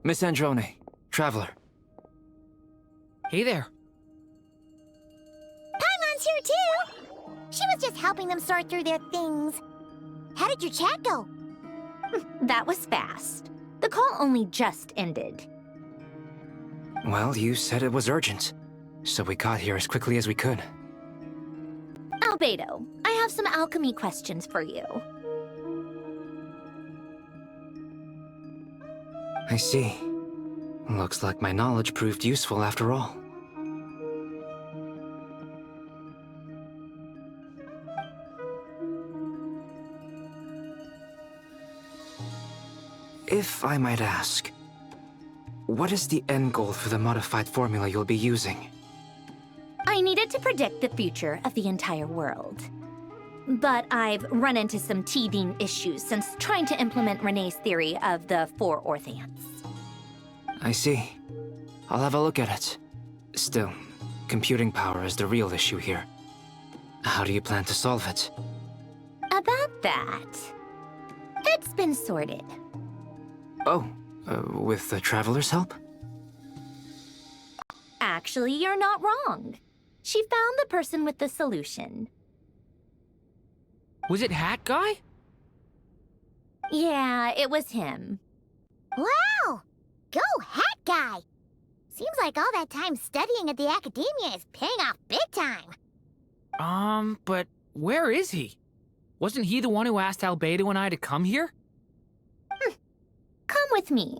Miss Androne, Traveler. Hey there. Paimon's here too! She was just helping them sort through their things. How did your chat go? That was fast. The call only just ended. Well, you said it was urgent, so we got here as quickly as we could. Albedo, I have some alchemy questions for you. I see. Looks like my knowledge proved useful after all. If I might ask, what is the end goal for the modified formula you'll be using? I needed to predict the future of the entire world. But I've run into some teething issues since trying to implement Renee's theory of the 4 Orthants. I see. I'll have a look at it. Still, computing power is the real issue here. How do you plan to solve it? About that, it's been sorted. Oh, with the Traveler's help? Actually, you're not wrong. She found the person with the solution. Was it Hat Guy? Yeah, it was him. Wow! Go Hat Guy! Seems like all that time studying at the Academia is paying off big time. But where is he? Wasn't he the one who asked Albedo and I to come here? Come with me.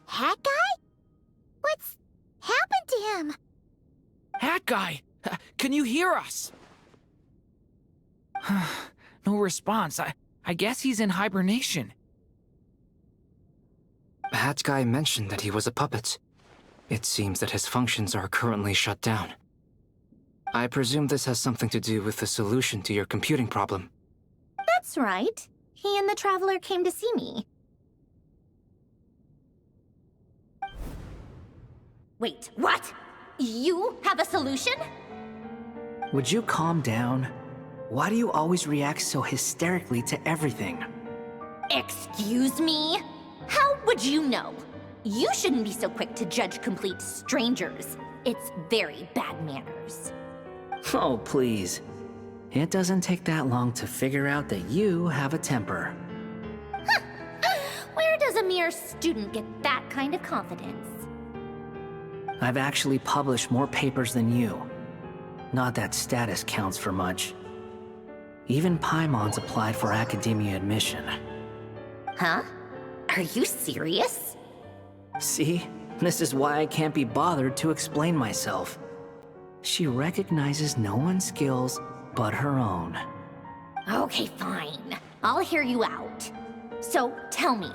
Hat Guy? What's happened to him? Hat Guy! Can you hear us? No response. I guess he's in hibernation. Hat Guy mentioned that he was a puppet. It seems that his functions are currently shut down. I presume this has something to do with the solution to your computing problem. That's right. He and the Traveler came to see me. Wait, what? You have a solution? Would you calm down? Why do you always react so hysterically to everything? Excuse me? How would you know? You shouldn't be so quick to judge complete strangers. It's very bad manners. Oh, please. It doesn't take that long to figure out that you have a temper. Where does a mere student get that kind of confidence? I've actually published more papers than you. Not that status counts for much. Even Paimon's applied for academia admission. Huh? Are you serious? See? This is why I can't be bothered to explain myself. She recognizes no one's skills but her own. Okay, fine. I'll hear you out. So, tell me,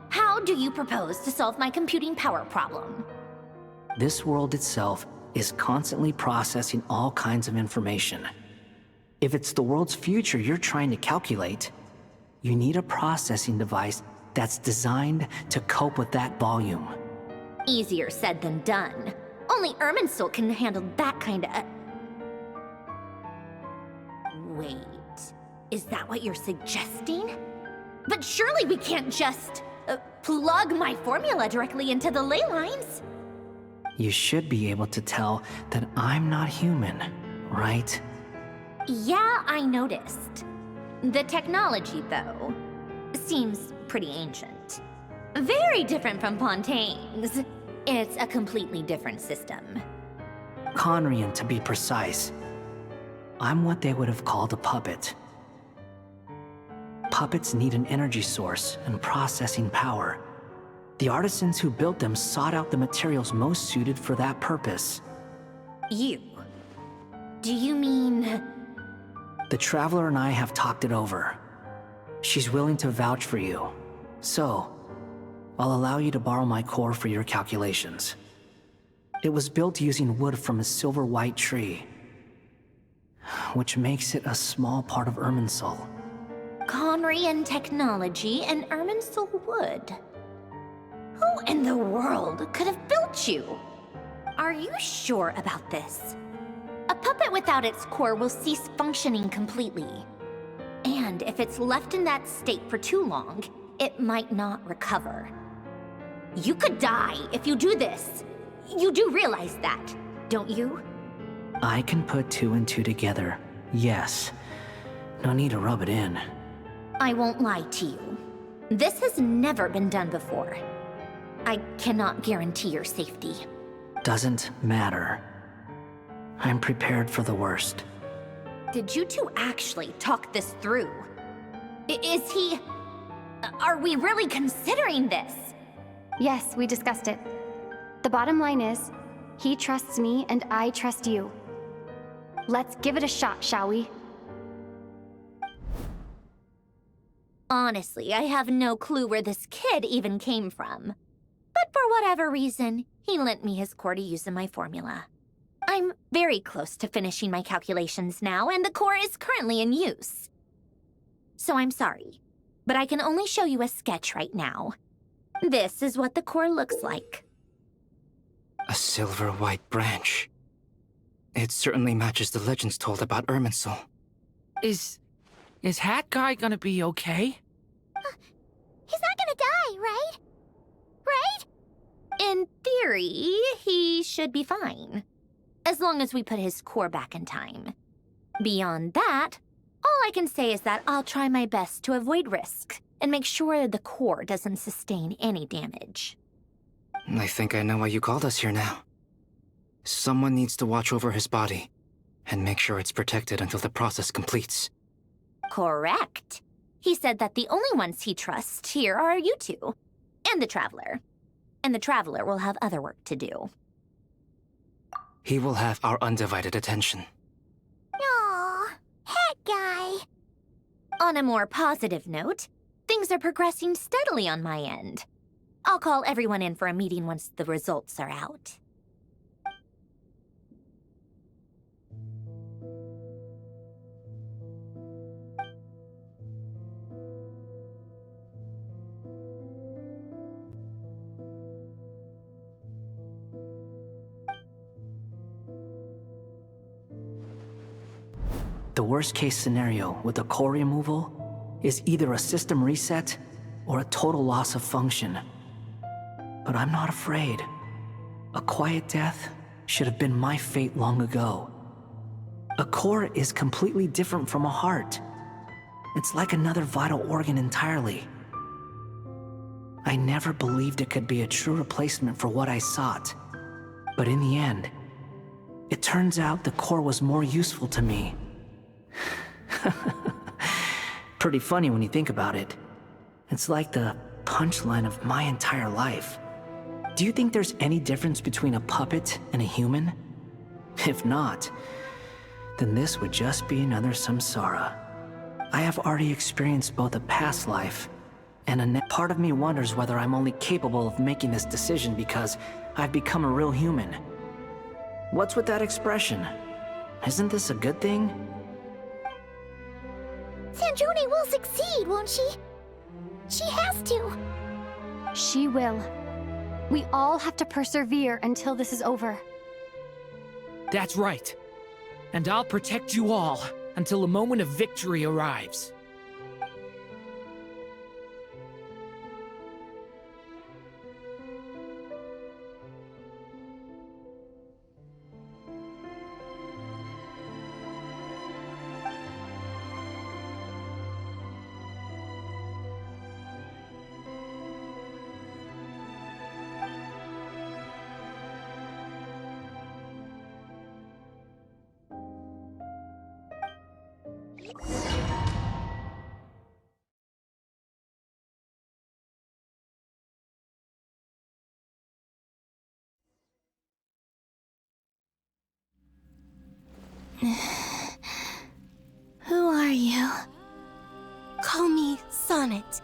how do you propose to solve my computing power problem? This world itself is constantly processing all kinds of information. If it's the world's future you're trying to calculate, you need a processing device that's designed to cope with that volume. Easier said than done. Only Irminsul can handle that kind of... Wait, is that what you're suggesting? But surely we can't just plug my formula directly into the ley lines. You should be able to tell that I'm not human, right? Yeah, I noticed. The technology, though, seems pretty ancient. Very different from Pontaine's. It's a completely different system. Conrian, to be precise. I'm what they would have called a puppet. Puppets need an energy source and processing power. The artisans who built them sought out the materials most suited for that purpose. You? Do you mean... The Traveler and I have talked it over. She's willing to vouch for you. So, I'll allow you to borrow my core for your calculations. It was built using wood from a silver-white tree, which makes it a small part of Irminsul. Conrian technology and Irminsul wood. Who in the world could have built you? Are you sure about this? A puppet without its core will cease functioning completely. And if it's left in that state for too long, it might not recover. You could die if you do this. You do realize that, don't you? I can put two and two together, yes. No need to rub it in. I won't lie to you. This has never been done before. I cannot guarantee your safety. Doesn't matter. I'm prepared for the worst. Did you two actually talk this through? Is he... Are we really considering this? Yes, we discussed it. The bottom line is, he trusts me and I trust you. Let's give it a shot, shall we? Honestly, I have no clue where this kid even came from. But for whatever reason, he lent me his core to use in my formula. I'm very close to finishing my calculations now, and the core is currently in use. So I'm sorry, but I can only show you a sketch right now. This is what the core looks like. A silver-white branch. It certainly matches the legends told about Irminsul. Is Hat Guy gonna be okay? He's not gonna die, right? Right? In theory, he should be fine. As long as we put his core back in time. Beyond that, all I can say is that I'll try my best to avoid risk and make sure the core doesn't sustain any damage. I think I know why you called us here now. Someone needs to watch over his body and make sure it's protected until the process completes. Correct. He said that the only ones he trusts here are you two, and the Traveler. And the Traveler will have other work to do. He will have our undivided attention. Aw, Hat Guy. On a more positive note, things are progressing steadily on my end. I'll call everyone in for a meeting once the results are out. The worst case scenario with the core removal is either a system reset or a total loss of function. But I'm not afraid. A quiet death should have been my fate long ago. A core is completely different from a heart. It's like another vital organ entirely. I never believed it could be a true replacement for what I sought. But in the end, it turns out the core was more useful to me. Pretty funny when you think about it. It's like the punchline of my entire life. Do you think there's any difference between a puppet and a human? If not, then this would just be another samsara. I have already experienced both a past life and a part of me wonders whether I'm only capable of making this decision because I've become a real human. What's with that expression? Isn't this a good thing? Sanjuni will succeed, won't she? She has to. She will. We all have to persevere until this is over. That's right. And I'll protect you all until a moment of victory arrives. Who are you? Call me Sonnet.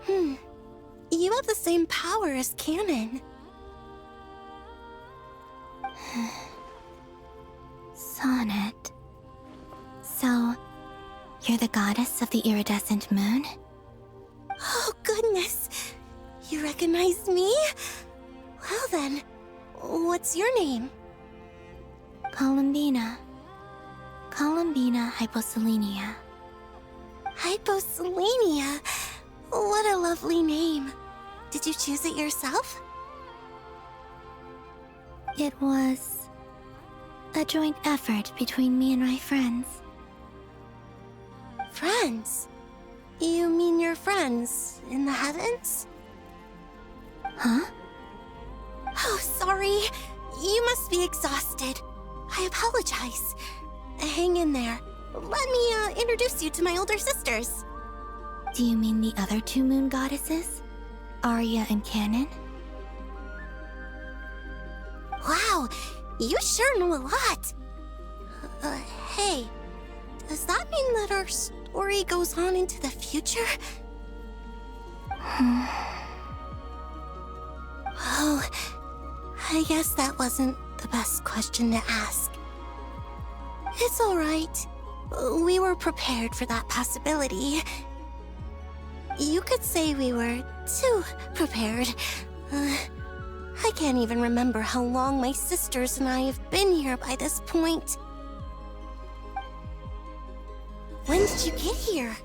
You have the same power as Canon. Sonnet. So, you're the goddess of the iridescent moon? Oh, goodness! You recognize me? Well then, what's your name? Columbina. Columbina hyposelenia. Hyposelenia? What a lovely name. Did you choose it yourself? It was a joint effort between me and my friends. Friends? You mean your friends in the heavens? Huh? Oh, sorry. You must be exhausted. I apologize. Hang in there. Let me introduce you to my older sisters. Do you mean the other two moon goddesses? Arya and Canon? Wow, you sure know a lot. Hey, does that mean that our story goes on into the future? Oh, I guess that wasn't the best question to ask. It's alright. We were prepared for that possibility. You could say we were too prepared. I can't even remember how long my sisters and I have been here by this point. When did you get here?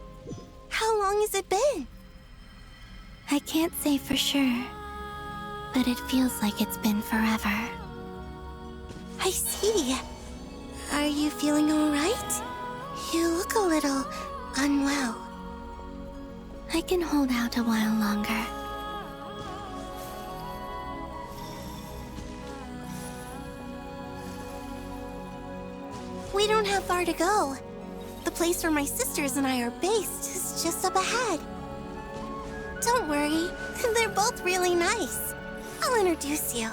How long has it been? I can't say for sure, but it feels like it's been forever. I see. Are you feeling alright? You look a little unwell. I can hold out a while longer. We don't have far to go. The place where my sisters and I are based is just up ahead. Don't worry, they're both really nice. I'll introduce you.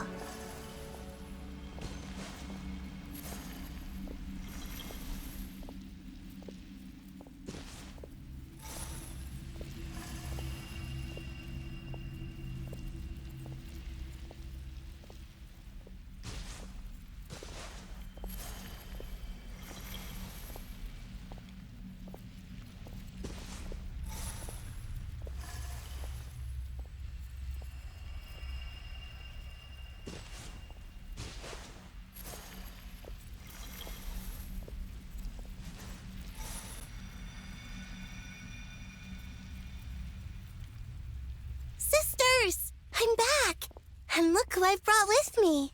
Sisters! I'm back! And look who I brought with me!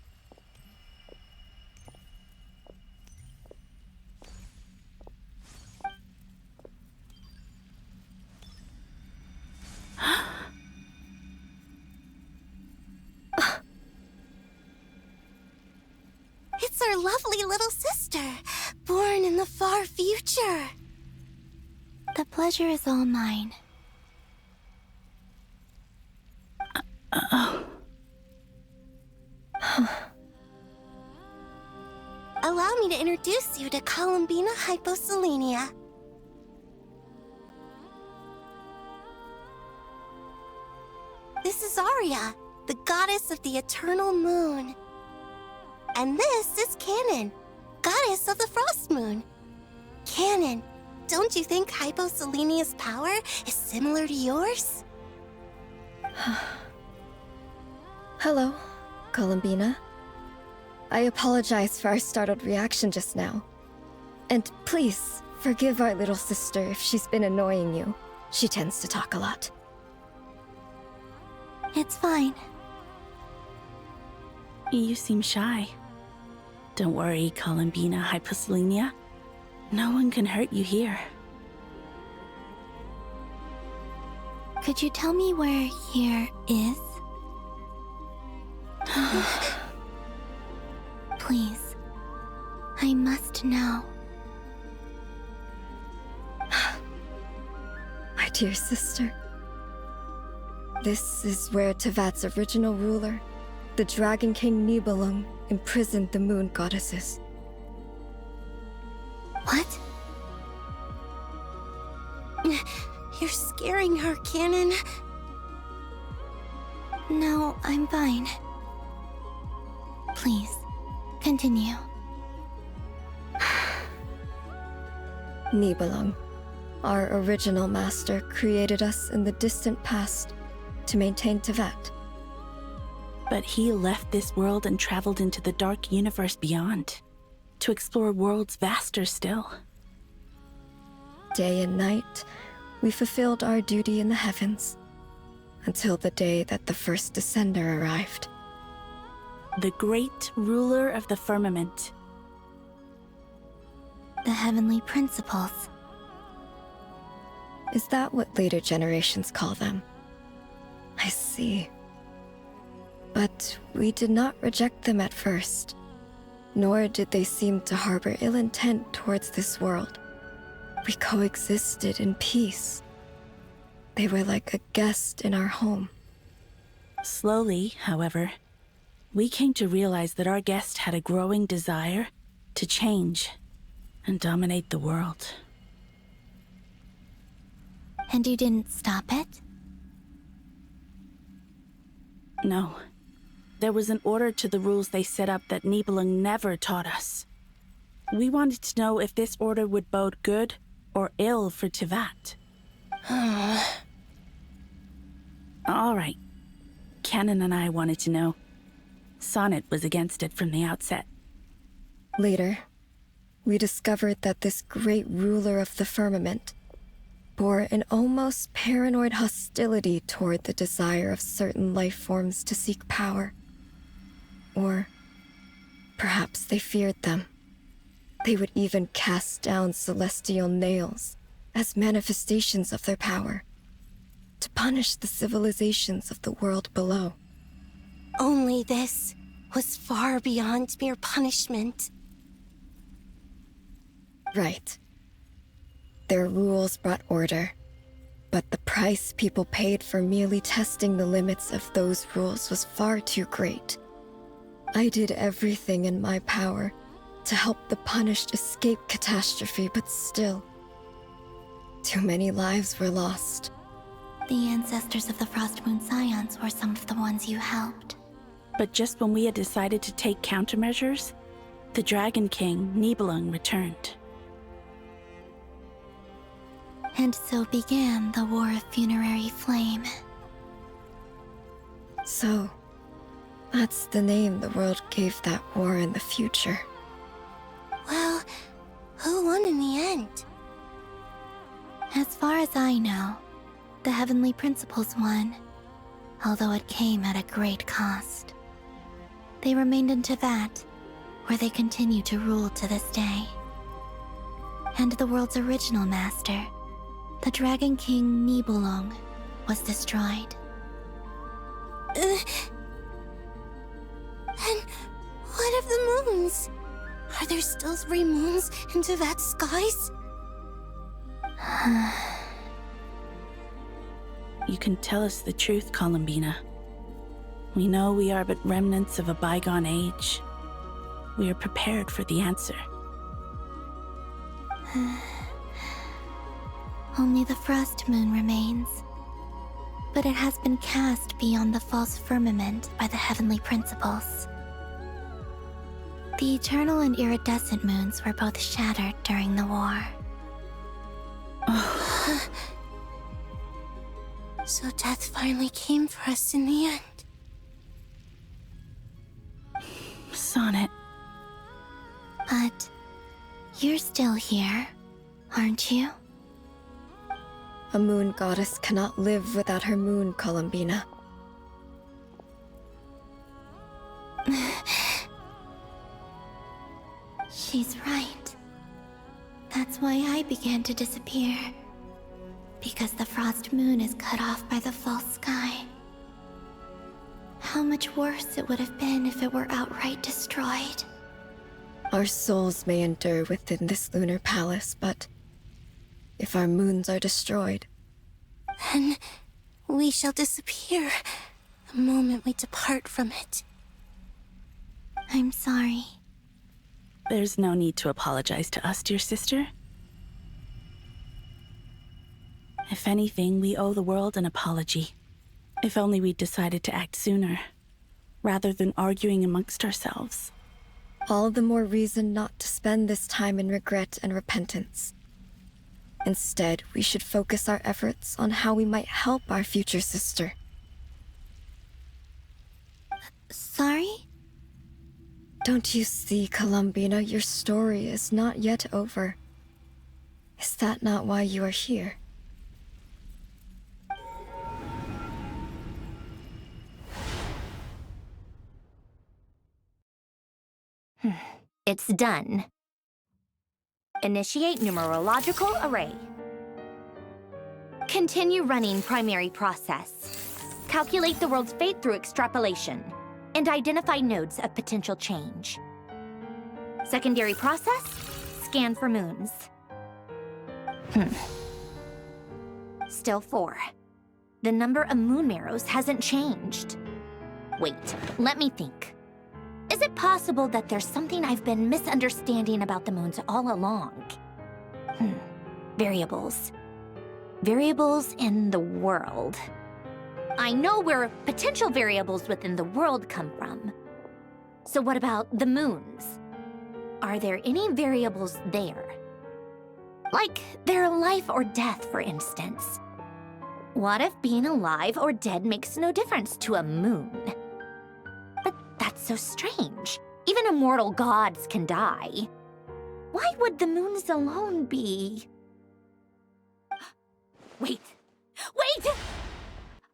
It's our lovely little sister, born in the far future. The pleasure is all mine. Allow me to introduce you to Columbina hyposelenia. This is Arya, the goddess of the eternal moon. And this is Canon, goddess of the frost moon. Canon, don't you think hyposelenia's power is similar to yours? Hello, Columbina. I apologize for our startled reaction just now. And please, forgive our little sister if she's been annoying you. She tends to talk a lot. It's fine. You seem shy. Don't worry, Columbina hyposelenia. No one can hurt you here. Could you tell me where here is? Please. I must know. My dear sister. This is where Tevat's original ruler, the Dragon King Nibelung, imprisoned the moon goddesses. What? You're scaring her, Canon. No, I'm fine. Please, continue. Nibelung, our original master, created us in the distant past to maintain Tevat. But he left this world and traveled into the dark universe beyond. to explore worlds vaster still. Day and night, we fulfilled our duty in the heavens, until the day that the first Descender arrived. The great ruler of the firmament. The heavenly principles. Is that what later generations call them? I see. But we did not reject them at first, nor did they seem to harbor ill intent towards this world. We coexisted in peace. They were like a guest in our home. Slowly, however, we came to realize that our guest had a growing desire to change and dominate the world. And you didn't stop it? No. There was an order to the rules they set up that Nibelung never taught us. We wanted to know if this order would bode good or ill for Tivat. All right. Canon and I wanted to know. Sonnet was against it from the outset. Later, we discovered that this great ruler of the firmament bore an almost paranoid hostility toward the desire of certain life forms to seek power. Or perhaps they feared them. They would even cast down celestial nails as manifestations of their power, to punish the civilizations of the world below. Only this was far beyond mere punishment. Right. Their rules brought order, but the price people paid for merely testing the limits of those rules was far too great. I did everything in my power to help the punished escape catastrophe, but still, too many lives were lost. The ancestors of the Frost Moon Scions were some of the ones you helped. But just when we had decided to take countermeasures, the Dragon King, Nibelung, returned. And so began the War of Funerary Flame. So, that's the name the world gave that war in the future. Well, who won in the end? As far as I know, the Heavenly Principles won, although it came at a great cost. They remained in Tivat, where they continue to rule to this day. And the world's original master, the Dragon King Nibelung, was destroyed. And what of the moons? Are there still 3 moons in Tivat's skies? You can tell us the truth, Columbina. We know we are but remnants of a bygone age. We are prepared for the answer. Only the Frost Moon remains. But it has been cast beyond the false firmament by the Heavenly Principles. The eternal and iridescent moons were both shattered during the war. So death finally came for us in the end. Sonnet. But you're still here, aren't you? A moon goddess cannot live without her moon, Columbina. She's right. That's why I began to disappear. Because the Frost Moon is cut off by the false sky. How much worse it would have been if it were outright destroyed. Our souls may endure within this lunar palace, but if our moons are destroyed, then we shall disappear the moment we depart from it. I'm sorry. There's no need to apologize to us, dear sister. If anything, we owe the world an apology. If only we'd decided to act sooner, rather than arguing amongst ourselves. all the more reason not to spend this time in regret and repentance. Instead, we should focus our efforts on how we might help our future sister. Sorry? Don't you see, Columbina, your story is not yet over. Is that not why you are here? It's done. Initiate numerological array. Continue running primary process. Calculate the world's fate through extrapolation, and identify nodes of potential change. Secondary process, scan for moons. Still 4. The number of moon marrows hasn't changed. Wait, let me think. Is it possible that there's something I've been misunderstanding about the moons all along? Variables. Variables in the world. I know where potential variables within the world come from. So what about the moons? Are there any variables there? Like their life or death, for instance. What if being alive or dead makes no difference to a moon? But that's so strange. Even immortal gods can die. Why would the moons alone be? Wait! Wait!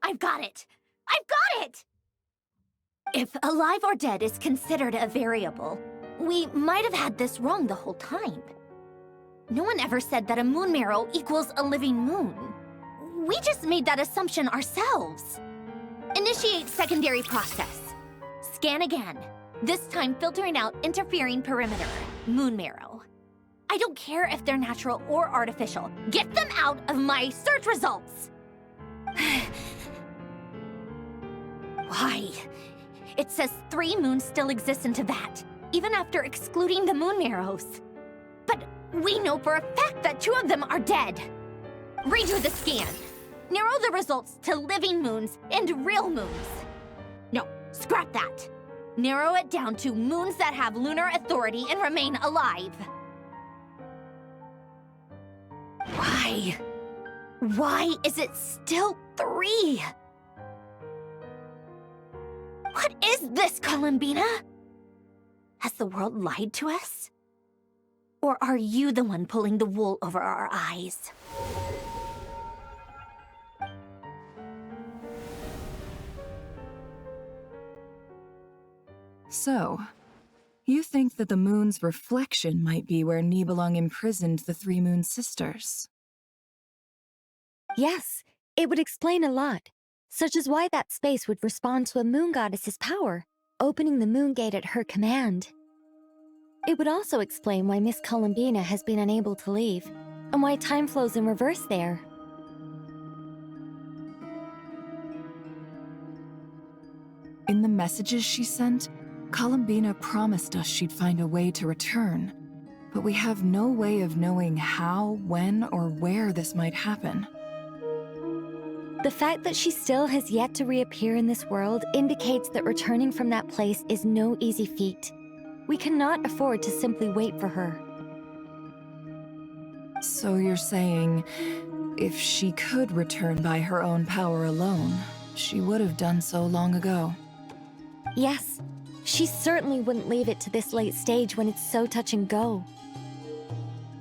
I've got it! I've got it! If alive or dead is considered a variable, we might have had this wrong the whole time. No one ever said that a moon marrow equals a living moon. We just made that assumption ourselves. Initiate secondary process. Scan again, this time filtering out interfering perimeter, moon marrow. I don't care if they're natural or artificial. Get them out of my search results! Why? It says 3 moons still exist in Teyvat, even after excluding the moon marrows. But we know for a fact that 2 of them are dead. Redo the scan. Narrow the results to living moons and real moons. No, scrap that. Narrow it down to moons that have lunar authority and remain alive. Why? Why is it still 3? What is this, Columbina? Has the world lied to us? Or are you the one pulling the wool over our eyes? So, you think that the moon's reflection might be where Nibelung imprisoned the 3 moon sisters? Yes, it would explain a lot, such as why that space would respond to a moon goddess's power, opening the moon gate at her command. It would also explain why Miss Columbina has been unable to leave, and why time flows in reverse there. In the messages she sent, Columbina promised us she'd find a way to return, but we have no way of knowing how, when, or where this might happen. The fact that she still has yet to reappear in this world indicates that returning from that place is no easy feat. We cannot afford to simply wait for her. So you're saying, if she could return by her own power alone, she would have done so long ago? Yes, she certainly wouldn't leave it to this late stage when it's so touch and go.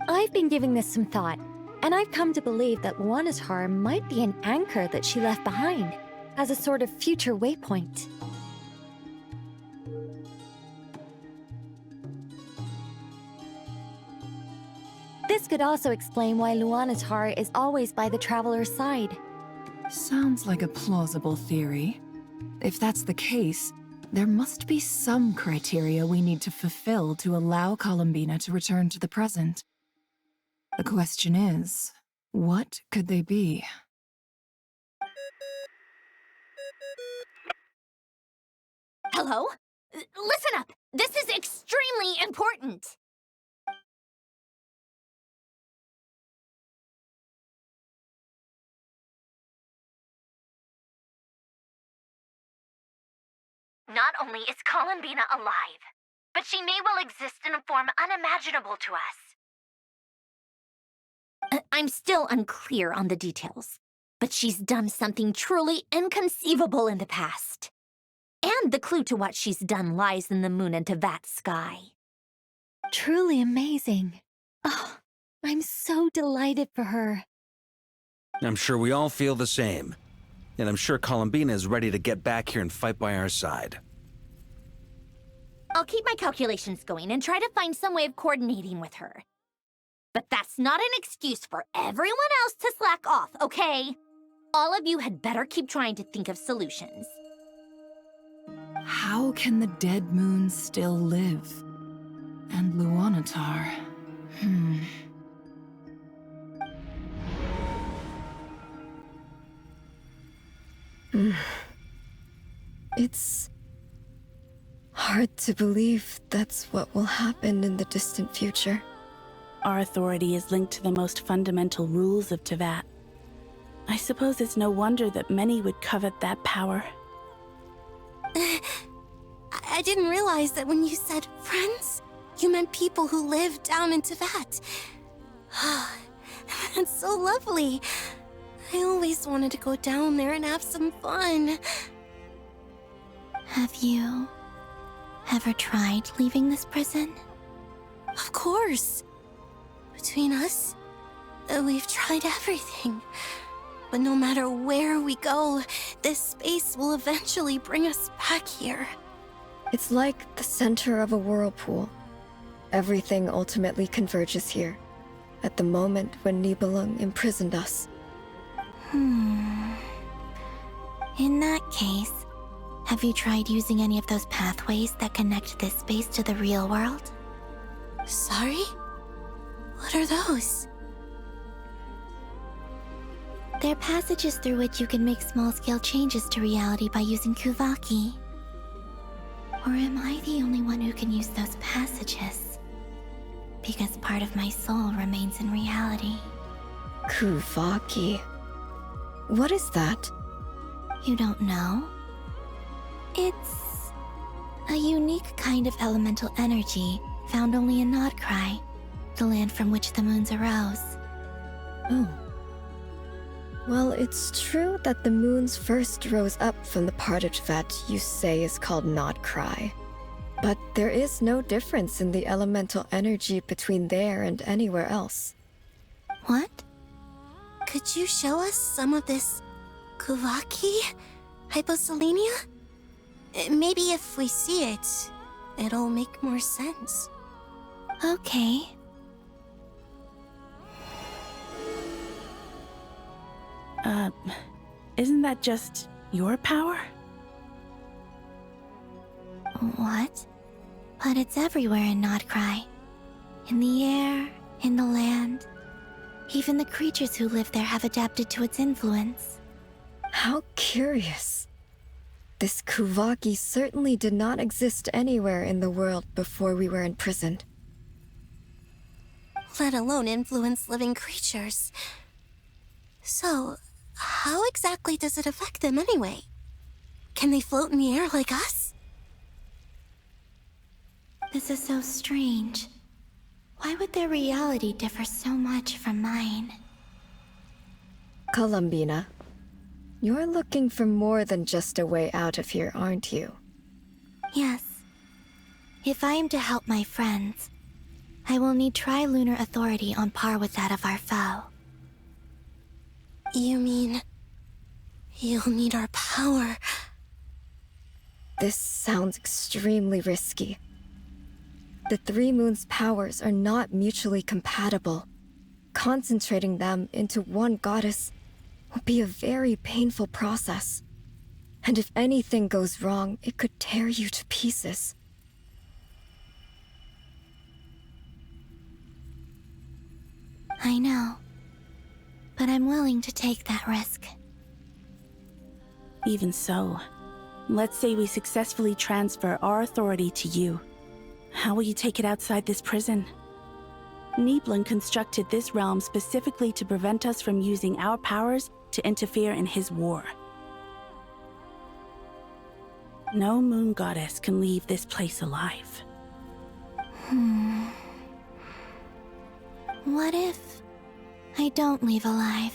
I've been giving this some thought, and I've come to believe that Luana's harm might be an anchor that she left behind, as a sort of future waypoint. This could also explain why Luana's heart is always by the Traveler's side. Sounds like a plausible theory. If that's the case, there must be some criteria we need to fulfill to allow Columbina to return to the present. The question is, what could they be? Hello? Listen up! This is extremely important! Not only is Columbina alive, but she may well exist in a form unimaginable to us. I'm still unclear on the details, but she's done something truly inconceivable in the past. And the clue to what she's done lies in the moon and Tevat's sky. Truly amazing. Oh, I'm so delighted for her. I'm sure we all feel the same. And I'm sure Columbina is ready to get back here and fight by our side. I'll keep my calculations going and try to find some way of coordinating with her. But that's not an excuse for everyone else to slack off, okay? All of you had better keep trying to think of solutions. How can the dead moon still live? And Luanatar... It's hard to believe that's what will happen in the distant future. Our authority is linked to the most fundamental rules of Tevat. I suppose it's no wonder that many would covet that power. I didn't realize that when you said friends, you meant people who live down in Tevat. That's so lovely. I always wanted to go down there and have some fun. Have you ever tried leaving this prison? Of course. Between us, we've tried everything. But no matter where we go, this space will eventually bring us back here. It's like the center of a whirlpool. Everything ultimately converges here, at the moment when Nibelung imprisoned us. In that case, have you tried using any of those pathways that connect this space to the real world? Sorry? What are those? They're passages through which you can make small-scale changes to reality by using Kuvaki. Or am I the only one who can use those passages? Because part of my soul remains in reality. Kuvaki. What is that? You don't know? It's a unique kind of elemental energy found only in Krai, the land from which the moons arose. Oh. Well, it's true that the moons first rose up from the part of Tevat you say is called Krai. But there is no difference in the elemental energy between there and anywhere else. What? Could you show us some of this Kuvaki? Hyposelenia? Maybe if we see it, it'll make more sense. Okay. Isn't that just your power? What? But it's everywhere in Krai. In the air, in the land. Even the creatures who live there have adapted to its influence. How curious. This Kuvaki certainly did not exist anywhere in the world before we were imprisoned. Let alone influence living creatures. So, how exactly does it affect them anyway? Can they float in the air like us? This is so strange. Why would their reality differ so much from mine? Columbina, you're looking for more than just a way out of here, aren't you? Yes. If I am to help my friends, I will need trilunar authority on par with that of our foe. You mean... you'll need our power? This sounds extremely risky. The Three Moons' powers are not mutually compatible. Concentrating them into one goddess will be a very painful process. And if anything goes wrong, it could tear you to pieces. I know. But I'm willing to take that risk. Even so, let's say we successfully transfer our authority to you. How will you take it outside this prison? Nibelung constructed this realm specifically to prevent us from using our powers to interfere in his war. No moon goddess can leave this place alive. What if I don't leave alive?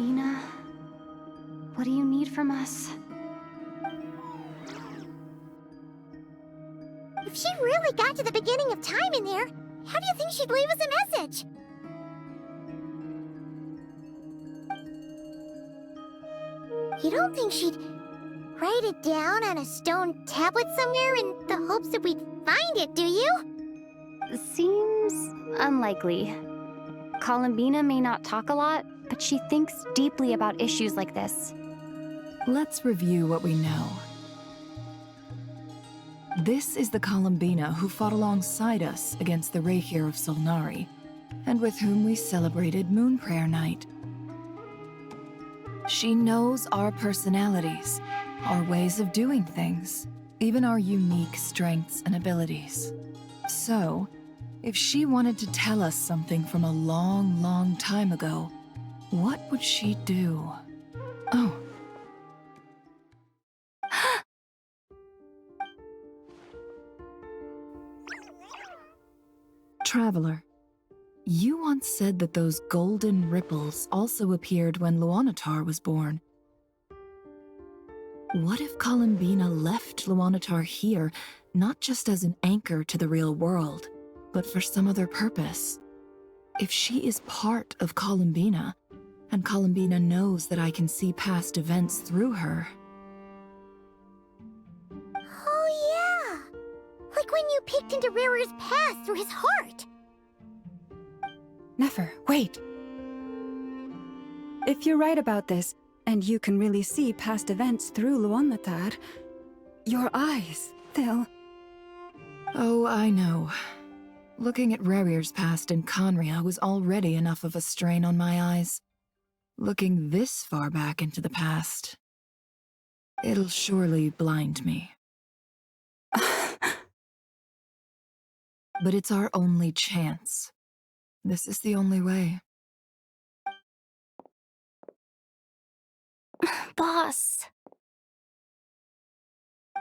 Columbina, what do you need from us? If she really got to the beginning of time in there, how do you think she'd leave us a message? You don't think she'd write it down on a stone tablet somewhere in the hopes that we'd find it, do you? Seems unlikely. Columbina may not talk a lot, but she thinks deeply about issues like this. Let's review what we know. This is the Columbina who fought alongside us against the Raihir of Solnari, and with whom we celebrated Moon Prayer Night. She knows our personalities, our ways of doing things, even our unique strengths and abilities. So, if she wanted to tell us something from a long, long time ago, what would she do? Oh. Traveler, you once said that those golden ripples also appeared when Luanatar was born. What if Columbina left Luanatar here, not just as an anchor to the real world, but for some other purpose? If she is part of Columbina, and Columbina knows that I can see past events through her... Oh yeah! Like when you peeked into Rare's past through his heart! Nefer, wait! If you're right about this, and you can really see past events through Luanatar, your eyes, they'll... Oh, I know. Looking at Rarir's past in Conria was already enough of a strain on my eyes. Looking this far back into the past... it'll surely blind me. But it's our only chance. This is the only way. Boss.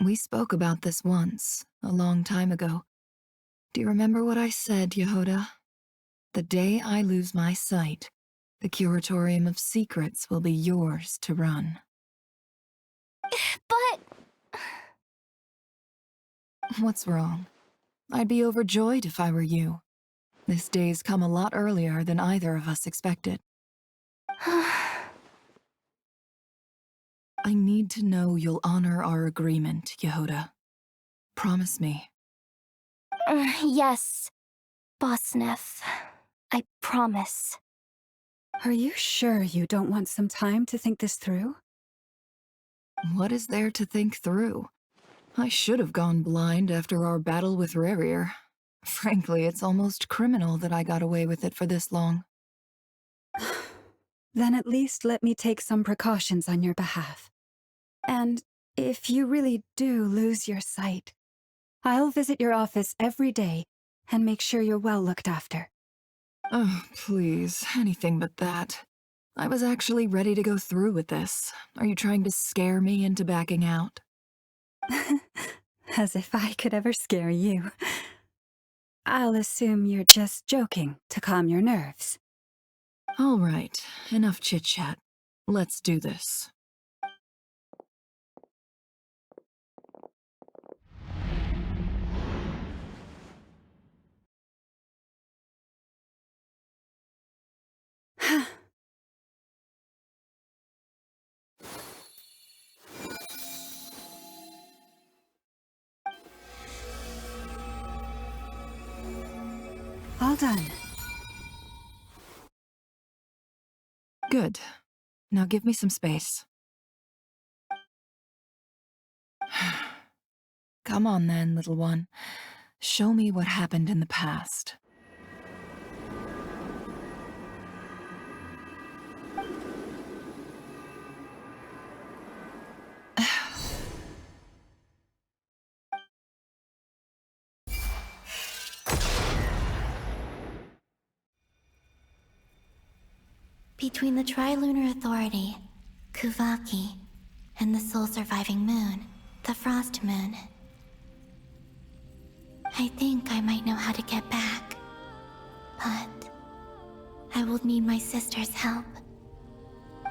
We spoke about this once, a long time ago. Do you remember what I said, Yehoda? The day I lose my sight, the Curatorium of Secrets will be yours to run. But... What's wrong? I'd be overjoyed if I were you. This day's come a lot earlier than either of us expected. I need to know you'll honor our agreement, Yehoda. Promise me. Yes, Boss Neff. I promise. Are you sure you don't want some time to think this through? What is there to think through? I should have gone blind after our battle with Rarir. Frankly, it's almost criminal that I got away with it for this long. Then at least let me take some precautions on your behalf. And if you really do lose your sight, I'll visit your office every day and make sure you're well looked after. Oh, please, anything but that. I was actually ready to go through with this. Are you trying to scare me into backing out? As if I could ever scare you. I'll assume you're just joking to calm your nerves. All right, enough chit-chat. Let's do this. All done. Good. Now give me some space. Come on then, little one. Show me what happened in the past. Between the Trilunar Authority, Kuvaki, and the sole-surviving moon, the Frost Moon, I think I might know how to get back. But I will need my sister's help.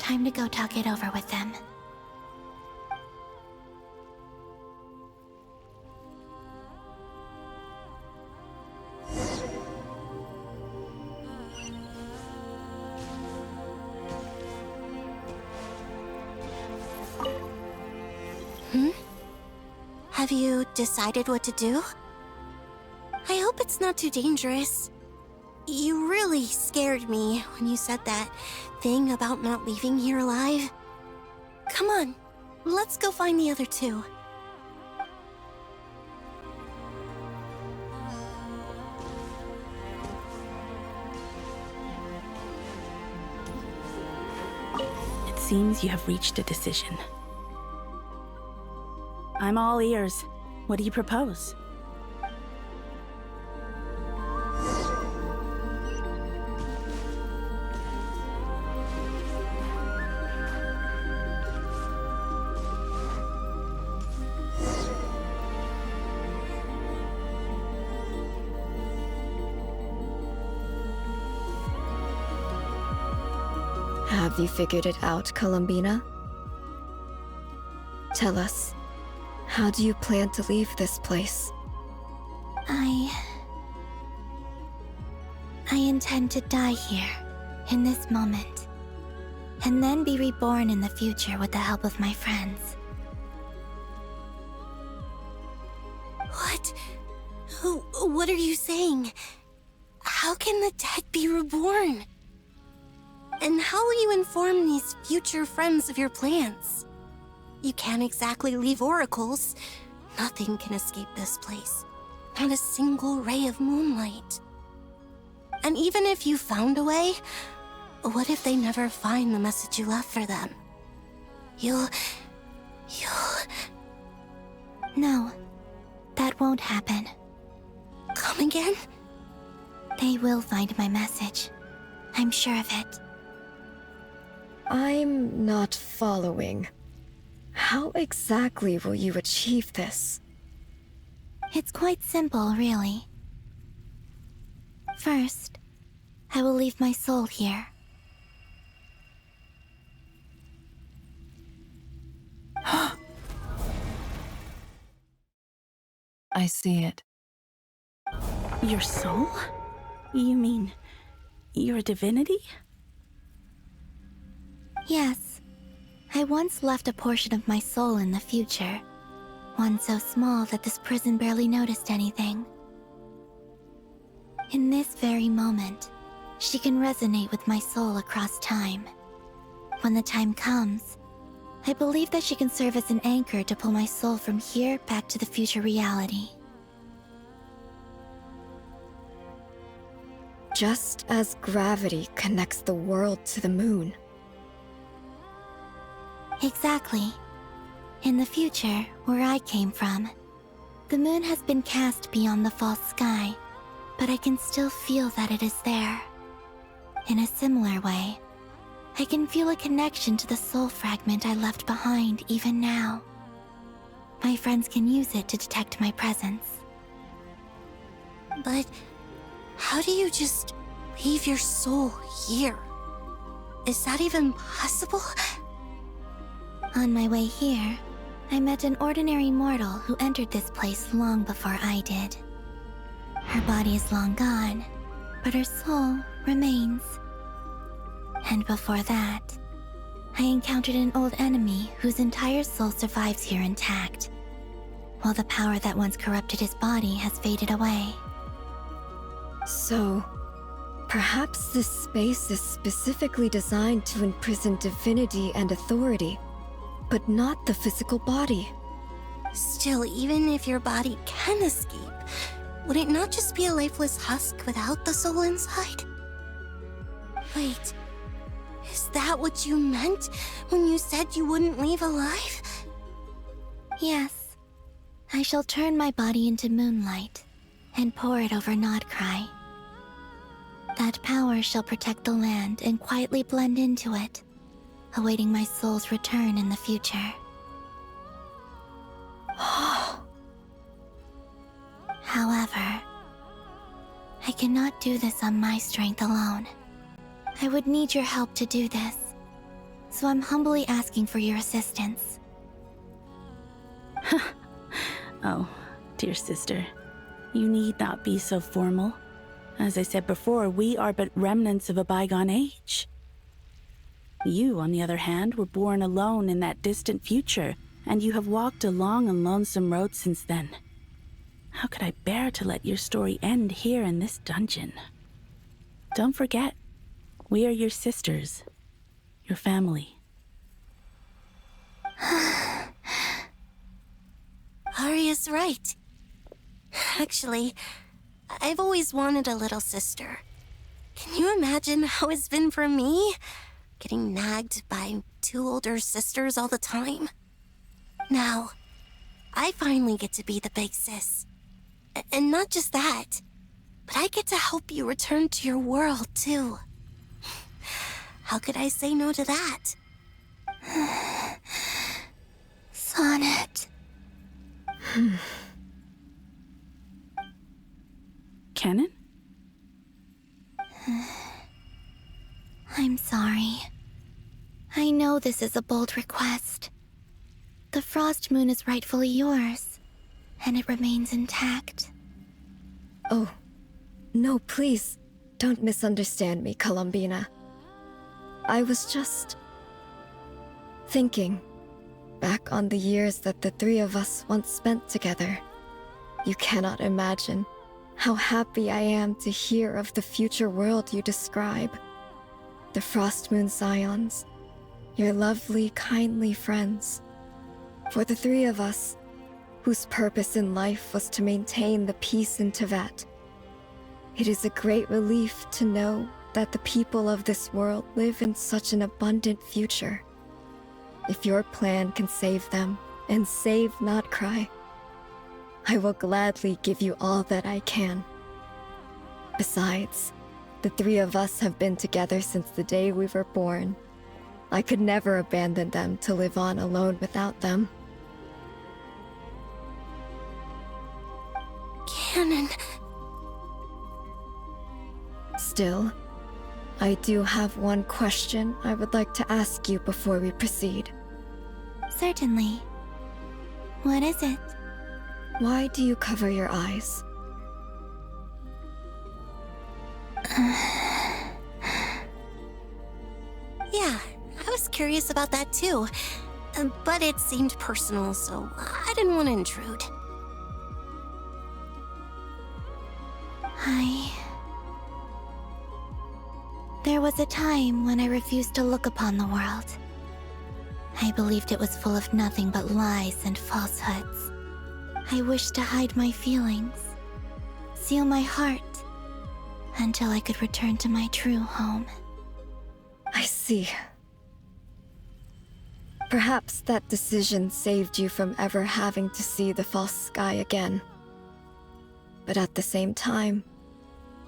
Time to go talk it over with them. Have you decided what to do? I hope it's not too dangerous. You really scared me when you said that thing about not leaving here alive. Come on, let's go find the other two. It seems you have reached a decision. I'm all ears. What do you propose? Have you figured it out, Columbina? Tell us, how do you plan to leave this place? I intend to die here, in this moment, and then be reborn in the future with the help of my friends. What? What are you saying? How can the dead be reborn? And how will you inform these future friends of your plans? You can't exactly leave oracles. Nothing can escape this place. Not a single ray of moonlight. And even if you found a way, what if they never find the message you left for them? You'll... No, that won't happen. Come again? They will find my message. I'm sure of it. I'm not following. How exactly will you achieve this? It's quite simple, really. First, I will leave my soul here. I see it. Your soul? You mean, you're a divinity? Yes. I once left a portion of my soul in the future. One so small that this prison barely noticed anything. In this very moment, she can resonate with my soul across time. When the time comes, I believe that she can serve as an anchor to pull my soul from here back to the future reality. Just as gravity connects the world to the moon. Exactly. In the future, where I came from, the moon has been cast beyond the false sky, but I can still feel that it is there. In a similar way, I can feel a connection to the soul fragment I left behind even now. My friends can use it to detect my presence. But how do you just leave your soul here? Is that even possible? On my way here, I met an ordinary mortal who entered this place long before I did. Her body is long gone, but her soul remains. And before that, I encountered an old enemy whose entire soul survives here intact, while the power that once corrupted his body has faded away. So, perhaps this space is specifically designed to imprison divinity and authority, but not the physical body. Still, even if your body can escape, would it not just be a lifeless husk without the soul inside? Wait, is that what you meant when you said you wouldn't leave alive? Yes. I shall turn my body into moonlight and pour it over Krai. That power shall protect the land and quietly blend into it, awaiting my soul's return in the future. However, I cannot do this on my strength alone. I would need your help to do this. So I'm humbly asking for your assistance. Oh, dear sister, you need not be so formal. As I said before, we are but remnants of a bygone age. You, on the other hand, were born alone in that distant future, and you have walked a long and lonesome road since then. How could I bear to let your story end here in this dungeon? Don't forget, we are your sisters, your family. Arya's right. Actually, I've always wanted a little sister. Can you imagine how it's been for me? Getting nagged by 2 older sisters all the time. Now, I finally get to be the big sis. And not just that, but I get to help you return to your world, too. How could I say no to that? Sonnet. Canon? I'm sorry. I know this is a bold request. The Frost Moon is rightfully yours, and it remains intact. Oh, no, please, don't misunderstand me, Columbina. I was just thinking back on the years that the 3 of us once spent together. You cannot imagine how happy I am to hear of the future world you describe. The Frost Moon Scions, your lovely, kindly friends. For the 3 of us, whose purpose in life was to maintain the peace in Tevat, it is a great relief to know that the people of this world live in such an abundant future. If your plan can save them, and save not Krai, I will gladly give you all that I can. Besides, the 3 of us have been together since the day we were born. I could never abandon them to live on alone without them. Canon. Still, I do have one question I would like to ask you before we proceed. Certainly. What is it? Why do you cover your eyes? Yeah, I was curious about that too. But it seemed personal, so I didn't want to intrude. There was a time when I refused to look upon the world. I believed it was full of nothing but lies and falsehoods. I wished to hide my feelings, seal my heart, until I could return to my true home. I see. Perhaps that decision saved you from ever having to see the false sky again. But at the same time,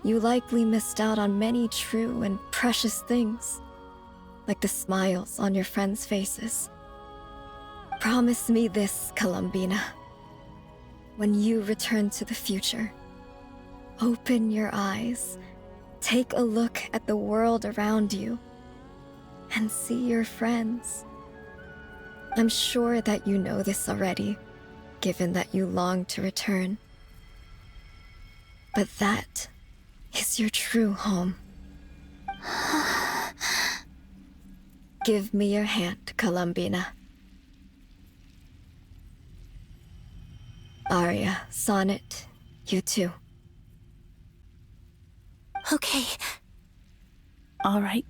you likely missed out on many true and precious things, like the smiles on your friends' faces. Promise me this, Columbina. When you return to the future, open your eyes, take a look at the world around you, and see your friends. I'm sure that you know this already, given that you long to return. But that is your true home. Give me your hand, Columbina. Arya, Sonnet, you too. Okay. All right.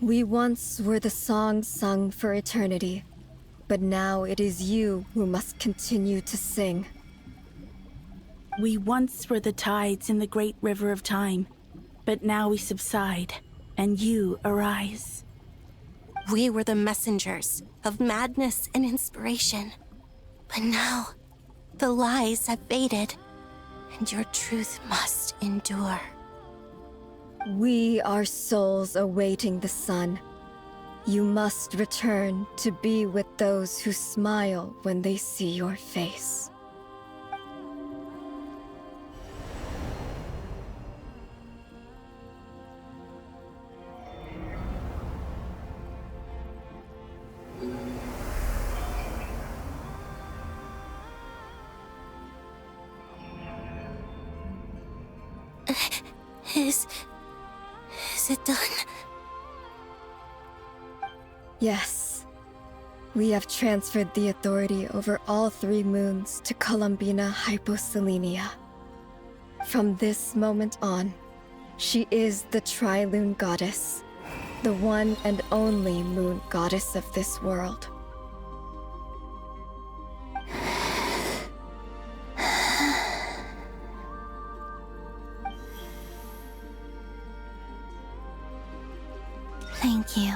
We once were the songs sung for eternity, but now it is you who must continue to sing. We once were the tides in the great river of time, but now we subside, and you arise. We were the messengers of madness and inspiration. But now, the lies have faded, and your truth must endure. We are souls awaiting the sun. You must return to be with those who smile when they see your face. Is it done? Yes. We have transferred the authority over all 3 moons to Columbina Hyposelenia. From this moment on, she is the Tri-Lune Goddess, the one and only moon goddess of this world. Thank you.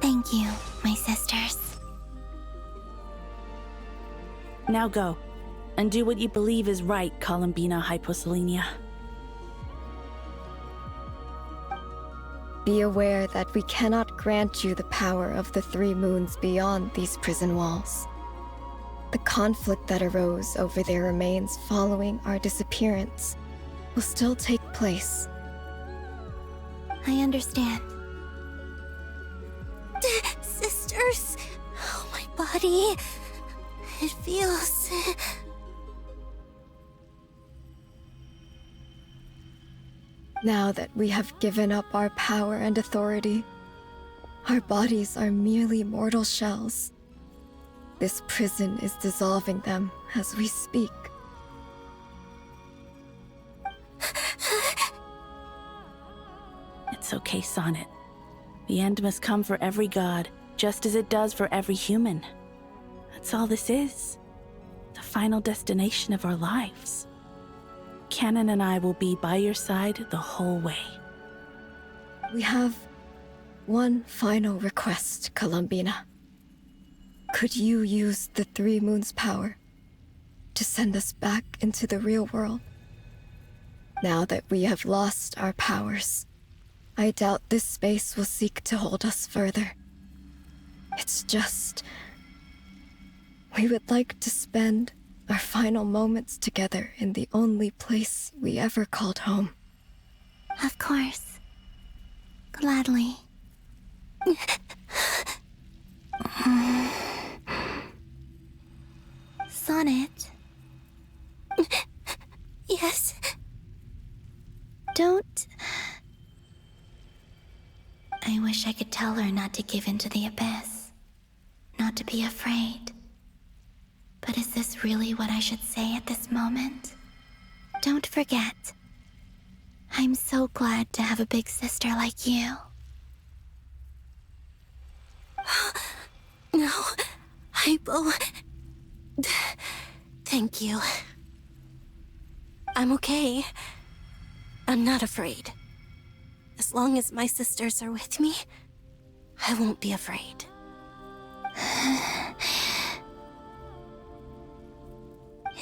Thank you, my sisters. Now go, and do what you believe is right, Columbina Hyposelenia. Be aware that we cannot grant you the power of the 3 moons beyond these prison walls. The conflict that arose over their remains following our disappearance will still take place. I understand. Sisters! Oh, my body. It feels... Now that we have given up our power and authority, our bodies are merely mortal shells. This prison is dissolving them as we speak. It's okay, Sonnet. The end must come for every god, just as it does for every human. That's all this is. The final destination of our lives. Canon and I will be by your side the whole way. We have one final request, Columbina. Could you use the 3 moons' power to send us back into the real world? Now that we have lost our powers, I doubt this space will seek to hold us further. It's just... we would like to spend our final moments together in the only place we ever called home. Of course. Gladly. Sonnet? Yes? Don't... I wish I could tell her not to give in to the abyss. Not to be afraid. But is this really what I should say at this moment? Don't forget. I'm so glad to have a big sister like you. No, Hypo... Thank you. I'm okay. I'm not afraid. As long as my sisters are with me, I won't be afraid.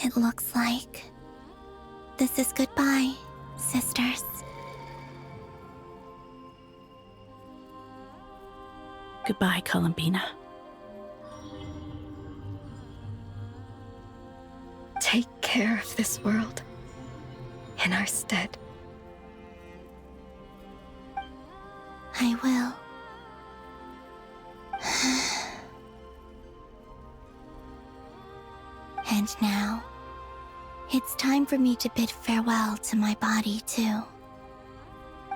It looks like this is goodbye, sisters. Goodbye, Columbina. Take care of this world in our stead. I will. And now, it's time for me to bid farewell to my body, too.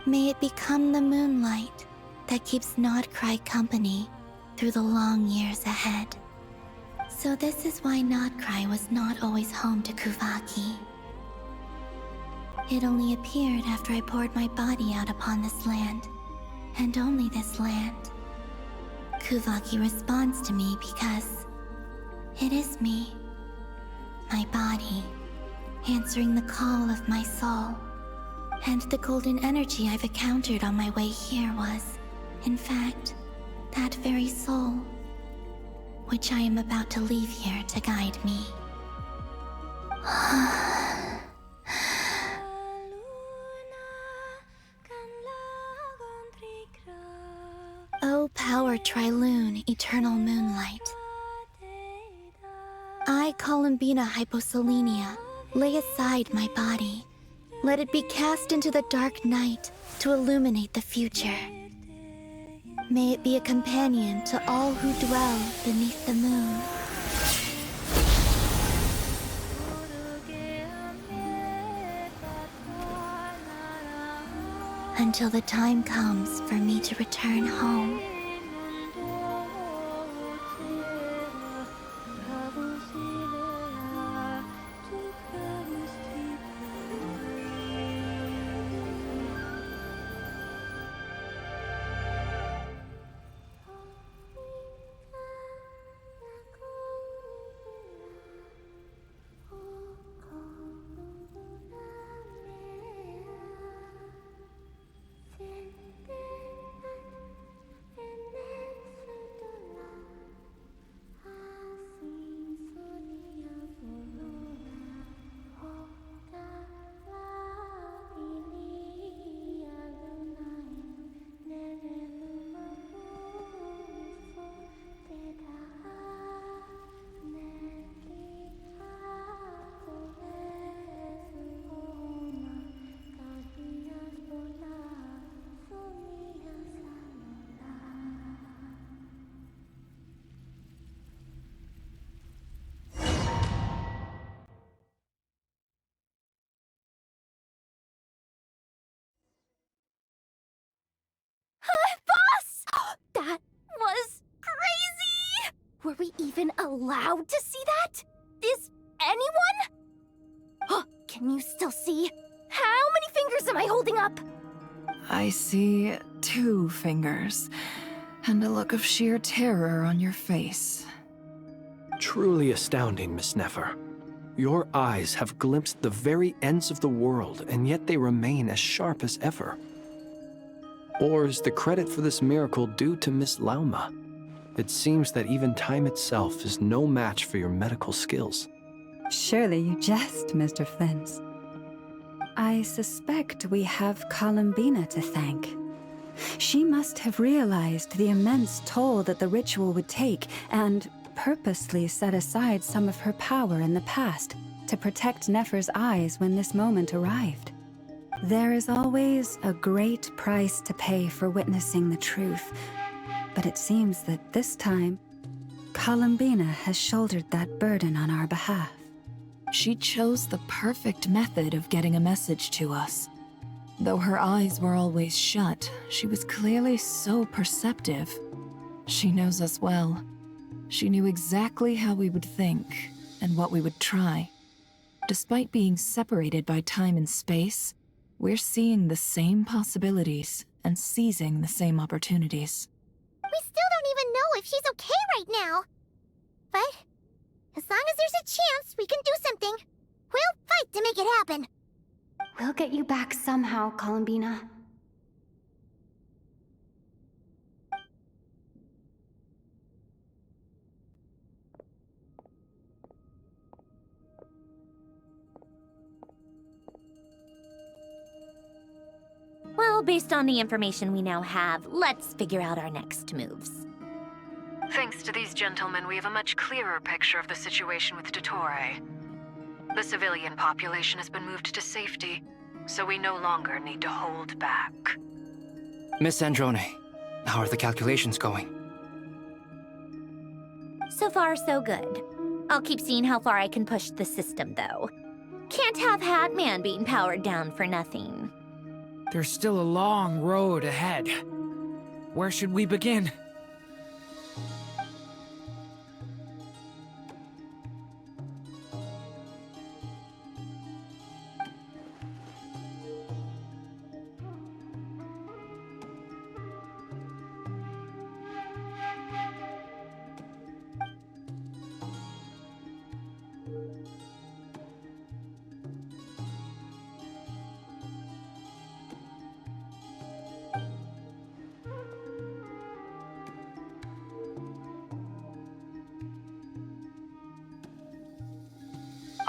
May it become the moonlight that keeps not Krai company through the long years ahead. So this is why Not Krai was not always home to Kuvaki. It only appeared after I poured my body out upon this land, and only this land. Kuvaki responds to me because it is me, my body, answering the call of my soul. And the golden energy I've encountered on my way here was, in fact, that very soul, which I am about to leave here to guide me. O power Trilune, eternal moonlight. I, Columbina Hyposelenia, lay aside my body. Let it be cast into the dark night to illuminate the future. May it be a companion to all who dwell beneath the moon. Until the time comes for me to return home. That was crazy! Were we even allowed to see that? Is anyone? Oh, can you still see? How many fingers am I holding up? I see 2 fingers, and a look of sheer terror on your face. Truly astounding, Miss Nefer. Your eyes have glimpsed the very ends of the world, and yet they remain as sharp as ever. Or is the credit for this miracle due to Miss Lauma? It seems that even time itself is no match for your medical skills. Surely you jest, Mr. Flint. I suspect we have Columbina to thank. She must have realized the immense toll that the ritual would take and purposely set aside some of her power in the past to protect Nefer's eyes when this moment arrived. There is always a great price to pay for witnessing the truth, but it seems that this time, Columbina has shouldered that burden on our behalf. She chose the perfect method of getting a message to us. Though her eyes were always shut, she was clearly so perceptive. She knows us well. She knew exactly how we would think and what we would try. Despite being separated by time and space, we're seeing the same possibilities and seizing the same opportunities. We still don't even know if she's okay right now. But as long as there's a chance we can do something, we'll fight to make it happen. We'll get you back somehow, Columbina. Well, based on the information we now have, let's figure out our next moves. Thanks to these gentlemen, we have a much clearer picture of the situation with Dottore. The civilian population has been moved to safety, so we no longer need to hold back. Miss Androne, how are the calculations going? So far, so good. I'll keep seeing how far I can push the system, though. Can't have Hatman being powered down for nothing. There's still a long road ahead. Where should we begin?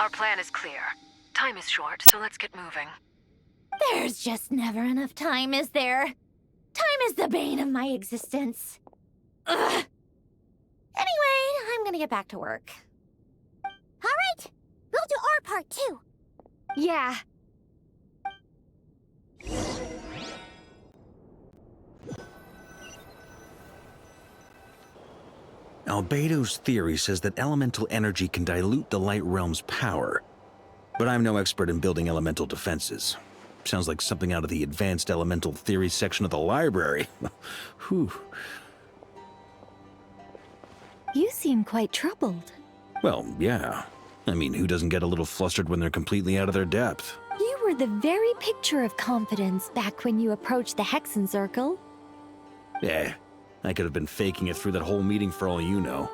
Our plan is clear. Time is short, so let's get moving. There's just never enough time, is there? Time is the bane of my existence. Ugh. Anyway, I'm gonna get back to work. All right, we'll do our part too. Yeah. Albedo's theory says that elemental energy can dilute the Light Realm's power. But I'm no expert in building elemental defenses. Sounds like something out of the Advanced Elemental Theory section of the library. Whew. You seem quite troubled. Well, yeah. I mean, who doesn't get a little flustered when they're completely out of their depth? You were the very picture of confidence back when you approached the Hexen Circle. Eh, I could have been faking it through that whole meeting for all you know.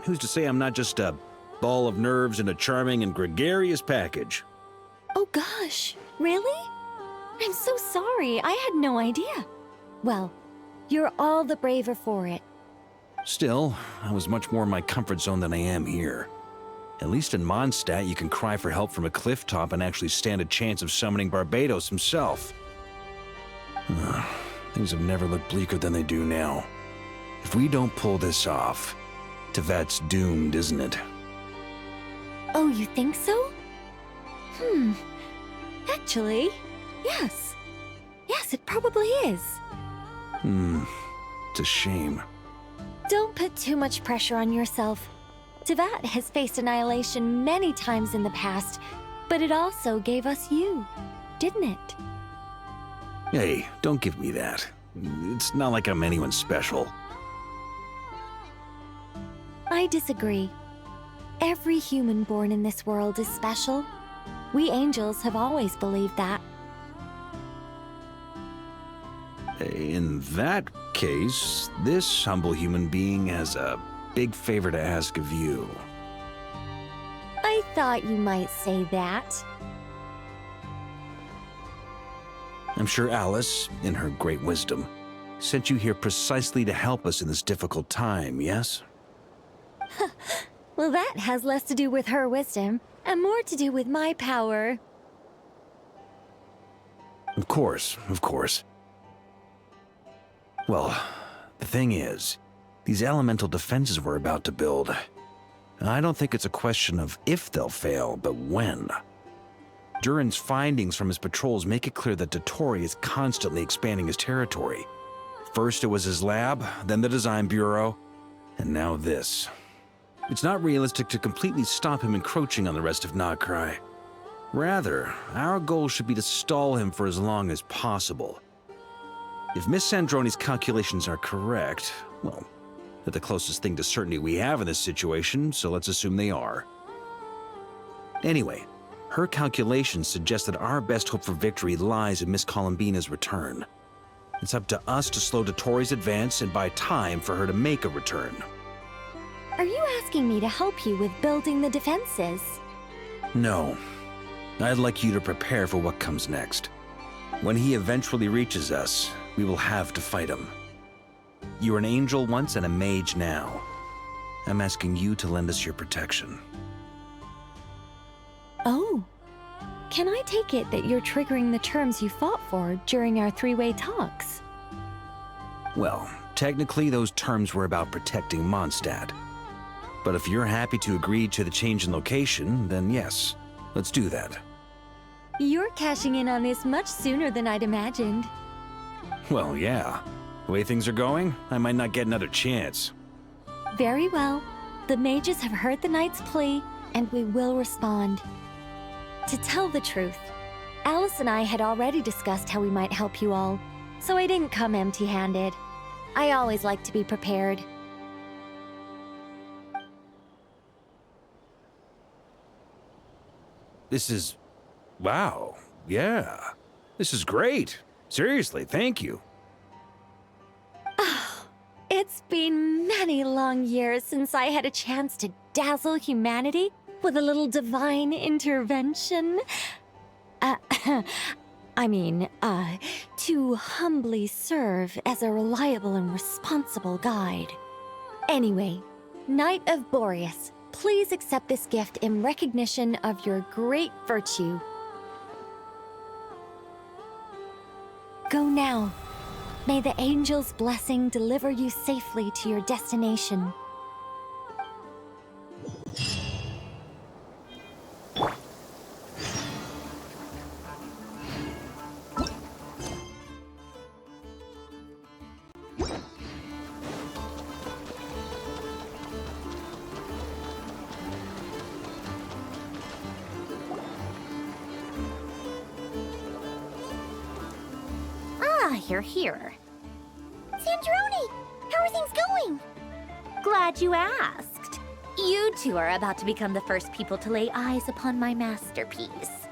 Who's to say I'm not just a ball of nerves in a charming and gregarious package? Oh gosh, really? I'm so sorry, I had no idea. Well, you're all the braver for it. Still, I was much more in my comfort zone than I am here. At least in Mondstadt, you can cry for help from a cliff top and actually stand a chance of summoning Barbados himself. Things have never looked bleaker than they do now. If we don't pull this off, Tevat's doomed, isn't it? Oh, you think so? Actually, yes. Yes, it probably is. It's a shame. Don't put too much pressure on yourself. Tevat has faced annihilation many times in the past, but it also gave us you, didn't it? Hey, don't give me that. It's not like I'm anyone special. I disagree. Every human born in this world is special. We angels have always believed that. In that case, this humble human being has a big favor to ask of you. I thought you might say that. I'm sure Alice, in her great wisdom, sent you here precisely to help us in this difficult time, yes? Well, that has less to do with her wisdom, and more to do with my power. Of course, of course. Well, the thing is, these elemental defenses we're about to build, I don't think it's a question of if they'll fail, but when. Durin's findings from his patrols make it clear that Dottore is constantly expanding his territory. First it was his lab, then the design bureau, and now this. It's not realistic to completely stop him encroaching on the rest of Krai. Rather, our goal should be to stall him for as long as possible. If Miss Sandroni's calculations are correct, well, they're the closest thing to certainty we have in this situation, so let's assume they are. Anyway, her calculations suggest that our best hope for victory lies in Miss Columbina's return. It's up to us to slow Dottore's advance and buy time for her to make a return. Are you asking me to help you with building the defenses? No. I'd like you to prepare for what comes next. When he eventually reaches us, we will have to fight him. You were an angel once and a mage now. I'm asking you to lend us your protection. Oh. Can I take it that you're triggering the terms you fought for during our three-way talks? Well, technically those terms were about protecting Mondstadt. But if you're happy to agree to the change in location, then yes, let's do that. You're cashing in on this much sooner than I'd imagined. Well, yeah. The way things are going, I might not get another chance. Very well. The mages have heard the knight's plea, and we will respond. To tell the truth, Alice and I had already discussed how we might help you all, so I didn't come empty-handed. I always like to be prepared. This is... wow. Yeah. This is great. Seriously, thank you. It's been many long years since I had a chance to dazzle humanity with a little divine intervention. To humbly serve as a reliable and responsible guide. Anyway, Knight of Boreas, please accept this gift in recognition of your great virtue. Go now. May the angel's blessing deliver you safely to your destination. You're here. Sandrone! How are things going? Glad you asked. You two are about to become the first people to lay eyes upon my masterpiece.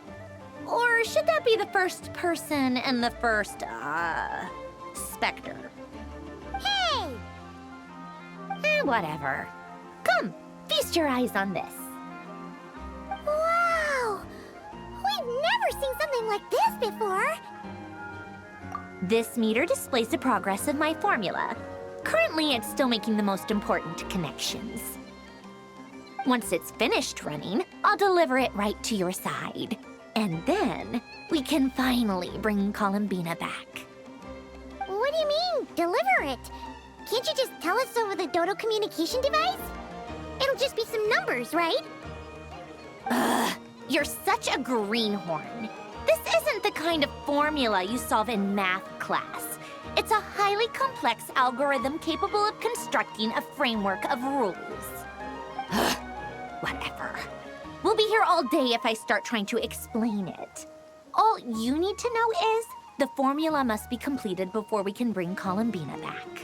Or should that be the first person and the first, specter? Hey! Whatever. Come, feast your eyes on this. Wow! We've never seen something like this before! This meter displays the progress of my formula. Currently, it's still making the most important connections. Once it's finished running, I'll deliver it right to your side. And then, we can finally bring Columbina back. What do you mean, deliver it? Can't you just tell us over the Dodo communication device? It'll just be some numbers, right? Ugh, you're such a greenhorn. This isn't the kind of formula you solve in math class. It's a highly complex algorithm capable of constructing a framework of rules. Whatever. We'll be here all day if I start trying to explain it. All you need to know is the formula must be completed before we can bring Columbina back.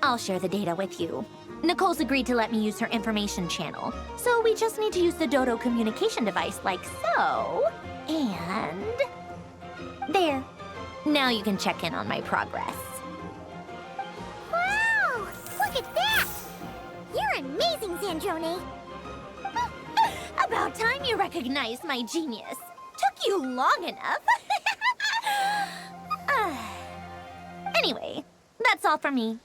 I'll share the data with you. Nicole's agreed to let me use her information channel, so we just need to use the Dodo communication device like so. And there. Now you can check in on my progress. Wow! Look at that! You're amazing, Sandrone! About time you recognized my genius. Took you long enough. Anyway, that's all for me.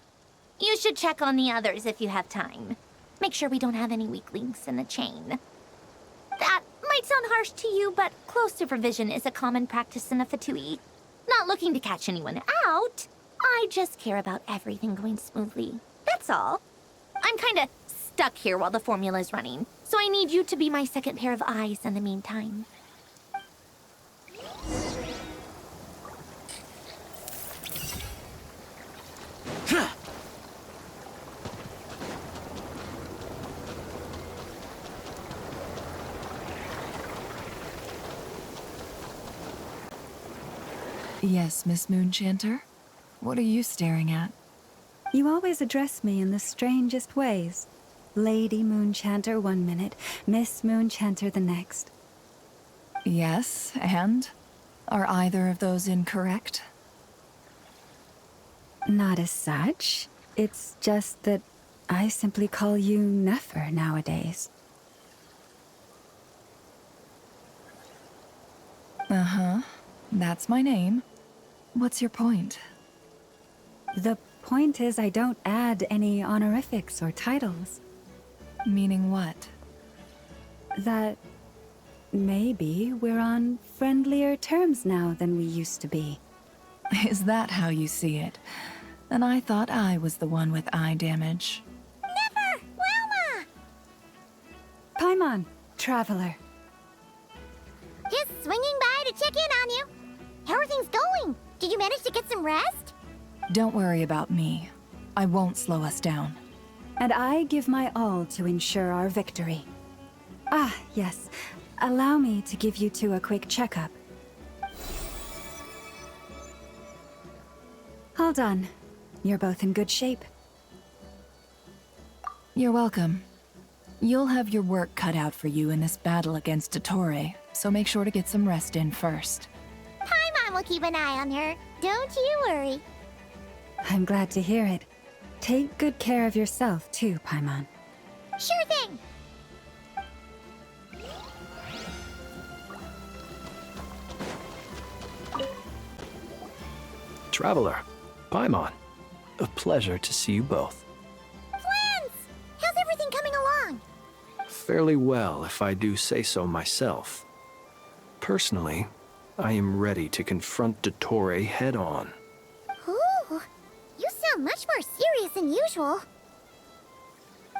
You should check on the others if you have time. Make sure we don't have any weak links in the chain. That might sound harsh to you, but close supervision is a common practice in a Fatui. Not looking to catch anyone out. I just care about everything going smoothly. That's all. I'm kinda stuck here while the formula's running, so I need you to be my second pair of eyes in the meantime. Yes, Miss Moonchanter? What are you staring at? You always address me in the strangest ways. Lady Moonchanter 1 minute, Miss Moonchanter the next. Yes, and? Are either of those incorrect? Not as such. It's just that I simply call you Nefer nowadays. Uh-huh. That's my name. What's your point? The point is I don't add any honorifics or titles. Meaning what? That maybe we're on friendlier terms now than we used to be. Is that how you see it? And I thought I was the one with eye damage. Never! Wilma! Paimon, traveler. Just swinging by to check in on you. How are things going? Did you manage to get some rest? Don't worry about me. I won't slow us down. And I give my all to ensure our victory. Ah, yes. Allow me to give you two a quick checkup. All done. You're both in good shape. You're welcome. You'll have your work cut out for you in this battle against Dottore, so make sure to get some rest in first. Paimon will keep an eye on her. Don't you worry. I'm glad to hear it. Take good care of yourself, too, Paimon. Sure thing! Traveler, Paimon, a pleasure to see you both. Flans! How's everything coming along? fairly well, if I do say so myself. Personally, I am ready to confront Dottore head-on. Ooh, you sound much more serious than usual.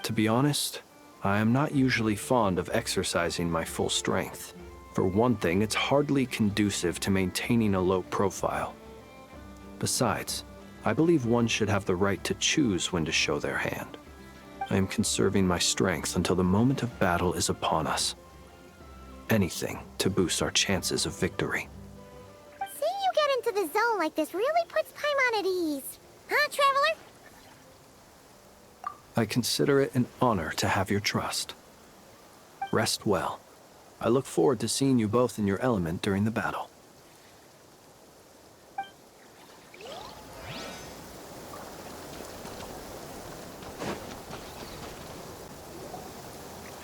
To be honest, I am not usually fond of exercising my full strength. For one thing, it's hardly conducive to maintaining a low profile. Besides, I believe one should have the right to choose when to show their hand. I am conserving my strength until the moment of battle is upon us. Anything to boost our chances of victory. Seeing you get into the zone like this really puts Paimon at ease. Huh, Traveler? I consider it an honor to have your trust. Rest well. I look forward to seeing you both in your element during the battle.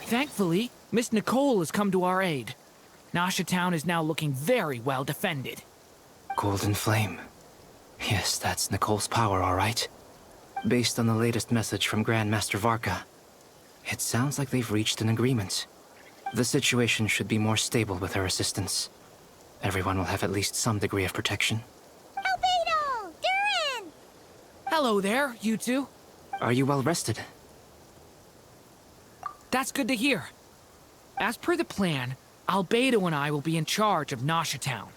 Thankfully, Miss Nicole has come to our aid. Nasha Town is now looking very well defended. Golden Flame. Yes, that's Nicole's power, all right. Based on the latest message from Grandmaster Varka, it sounds like they've reached an agreement. The situation should be more stable with her assistance. Everyone will have at least some degree of protection. Albedo! Durin! Hello there, you two. Are you well rested? That's good to hear. As per the plan, Albedo and I will be in charge of Nasha Town.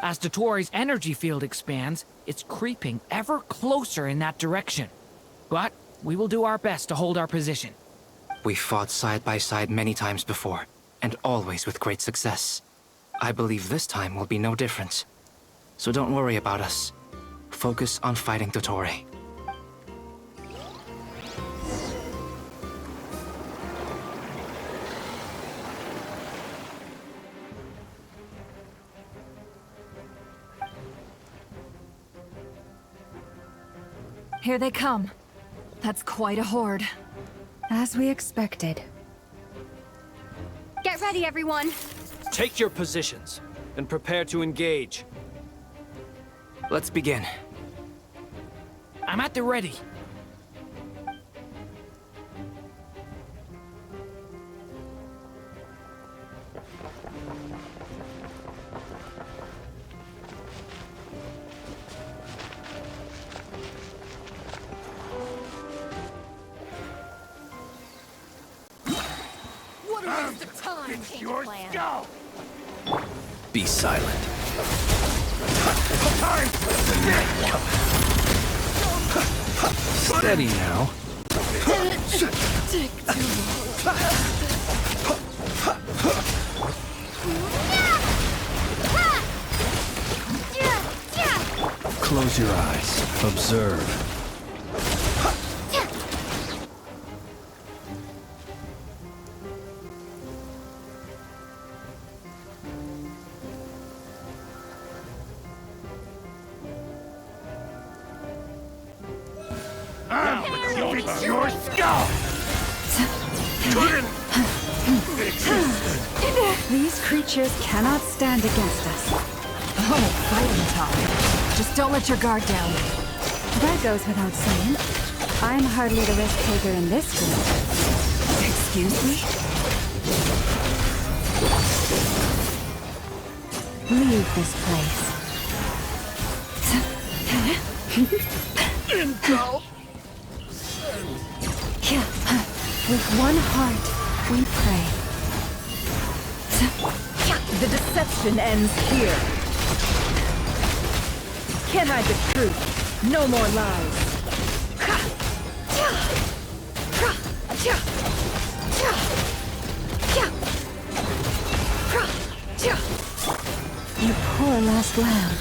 As Dottore's energy field expands, it's creeping ever closer in that direction. But we will do our best to hold our position. We fought side by side many times before, and always with great success. I believe this time will be no different. So don't worry about us. Focus on fighting Dottore. Here they come. That's quite a horde. As we expected. Get ready, everyone. Take your positions, and prepare to engage. Let's begin. I'm at the ready. It's your go! Be silent. Steady now. Close your eyes. Observe. Your skull! These creatures cannot stand against us. Oh, fighting time. Just don't let your guard down. That goes without saying. I'm hardly the risk taker in this group. Excuse me? Leave this place. Intro! With one heart, we pray. The deception ends here. Can't hide the truth. No more lies. You poor last lamb.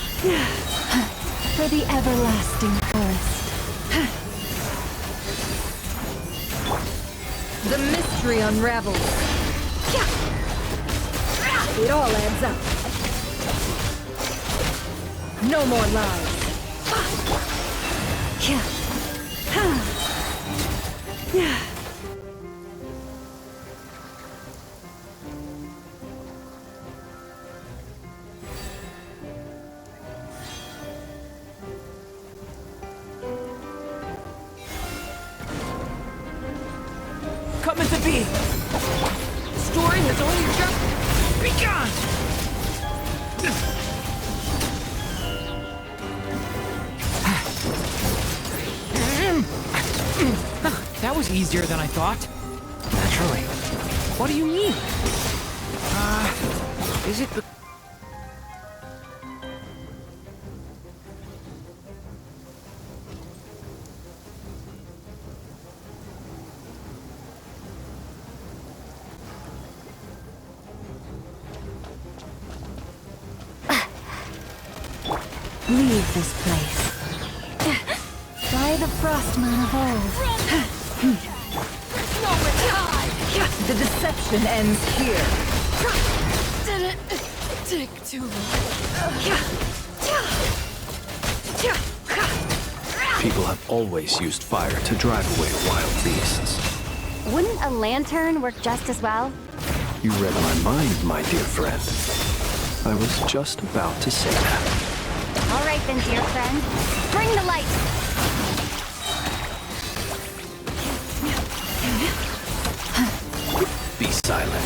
For the everlasting forest. The mystery unravels. It all adds up. No more lies. Coming to be! Dotori has only just begun! That was easier than I thought. Naturally. What do you mean? Is it Leave this place. By the Frostman of old. The deception ends here. Did it take too long? People have always used fire to drive away wild beasts. Wouldn't a lantern work just as well? You read my mind, my dear friend. I was just about to say that. All right then, dear friend. Bring the light! Be silent.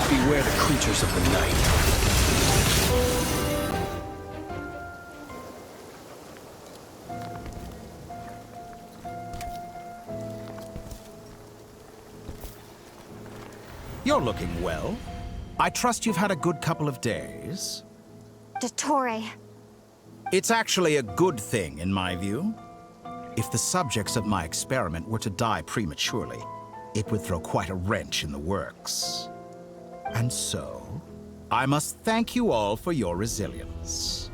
Beware the creatures of the night. You're looking well. I trust you've had a good couple of days. Dottore. It's actually a good thing, in my view. If the subjects of my experiment were to die prematurely, it would throw quite a wrench in the works. And so, I must thank you all for your resilience.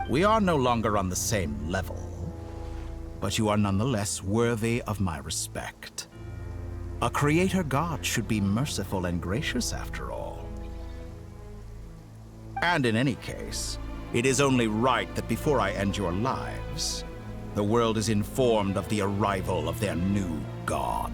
We are no longer on the same level, but you are nonetheless worthy of my respect. A creator god should be merciful and gracious after all. And in any case, it is only right that before I end your lives, the world is informed of the arrival of their new god.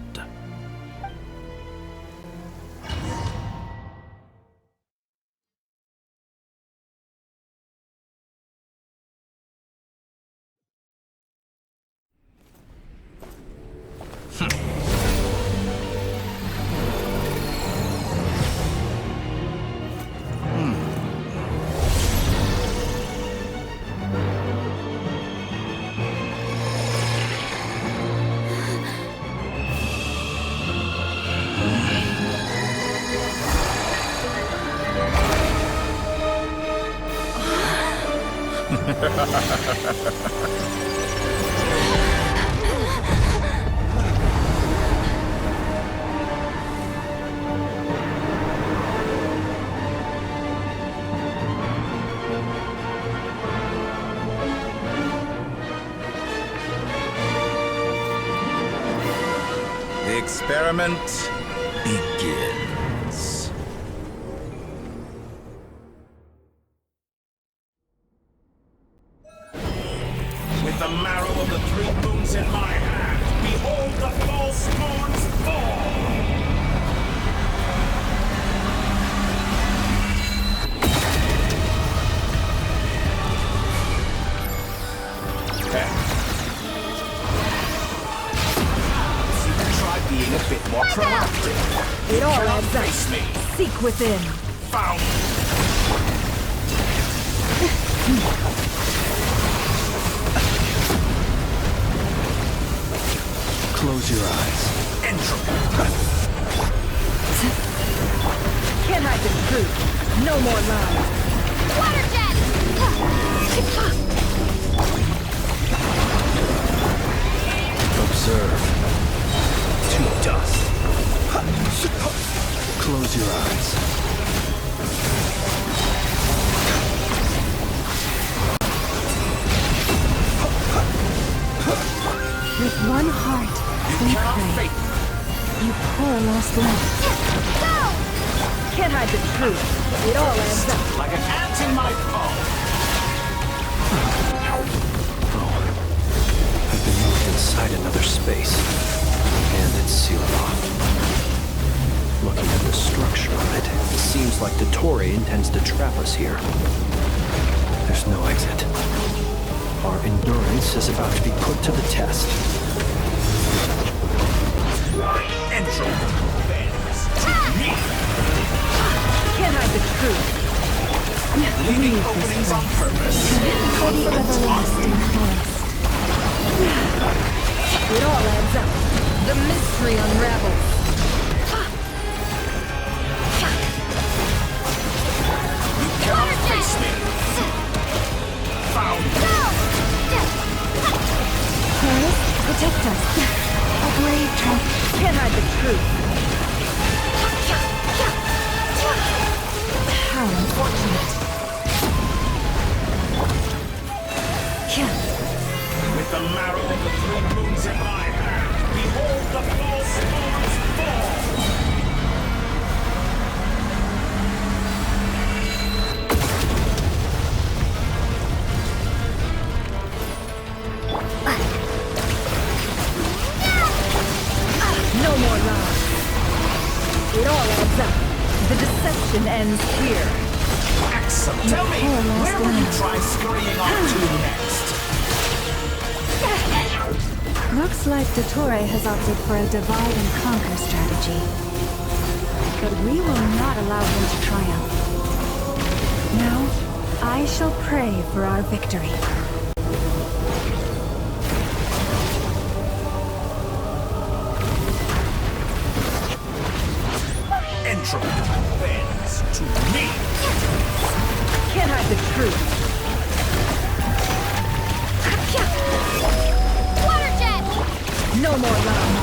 The experiment begins. With the marrow of the three moons in my hand, behold the false moons fall! Try being a bit more proactive. It all adds Face me. up. Seek within. Found. Close your eyes. Can't hide the truth. No more lies. Water jet! Observe. To dust. Close your eyes. With one heart, we pray. You poor lost love. Go! Can't hide the truth. It all adds up. Like an ant in my palm. I've been moved inside another space, and it's sealed off. Looking at the structure of it, it seems like Dottore intends to trap us here. There's no exit. Our endurance is about to be put to the test. Entropy bends to me. Can't hide the truth. Leaving openings on purpose. Confidence It all adds up. The mystery unravels. You cannot face me. Found. Paris, protect us. A brave trap. Can't hide the truth. How unfortunate. With the marrow of the 3 moons in my hand, behold the false lords fall! No more lies. It all adds up. The deception ends here. Excellent. Tell me, where will you try scurrying off to next? Looks like Dottore has opted for a divide and conquer strategy. But we will not allow him to triumph. Now, I shall pray for our victory. Entropy bends to me. Can't hide the truth. Water jet! No more lies.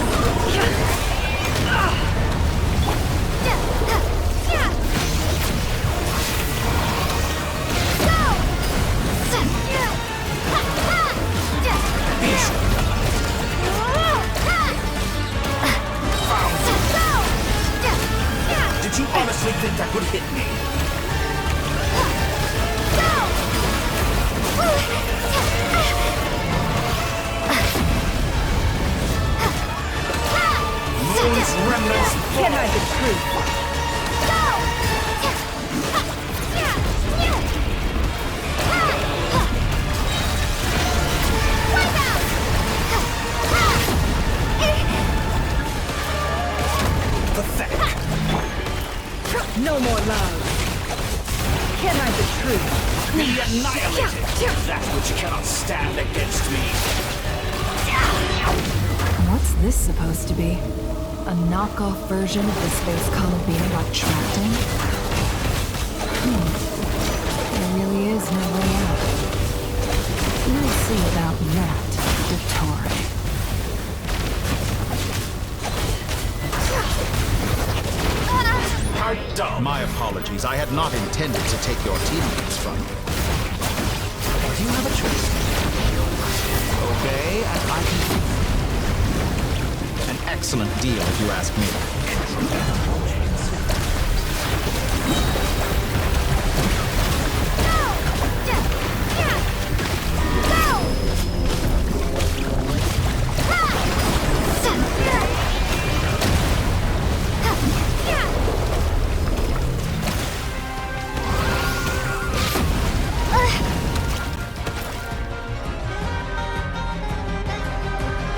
Did you honestly think that would hit me? Moon's remnants Can't hide the truth. pathetic. No more lies. Can't hide the truth. Be annihilated, that which cannot stand against me. What's this supposed to be? A knockoff version of the space Columbina got trapped in? There really is no way out. We'll see about that, Dottore. Pardon. My apologies. I had not intended to take your teammates from you. Do you have a choice? Obey and I can... An excellent deal, if you ask me.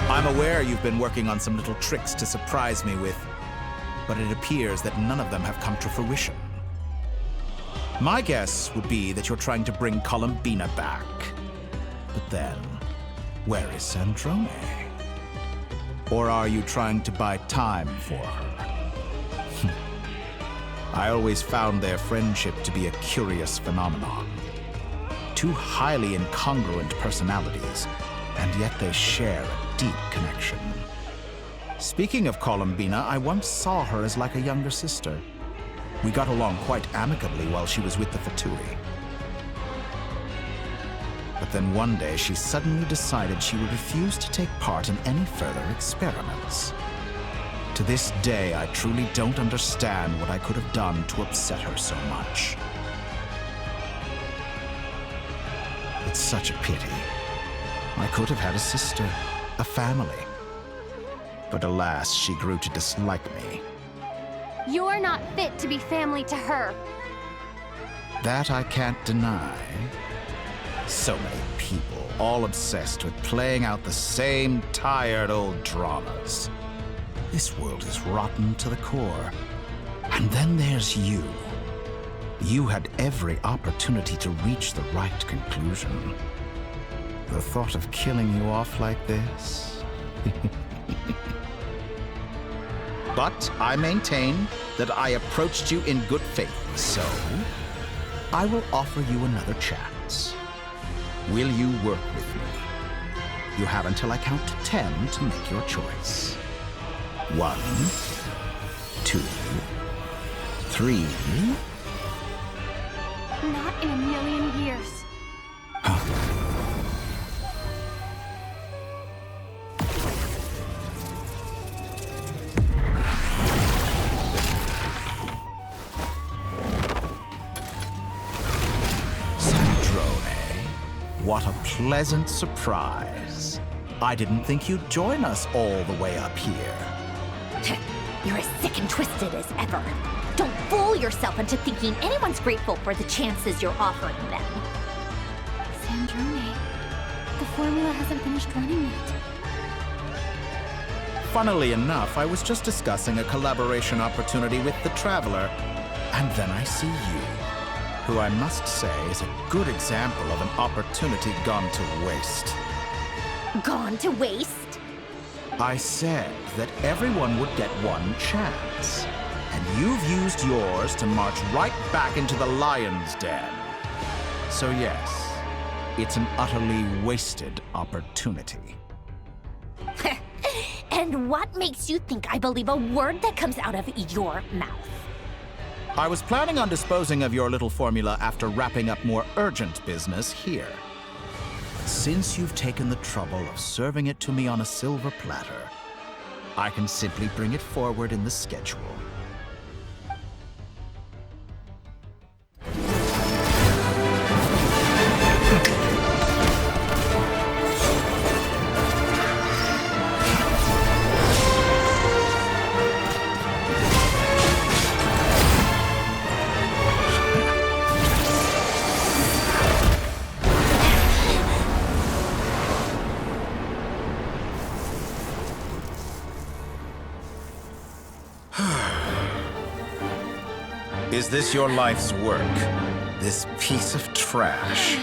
I'm aware you've been working on some little tricks to surprise me with, but it appears that none of them have come to fruition. My guess would be that you're trying to bring Columbina back. But then, where is Sandrone? Or are you trying to buy time for her? I always found their friendship to be a curious phenomenon. Two highly incongruent personalities, and yet they share a deep connection. Speaking of Columbina, I once saw her as like a younger sister. We got along quite amicably while she was with the Fatui. But then one day she suddenly decided she would refuse to take part in any further experiments. To this day, I truly don't understand what I could have done to upset her so much. It's such a pity. I could have had a sister, a family. But alas, she grew to dislike me. You're not fit to be family to her. That I can't deny. So many people, all obsessed with playing out the same tired old dramas. This world is rotten to the core. And then there's you. You had every opportunity to reach the right conclusion. The thought of killing you off like this? But I maintain that I approached you in good faith, so I will offer you another chance. Will you work with me? You have until I count to 10 to make your choice. 1, 2, 3. Not in a million years. What a pleasant surprise. I didn't think you'd join us all the way up here. You're as sick and twisted as ever. Don't fool yourself into thinking anyone's grateful for the chances you're offering them. Sandrone, the formula hasn't finished running yet. Funnily enough, I was just discussing a collaboration opportunity with the Traveler, and then I see you, who I must say is a good example of an opportunity gone to waste. Gone to waste? I said that everyone would get one chance, and you've used yours to march right back into the lion's den. So yes, it's an utterly wasted opportunity. And what makes you think I believe a word that comes out of your mouth? I was planning on disposing of your little formula after wrapping up more urgent business here. But since you've taken the trouble of serving it to me on a silver platter, I can simply bring it forward in the schedule. Is this your life's work? This piece of trash?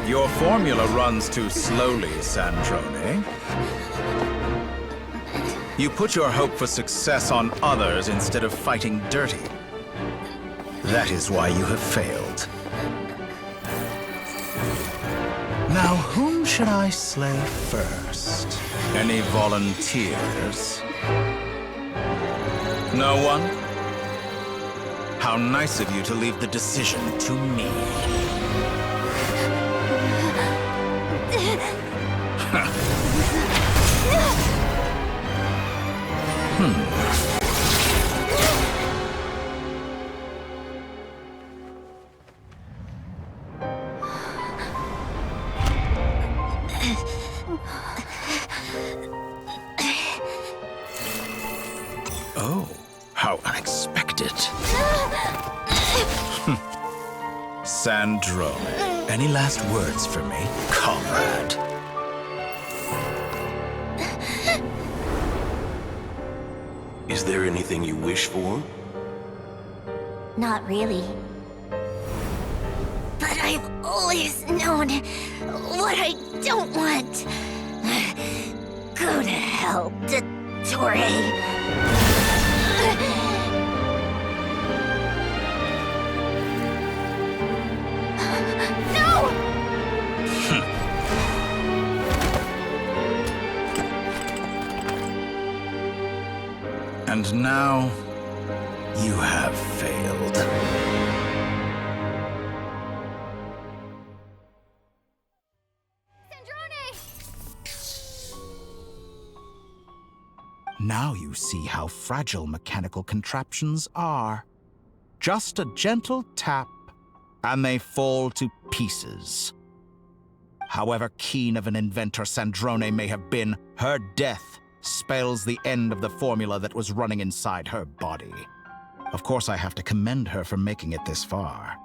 Your formula runs too slowly, Sandrone. You put your hope for success on others instead of fighting dirty. That is why you have failed. Now, whom should I slay first? Any volunteers? No one? How nice of you to leave the decision to me. Oh, how unexpected. Sandrone, any last words for me, comrade? Is there anything you wish for? Not really. But I've always known what I don't want. Go to hell, Dottore. And now, you have failed. Now you see how fragile mechanical contraptions are. Just a gentle tap, and they fall to pieces. However keen of an inventor Sandrone may have been, her death spells the end of the formula that was running inside her body. Of course, I have to commend her for making it this far.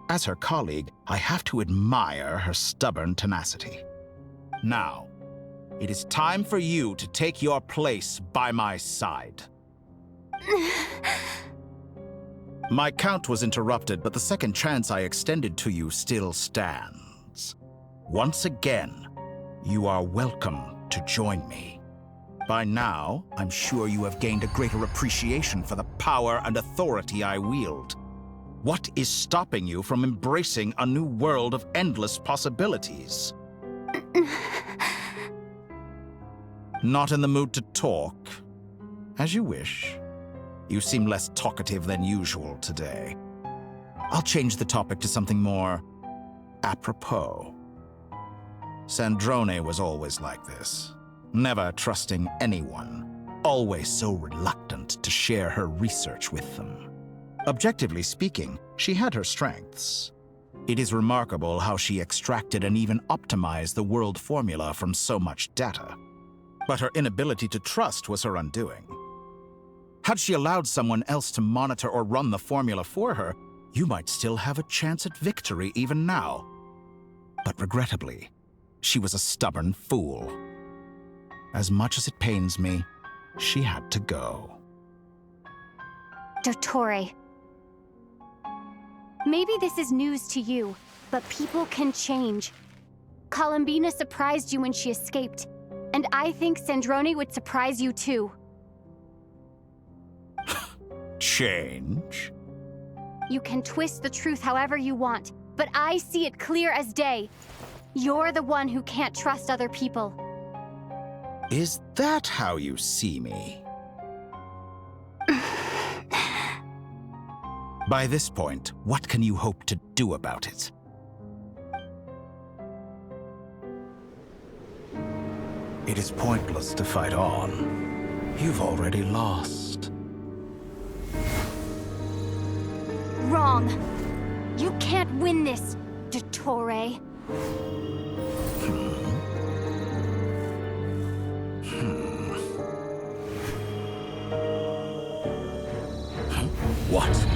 As her colleague, I have to admire her stubborn tenacity. Now, it is time for you to take your place by my side. My count was interrupted, but the second chance I extended to you still stands. Once again, you are welcome to join me. By now, I'm sure you have gained a greater appreciation for the power and authority I wield. What is stopping you from embracing a new world of endless possibilities? Not in the mood to talk? As you wish. You seem less talkative than usual today. I'll change the topic to something more apropos. Sandrone was always like this, never trusting anyone, always so reluctant to share her research with them. Objectively speaking, she had her strengths. It is remarkable how she extracted and even optimized the world formula from so much data. But her inability to trust was her undoing. Had she allowed someone else to monitor or run the formula for her, you might still have a chance at victory even now. But regrettably, she was a stubborn fool. As much as it pains me, she had to go. Dottore. Maybe this is news to you, but people can change. Columbina surprised you when she escaped, and I think Sandrone would surprise you too. Change? You can twist the truth however you want, but I see it clear as day. You're the one who can't trust other people. Is that how you see me? By this point, what can you hope to do about it? It is pointless to fight on. You've already lost. Wrong. You can't win this, Dottore. What?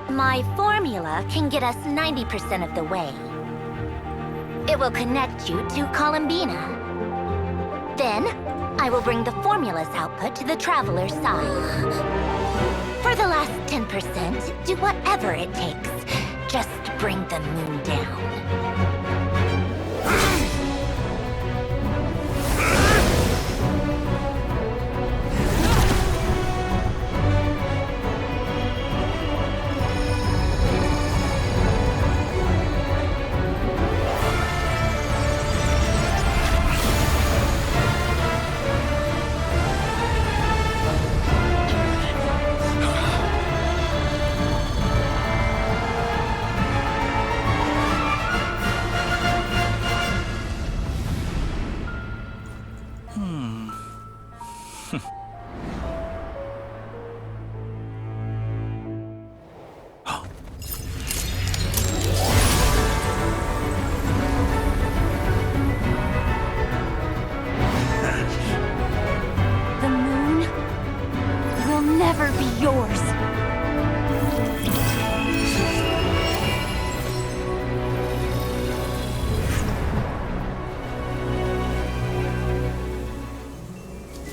My formula can get us 90% of the way. It will connect you to Columbina. Then, I will bring the formula's output to the Traveler's side. For the last 10%, do whatever it takes. Just bring the moon down.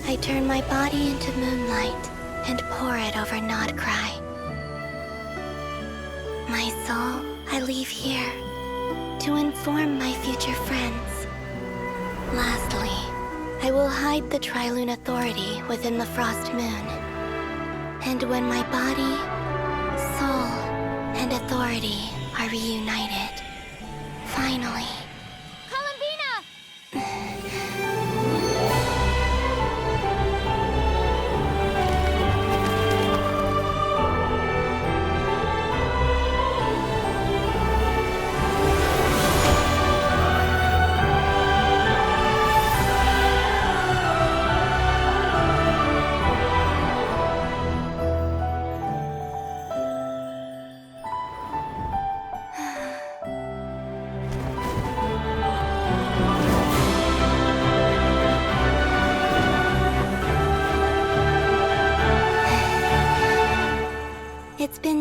I turn my body into moonlight and pour it over Krai. My soul, I leave here to inform my future friends. Lastly, I will hide the Trilune Authority within the Frost Moon. And when my body, soul, and authority are reunited, finally...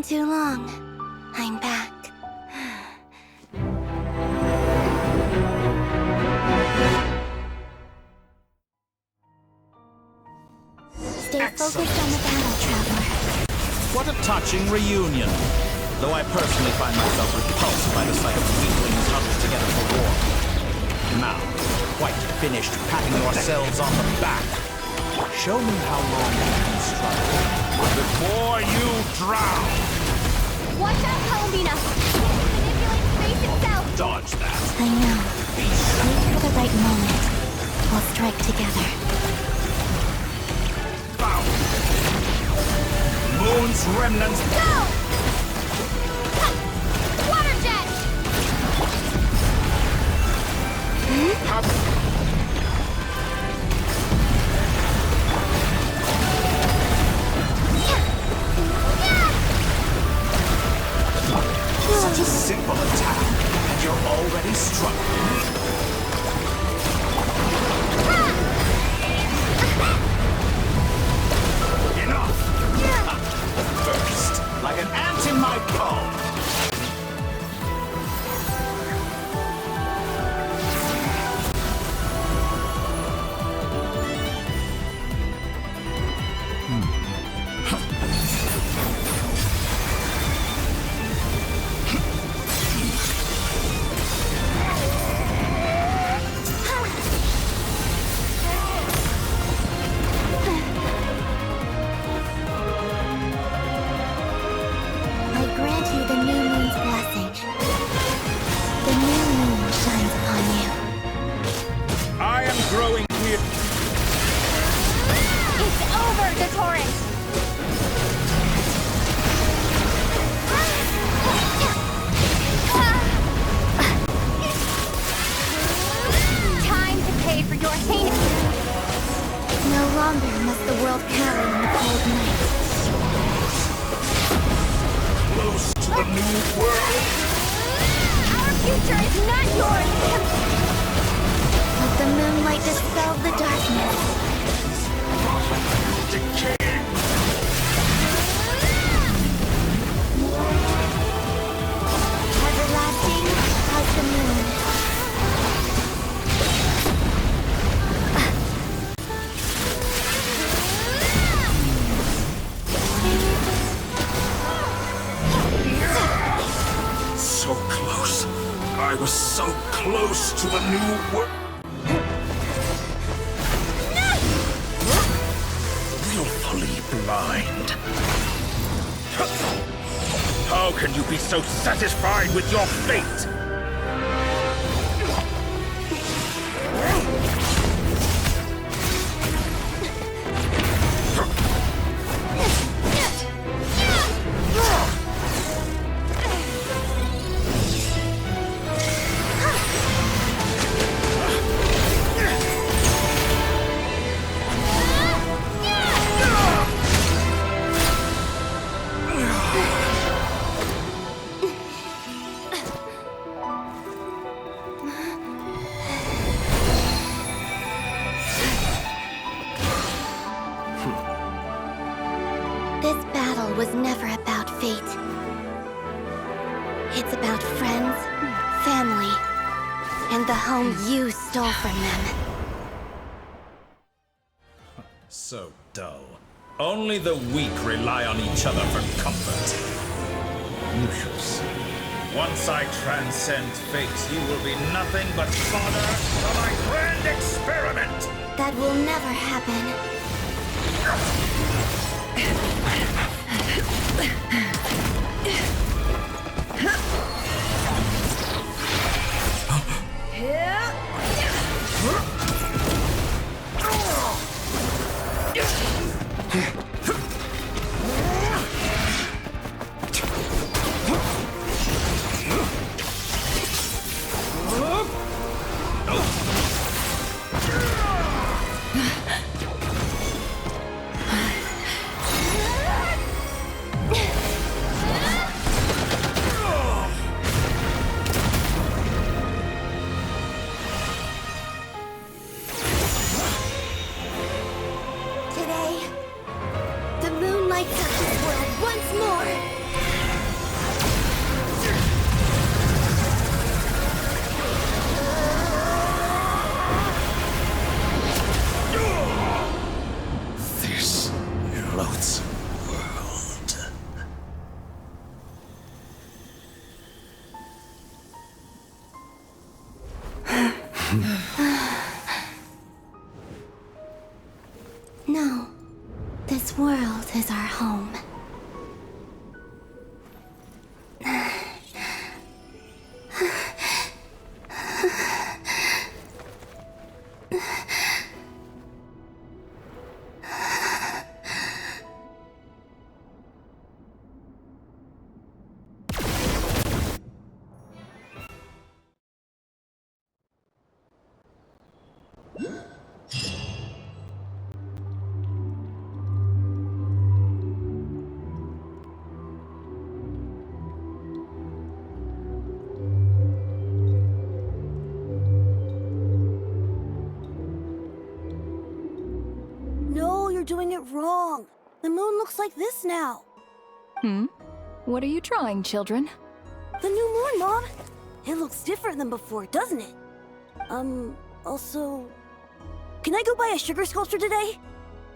too long. I'm back. Stay focused on the battle, Traveler. What a touching reunion. Though I personally find myself repulsed by the sight of weaklings huddled together for war. Now, quite finished patting yourselves on the back. Show me how long you can struggle before you drown. Watch out, Columbina! Manipulate space itself! Dodge that. I know. Wait for the right moment. We'll strike together. Moon's remnants. Go! Water jet! Such a simple attack, and you're already struggling. First, like an ant in my palm. So satisfied with your fate! Was never about fate. It's about friends, family, and the home you stole from them. So dull. Only the weak rely on each other for comfort. You shall see. Once I transcend fate, you will be nothing but fodder for my grand experiment! That will never happen. No. This world is our home. No, you're doing it wrong. The moon looks like this now. What are you drawing, children? The new moon, Mom. It looks different than before, doesn't it? Also... Can I go buy a sugar sculpture today?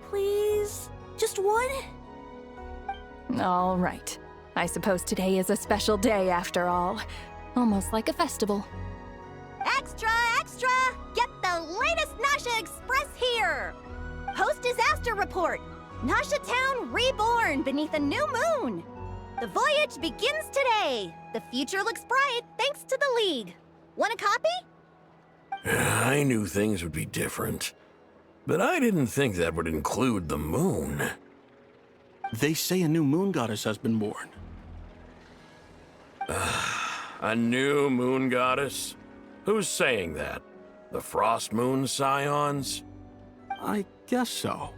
Please? Just one? All right. I suppose today is a special day after all. Almost like a festival. Extra, extra! Get the latest Nasha Express here! Post-disaster report! Nasha Town reborn beneath a new moon! The voyage begins today! The future looks bright thanks to the League. Want a copy? I knew things would be different, but I didn't think that would include the moon. They say a new moon goddess has been born. A new moon goddess? Who's saying that? The Frost Moon Scions? I guess so.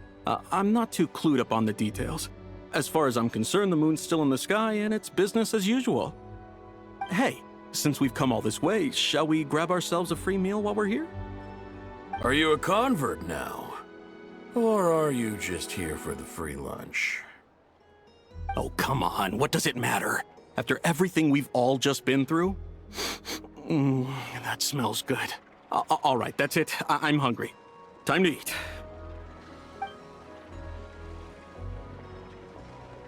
I'm not too clued up on the details. As far as I'm concerned, the moon's still in the sky and it's business as usual. Hey, since we've come all this way, shall we grab ourselves a free meal while we're here? Are you a convert now? Or are you just here for the free lunch? Oh, come on. What does it matter? After everything we've all just been through? That smells good. All right, that's it. I'm hungry. Time to eat.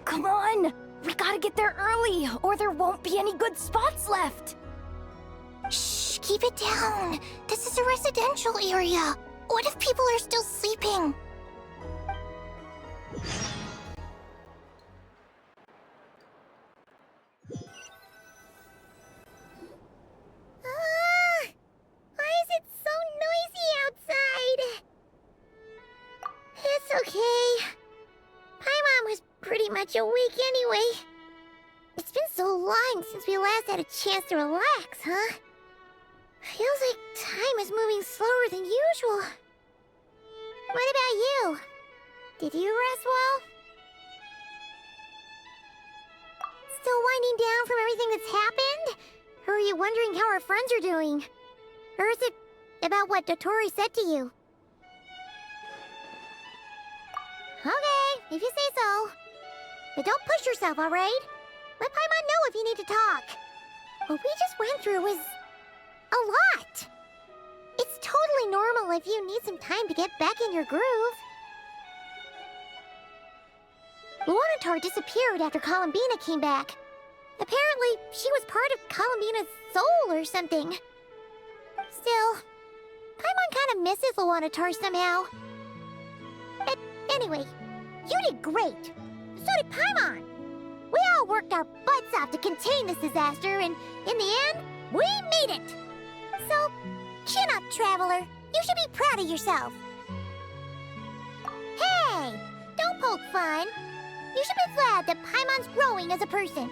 Come on! We gotta get there early, or there won't be any good spots left! Shh, keep it down. This is a residential area. What if people are still sleeping? Why is it so noisy outside? It's okay. Paimon was pretty much awake anyway. It's been so long since we last had a chance to relax, huh? Feels like time is moving slower than usual. What about you? Did you rest well? Still winding down from everything that's happened? Or are you wondering how our friends are doing? Or is it about what Dotori said to you? Okay, if you say so. But don't push yourself, alright? Let Paimon know if you need to talk. What we just went through was a lot. It's totally normal if you need some time to get back in your groove. Luanatar disappeared after Columbina came back. Apparently, she was part of Columbina's soul or something. Still, Paimon kind of misses Luanatar somehow. But anyway, you did great. So did Paimon. We all worked our butts off to contain this disaster, and in the end, we made it. So, chin up, Traveler. You should be proud of yourself. Hey, don't poke fun. You should be glad that Paimon's growing as a person.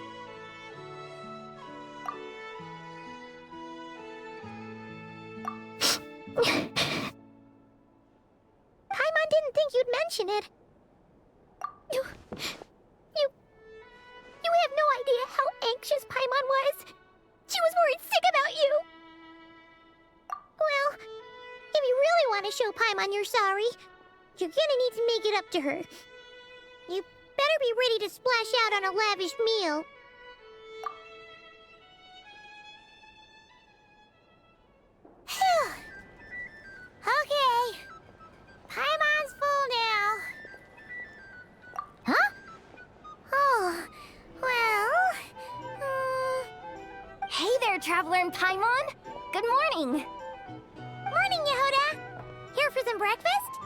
Paimon didn't think you'd mention it. You have no idea how anxious Paimon was. She was worried sick about you. Well, if you really want to show Paimon you're sorry, you're gonna need to make it up to her. You better be ready to splash out on a lavish meal. Phew. Okay. Paimon's full now. Huh? Oh, well... Hey there, Traveler and Paimon! Good morning! some breakfast?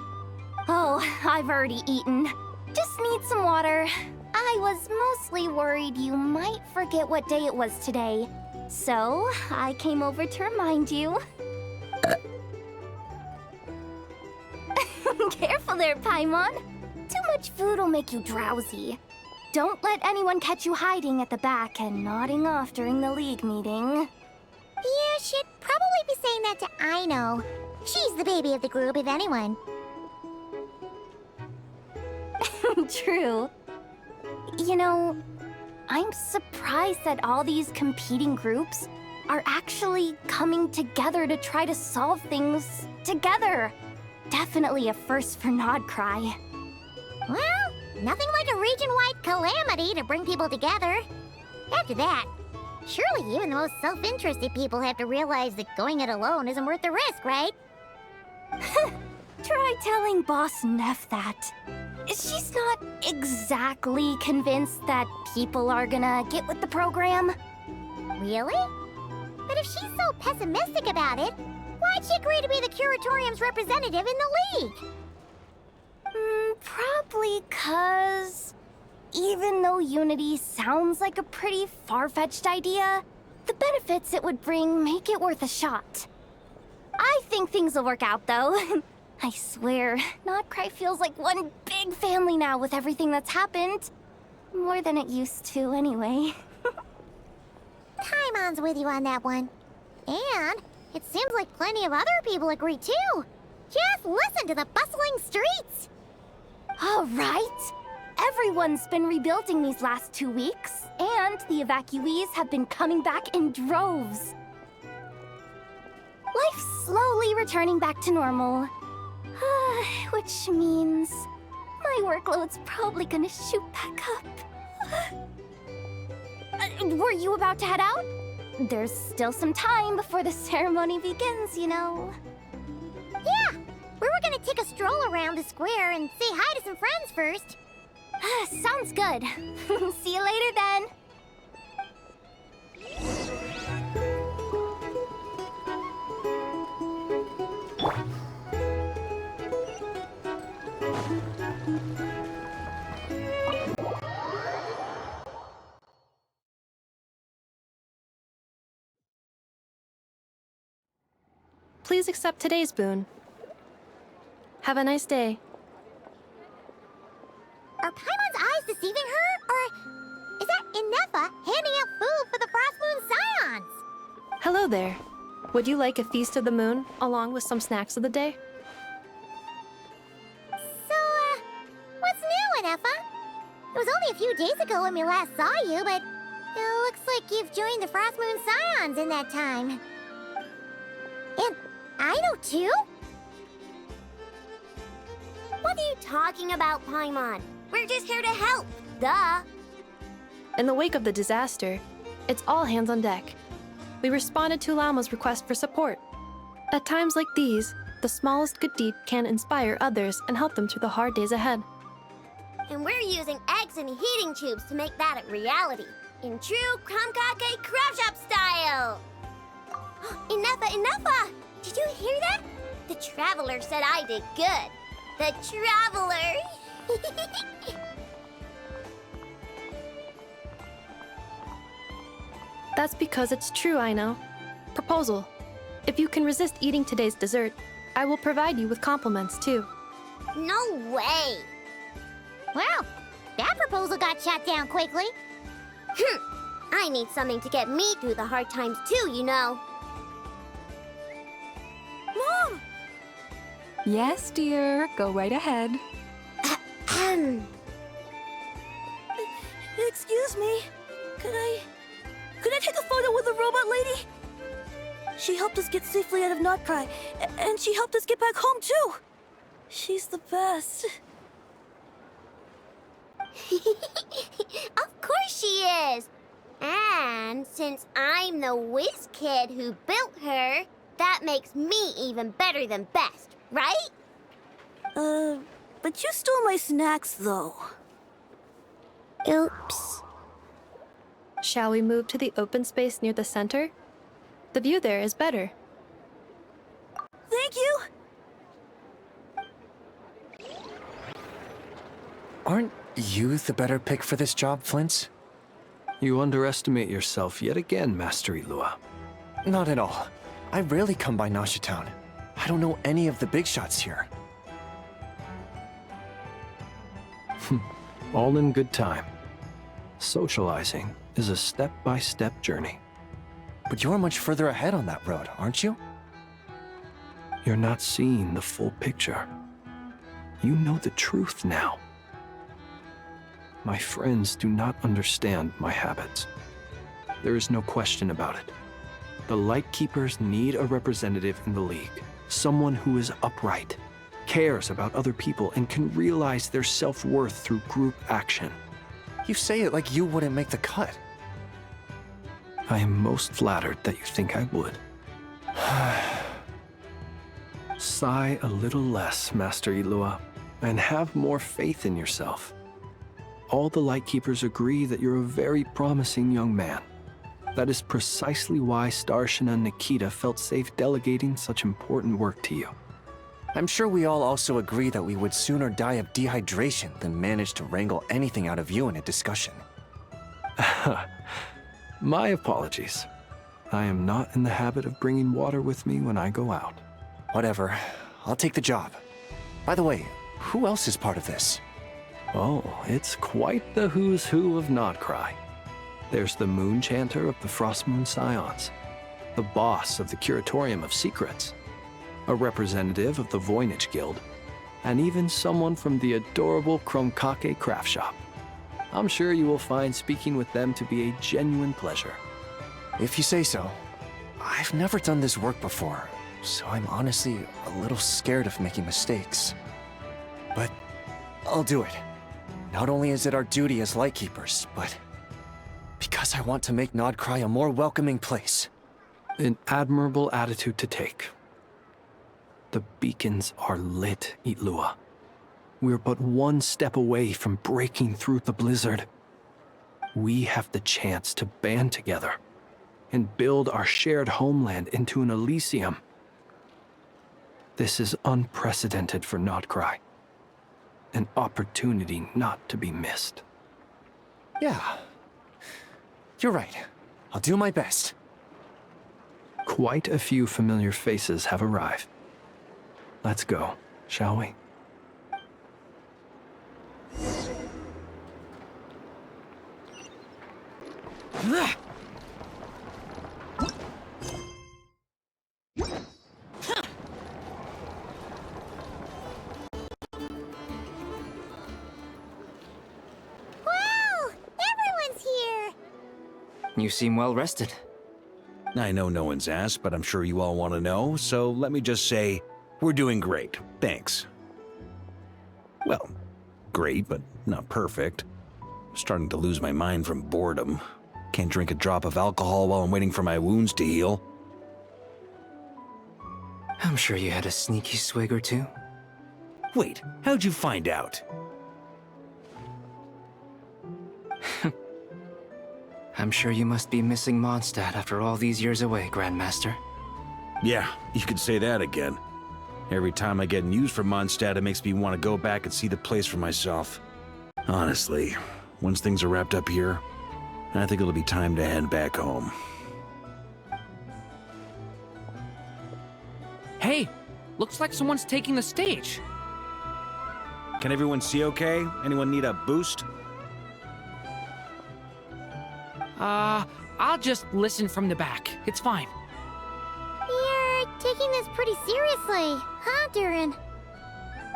Oh, I've already eaten. Just need some water. I was mostly worried you might forget what day it was today. So, I came over to remind you. Careful there, Paimon. Too much food will make you drowsy. Don't let anyone catch you hiding at the back and nodding off during the league meeting. You should probably be saying that to Aino. She's the baby of the group, if anyone. True. You know, I'm surprised that all these competing groups are actually coming together to try to solve things together. Definitely a first for Nod Krai. Well, nothing like a region-wide calamity to bring people together. After that, surely even the most self-interested people have to realize that going it alone isn't worth the risk, right? Try telling Boss Neff that. She's not exactly convinced that people are gonna get with the program. Really? But if she's so pessimistic about it, why'd she agree to be the Curatorium's representative in the league? Probably 'cause even though Unity sounds like a pretty far-fetched idea, the benefits it would bring make it worth a shot. I think things will work out, though. I swear, Nod Krai feels like one big family now with everything that's happened. More than it used to, anyway. Paimon's with you on that one. And it seems like plenty of other people agree, too. Just listen to the bustling streets. All right. Everyone's been rebuilding these last 2 weeks, and the evacuees have been coming back in droves. Life's slowly returning back to normal. Which means my workload's probably gonna shoot back up. Were you about to head out? There's still some time before the ceremony begins, you know. Yeah, we were gonna take a stroll around the square and say hi to some friends first. Sounds good. See you later then. Please accept today's boon. Have a nice day. Are Paimon's eyes deceiving her? Or is that Inefa handing out food for the Frost Moon Scions? Hello there. Would you like a feast of the moon, along with some snacks of the day? So, what's new, Inefa? It was only a few days ago when we last saw you, but it looks like you've joined the Frost Moon Scions in that time. And I know too? What are you talking about, Paimon? We're just here to help. Duh. In the wake of the disaster, it's all hands on deck. We responded to Lama's request for support. At times like these, the smallest good deed can inspire others and help them through the hard days ahead. And we're using eggs and heating tubes to make that a reality. In true Kromkake Crab Shop style! Enough! Did you hear that? The Traveler said I did good. The Traveler! That's because it's true, I know. Proposal. If you can resist eating today's dessert, I will provide you with compliments, too. No way! Well, that proposal got shot down quickly. I need something to get me through the hard times, too, you know. Mom! Yes, dear. Go right ahead. Excuse me. Could I take a photo with the robot lady? She helped us get safely out of Nod Krai, and she helped us get back home, too. She's the best. Of course she is! And since I'm the whiz kid who built her, that makes me even better than best, right? But you stole my snacks, though. Oops. Shall we move to the open space near the center? The view there is better. Thank you! Aren't you the better pick for this job, Flint? You underestimate yourself yet again, Master Ilua. Not at all. I rarely come by Nasha Town. I don't know any of the big shots here. All in good time. Socializing is a step-by-step journey. But you're much further ahead on that road, aren't you? You're not seeing the full picture. You know the truth now. My friends do not understand my habits. There is no question about it. The Lightkeepers need a representative in the League. Someone who is upright, cares about other people, and can realize their self-worth through group action. You say it like you wouldn't make the cut. I am most flattered that you think I would. Sigh a little less, Master Ilua, and have more faith in yourself. All the Lightkeepers agree that you're a very promising young man. That is precisely why Starshina and Nikita felt safe delegating such important work to you. I'm sure we all also agree that we would sooner die of dehydration than manage to wrangle anything out of you in a discussion. My apologies. I am not in the habit of bringing water with me when I go out. Whatever. I'll take the job. By the way, who else is part of this? Oh, it's quite the who's who of Krai. There's the Moon Chanter of the Frost Moon Scions, the boss of the Curatorium of Secrets, a representative of the Voynich Guild, and even someone from the adorable Kromkake craft shop. I'm sure you will find speaking with them to be a genuine pleasure. If you say so. I've never done this work before, so I'm honestly a little scared of making mistakes. But I'll do it. Not only is it our duty as Lightkeepers, but because I want to make Krai a more welcoming place. An admirable attitude to take. The beacons are lit, Ilua. We're but one step away from breaking through the blizzard. We have the chance to band together and build our shared homeland into an Elysium. This is unprecedented for Krai. An opportunity not to be missed. Yeah. You're right. I'll do my best. Quite a few familiar faces have arrived. Let's go, shall we? You seem well rested. I know no one's asked, but I'm sure you all want to know, so let me just say, we're doing great. Thanks. Well, great, but not perfect. I'm starting to lose my mind from boredom. Can't drink a drop of alcohol while I'm waiting for my wounds to heal. I'm sure you had a sneaky swig or two. Wait, how'd you find out? I'm sure you must be missing Mondstadt after all these years away, Grandmaster. Yeah, you could say that again. Every time I get news from Mondstadt, it makes me want to go back and see the place for myself. Honestly, once things are wrapped up here, I think it'll be time to head back home. Hey, looks like someone's taking the stage. Can everyone see okay? Anyone need a boost? I'll just listen from the back. It's fine. You're taking this pretty seriously, huh, Durin?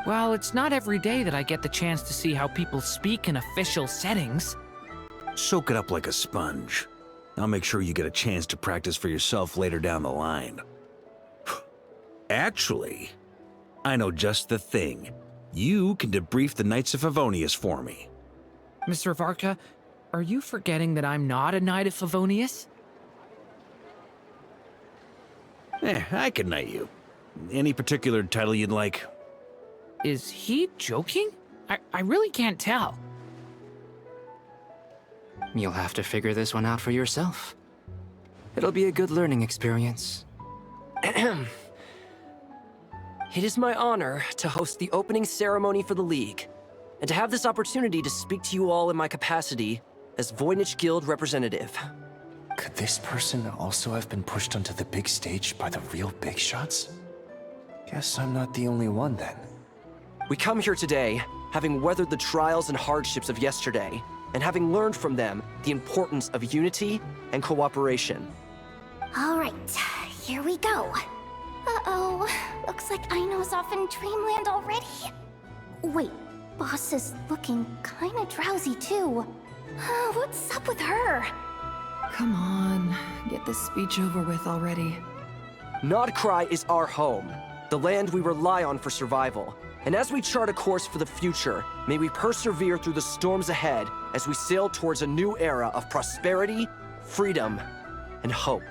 Well, it's not every day that I get the chance to see how people speak in official settings. Soak it up like a sponge. I'll make sure you get a chance to practice for yourself later down the line. Actually, I know just the thing. You can debrief the Knights of Favonius for me. Mr. Varka, are you forgetting that I'm not a Knight of Favonius? I can knight you. Any particular title you'd like? Is he joking? I really can't tell. You'll have to figure this one out for yourself. It'll be a good learning experience. It is my honor to host the opening ceremony for the League. and to have this opportunity to speak to you all in my capacity as Voynich Guild representative. Could this person also have been pushed onto the big stage by the real big shots? Guess I'm not the only one then. We come here today, having weathered the trials and hardships of yesterday, and having learned from them the importance of unity and cooperation. All right, here we go. Uh-oh, looks like Aino's off in Dreamland already. Wait, Boss is looking kinda drowsy too. What's up with her? Come on, get this speech over with already. Nod Krai is our home, the land we rely on for survival. And as we chart a course for the future, may we persevere through the storms ahead as we sail towards a new era of prosperity, freedom, and hope.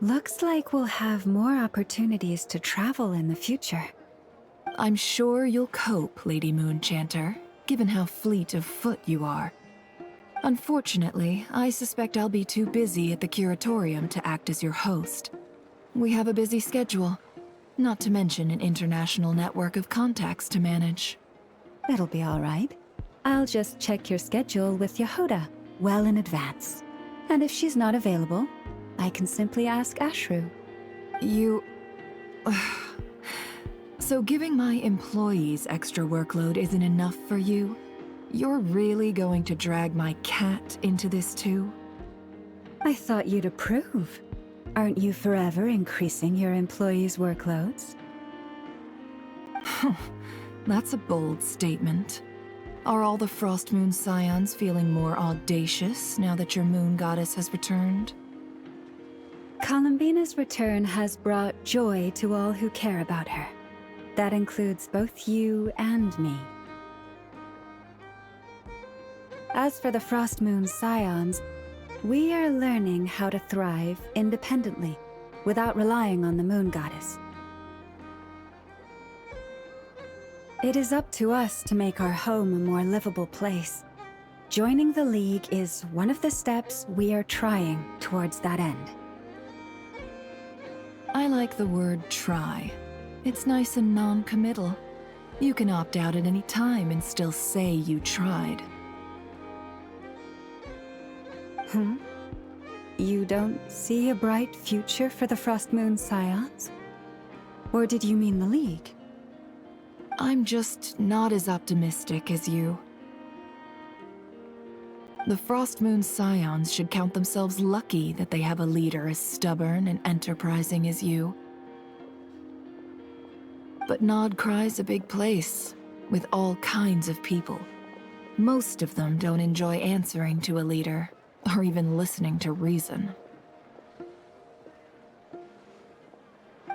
Looks like we'll have more opportunities to travel in the future. I'm sure you'll cope, Lady Moonchanter, given how fleet of foot you are. Unfortunately, I suspect I'll be too busy at the Curatorium to act as your host. We have a busy schedule, not to mention an international network of contacts to manage. That'll be all right. I'll just check your schedule with Yehoda well in advance. And if she's not available, I can simply ask Ashru. You... So giving my employees extra workload isn't enough for you? You're really going to drag my cat into this too? I thought you'd approve. Aren't you forever increasing your employees' workloads? That's a bold statement. Are all the Frost Moon Scions feeling more audacious now that your moon goddess has returned? Columbina's return has brought joy to all who care about her. That includes both you and me. As for the Frost Moon Scions, we are learning how to thrive independently, without relying on the moon goddess. It is up to us to make our home a more livable place. Joining the League is one of the steps we are trying towards that end. I like the word try. It's nice and non-committal. You can opt out at any time and still say you tried. You don't see a bright future for the Frost Moon Scions? Or did you mean the League? I'm just not as optimistic as you. The Frost Moon Scions should count themselves lucky that they have a leader as stubborn and enterprising as you. But Nod Krai's a big place, with all kinds of people. Most of them don't enjoy answering to a leader, or even listening to reason.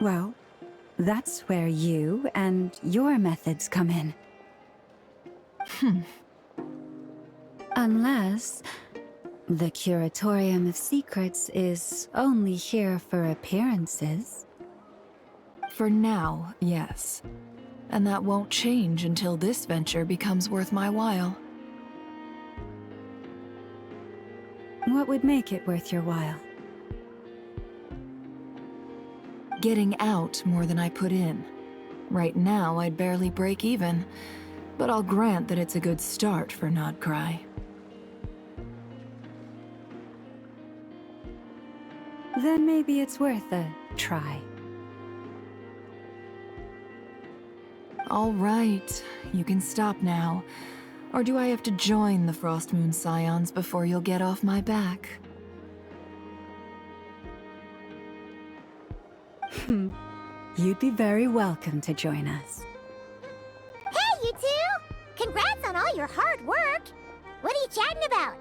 Well, that's where you and your methods come in. Unless the Curatorium of Secrets is only here for appearances. For now, yes. And that won't change until this venture becomes worth my while. What would make it worth your while? Getting out more than I put in. Right now, I'd barely break even, but I'll grant that it's a good start for Nod Krai. Then maybe it's worth a try. All right, you can stop now. Or do I have to join the Frost Moon Scions before you'll get off my back? You'd be very welcome to join us. Hey, you two! Congrats on all your hard work! What are you chatting about?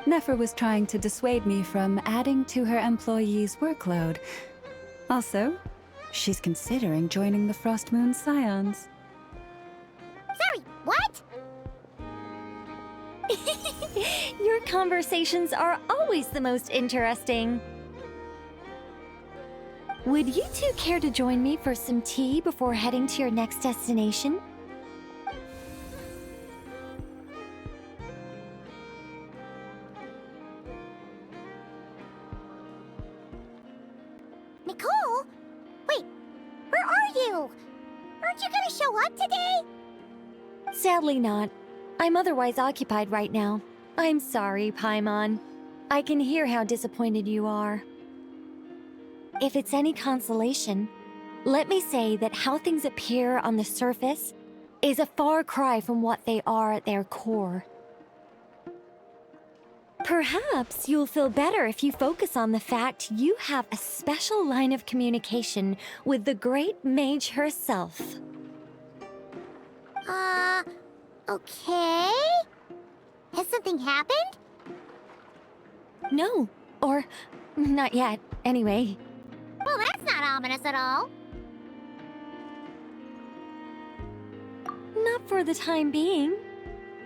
Nefer was trying to dissuade me from adding to her employees' workload. Also, she's considering joining the Frost Moon Scions. Sorry, what? Your conversations are always the most interesting. Would you two care to join me for some tea before heading to your next destination? Nicole? Wait, where are you? Aren't you gonna show up today? Sadly not. I'm otherwise occupied right now. I'm sorry, Paimon. I can hear how disappointed you are. If it's any consolation, let me say that how things appear on the surface is a far cry from what they are at their core. Perhaps you'll feel better if you focus on the fact you have a special line of communication with the great mage herself. Okay? Has something happened? No, or not yet, anyway. Well, that's not ominous at all. Not for the time being.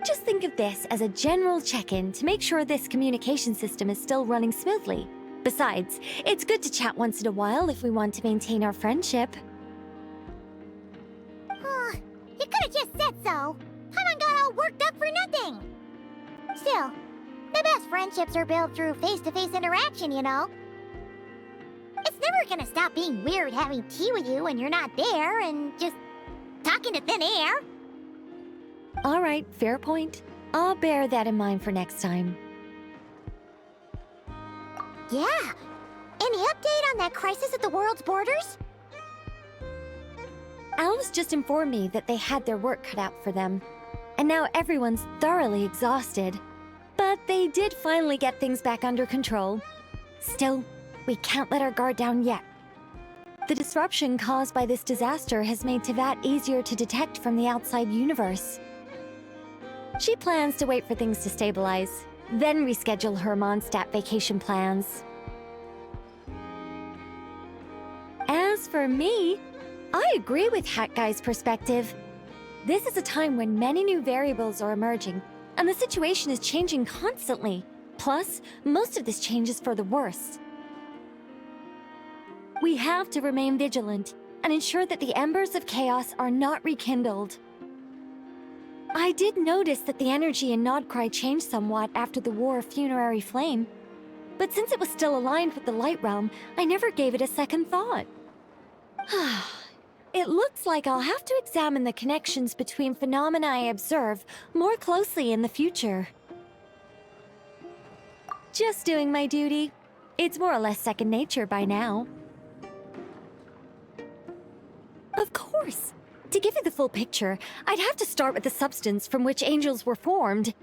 Just think of this as a general check-in to make sure this communication system is still running smoothly. Besides, it's good to chat once in a while if we want to maintain our friendship. You could have just said so. Paimon got all worked up for nothing. Still, the best friendships are built through face-to-face interaction, you know. It's never gonna stop being weird having tea with you when you're not there and just talking to thin air. All right, fair point. I'll bear that in mind for next time. Yeah. Any update on that crisis at the world's borders? Alice just informed me that they had their work cut out for them. And now everyone's thoroughly exhausted. But they did finally get things back under control. Still, we can't let our guard down yet. The disruption caused by this disaster has made Teyvat easier to detect from the outside universe. She plans to wait for things to stabilize, then reschedule her Mondstadt vacation plans. As for me, I agree with Hat Guy's perspective. This is a time when many new variables are emerging, and the situation is changing constantly. Plus, most of this change is for the worse. We have to remain vigilant and ensure that the embers of chaos are not rekindled. I did notice that the energy in Nodkrai changed somewhat after the War of Funerary Flame, but since it was still aligned with the Light Realm, I never gave it a second thought. It looks like I'll have to examine the connections between phenomena I observe more closely in the future. Just doing my duty. It's more or less second nature by now. Of course. To give you the full picture, I'd have to start with the substance from which angels were formed.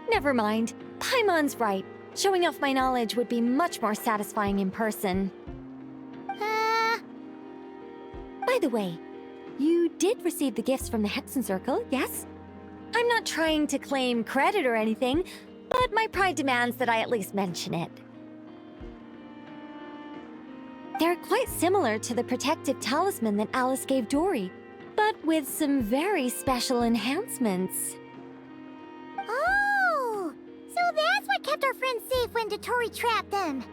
Never mind. Paimon's right. Showing off my knowledge would be much more satisfying in person. By the way, you did receive the gifts from the Hexen Circle, yes? I'm not trying to claim credit or anything, but my pride demands that I at least mention it. They're quite similar to the protective talisman that Alice gave Dory, but with some very special enhancements. Oh! So that's what kept our friends safe when Dotori trapped them.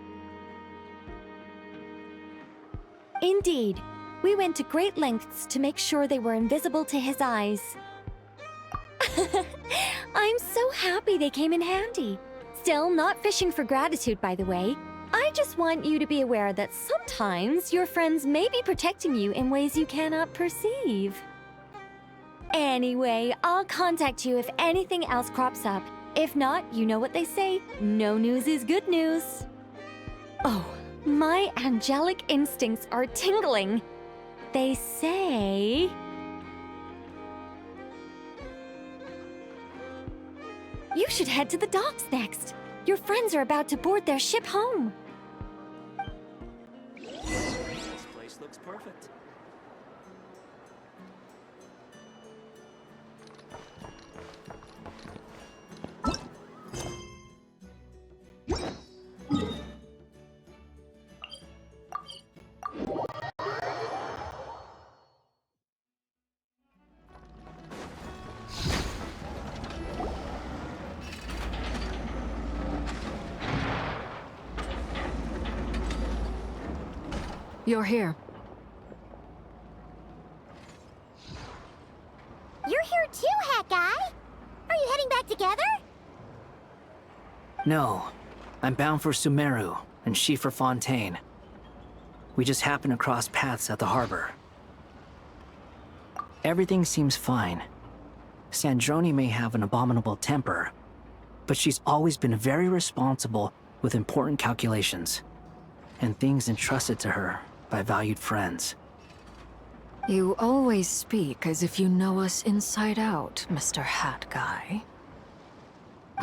Indeed. We went to great lengths to make sure they were invisible to his eyes. I'm so happy they came in handy. Still, not fishing for gratitude, by the way. I just want you to be aware that sometimes your friends may be protecting you in ways you cannot perceive. Anyway, I'll contact you if anything else crops up. If not, you know what they say, no news is good news. Oh, my angelic instincts are tingling. They say... You should head to the docks next. Your friends are about to board their ship home. This place looks perfect. You're here. You're here too, Hat Guy! Are you heading back together? No. I'm bound for Sumeru, and she for Fontaine. We just happened to cross paths at the harbor. Everything seems fine. Sandrone may have an abominable temper, but she's always been very responsible with important calculations, and things entrusted to her by valued friends. You always speak as if you know us inside out, Mr. Hat Guy.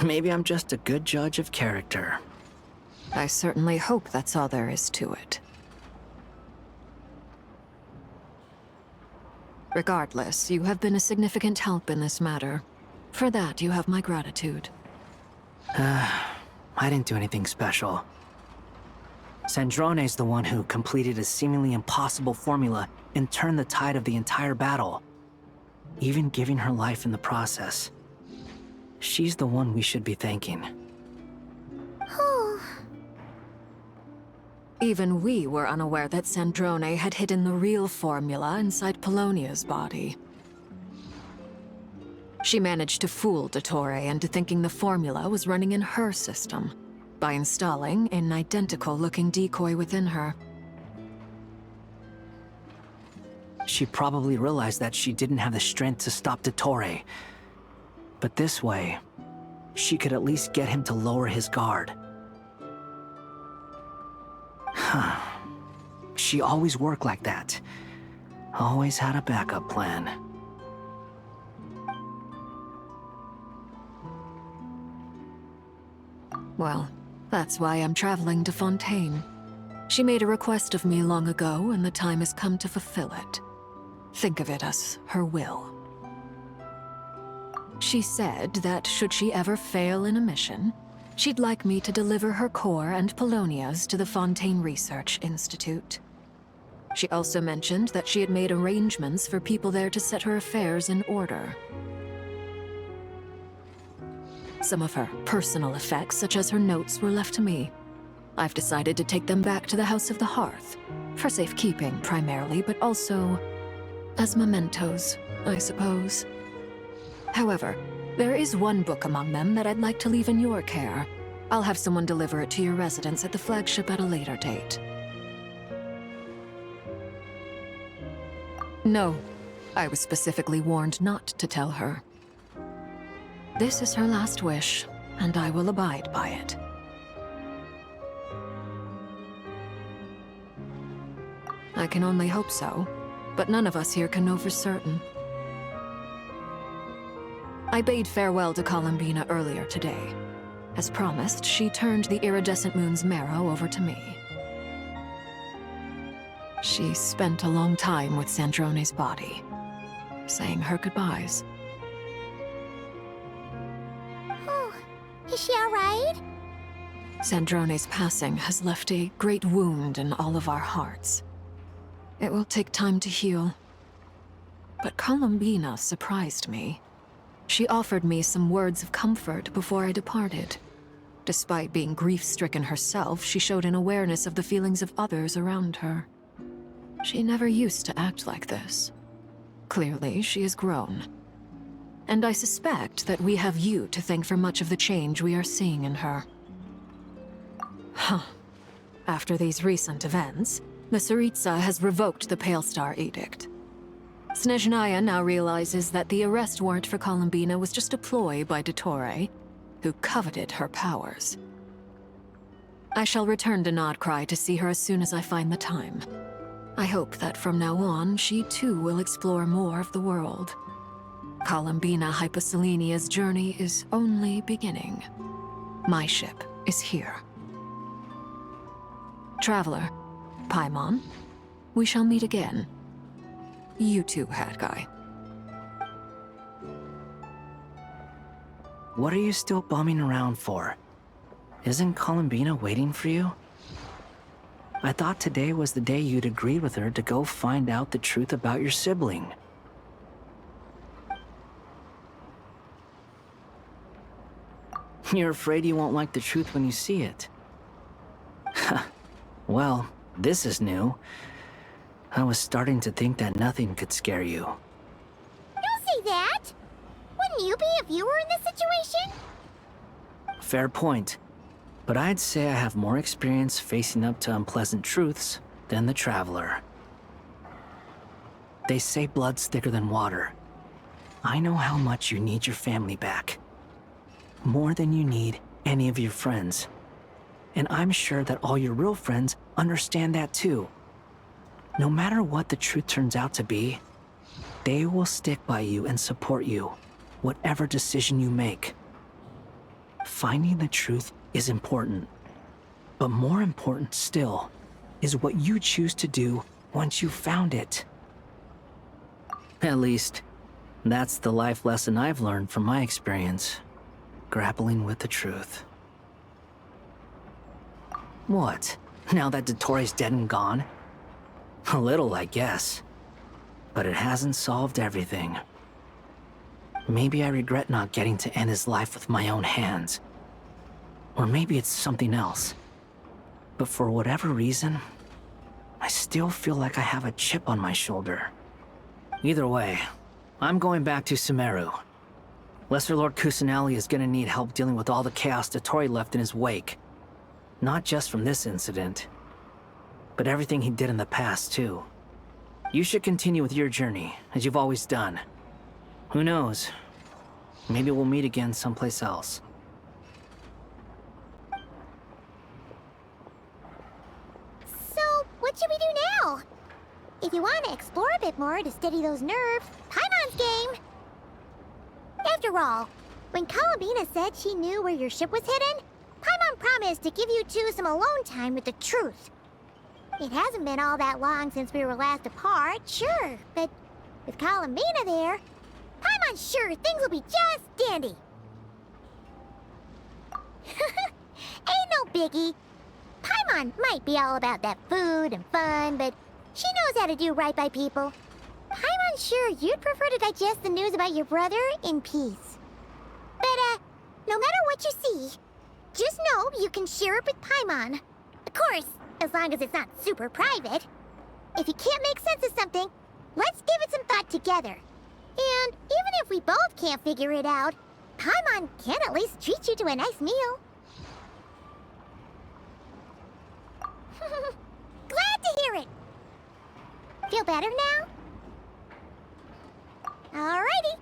Maybe I'm just a good judge of character. I certainly hope that's all there is to it. Regardless, you have been a significant help in this matter. For that, you have my gratitude. I didn't do anything special. Sandrone's the one who completed a seemingly impossible formula and turned the tide of the entire battle, even giving her life in the process. She's the one we should be thanking. Even we were unaware that Sandrone had hidden the real formula inside Polonia's body. She managed to fool Dottore into thinking the formula was running in her system by installing an identical-looking decoy within her. She probably realized that she didn't have the strength to stop Dottore. But this way, she could at least get him to lower his guard. She always worked like that. Always had a backup plan. Well, that's why I'm traveling to Fontaine. She made a request of me long ago, and the time has come to fulfill it. Think of it as her will. She said that should she ever fail in a mission, she'd like me to deliver her core and Polonia's to the Fontaine Research Institute. She also mentioned that she had made arrangements for people there to set her affairs in order. Some of her personal effects, such as her notes, were left to me. I've decided to take them back to the House of the Hearth, for safekeeping primarily, but also as mementos, I suppose. However, there is one book among them that I'd like to leave in your care. I'll have someone deliver it to your residence at the flagship at a later date. No, I was specifically warned not to tell her. This is her last wish, and I will abide by it. I can only hope so, but none of us here can know for certain. I bade farewell to Columbina earlier today. As promised, she turned the iridescent moon's marrow over to me. She spent a long time with Sandrone's body, saying her goodbyes. Oh, is she alright? Sandrone's passing has left a great wound in all of our hearts. It will take time to heal. But Columbina surprised me. She offered me some words of comfort before I departed. Despite being grief-stricken herself, she showed an awareness of the feelings of others around her. She never used to act like this. Clearly, she has grown. And I suspect that we have you to thank for much of the change we are seeing in her. Huh. After these recent events, the Tsaritsa has revoked the Pale Star Edict. Snezhnaya now realizes that the arrest warrant for Columbina was just a ploy by Dottore, who coveted her powers. I shall return to Krai to see her as soon as I find the time. I hope that from now on, she too will explore more of the world. Columbina Hyposelenia's journey is only beginning. My ship is here. Traveler, Paimon, we shall meet again. You too, Hat Guy. What are you still bumming around for? Isn't Columbina waiting for you? I thought today was the day you'd agreed with her to go find out the truth about your sibling. You're afraid you won't like the truth when you see it. Well, this is new. I was starting to think that nothing could scare you. Don't say that! Wouldn't you be if you were in this situation? Fair point. But I'd say I have more experience facing up to unpleasant truths than the Traveler. They say blood's thicker than water. I know how much you need your family back. More than you need any of your friends. And I'm sure that all your real friends understand that too. No matter what the truth turns out to be, they will stick by you and support you, whatever decision you make. Finding the truth is important. But more important still is what you choose to do once you've found it. At least, that's the life lesson I've learned from my experience, grappling with the truth. What? Now that Dottoro's dead and gone? A little, I guess. But it hasn't solved everything. Maybe I regret not getting to end his life with my own hands. Or maybe it's something else. But for whatever reason, I still feel like I have a chip on my shoulder. Either way, I'm going back to Sumeru. Lesser Lord Kusanali is gonna need help dealing with all the chaos Dottori left in his wake. Not just from this incident, but everything he did in the past, too. You should continue with your journey, as you've always done. Who knows? Maybe we'll meet again someplace else. So, what should we do now? If you want to explore a bit more to steady those nerves, Paimon's game! After all, when Columbina said she knew where your ship was hidden, Paimon promised to give you two some alone time with the truth. It hasn't been all that long since we were last apart, sure, but with Columbina there, Paimon's sure things will be just dandy. Ain't no biggie. Paimon might be all about that food and fun, but she knows how to do right by people. Paimon's sure you'd prefer to digest the news about your brother in peace. But, no matter what you see, just know you can share it with Paimon. Of course, as long as it's not super private. If you can't make sense of something, let's give it some thought together. And even if we both can't figure it out, Paimon can at least treat you to a nice meal. Glad to hear it. Feel better now? Alrighty.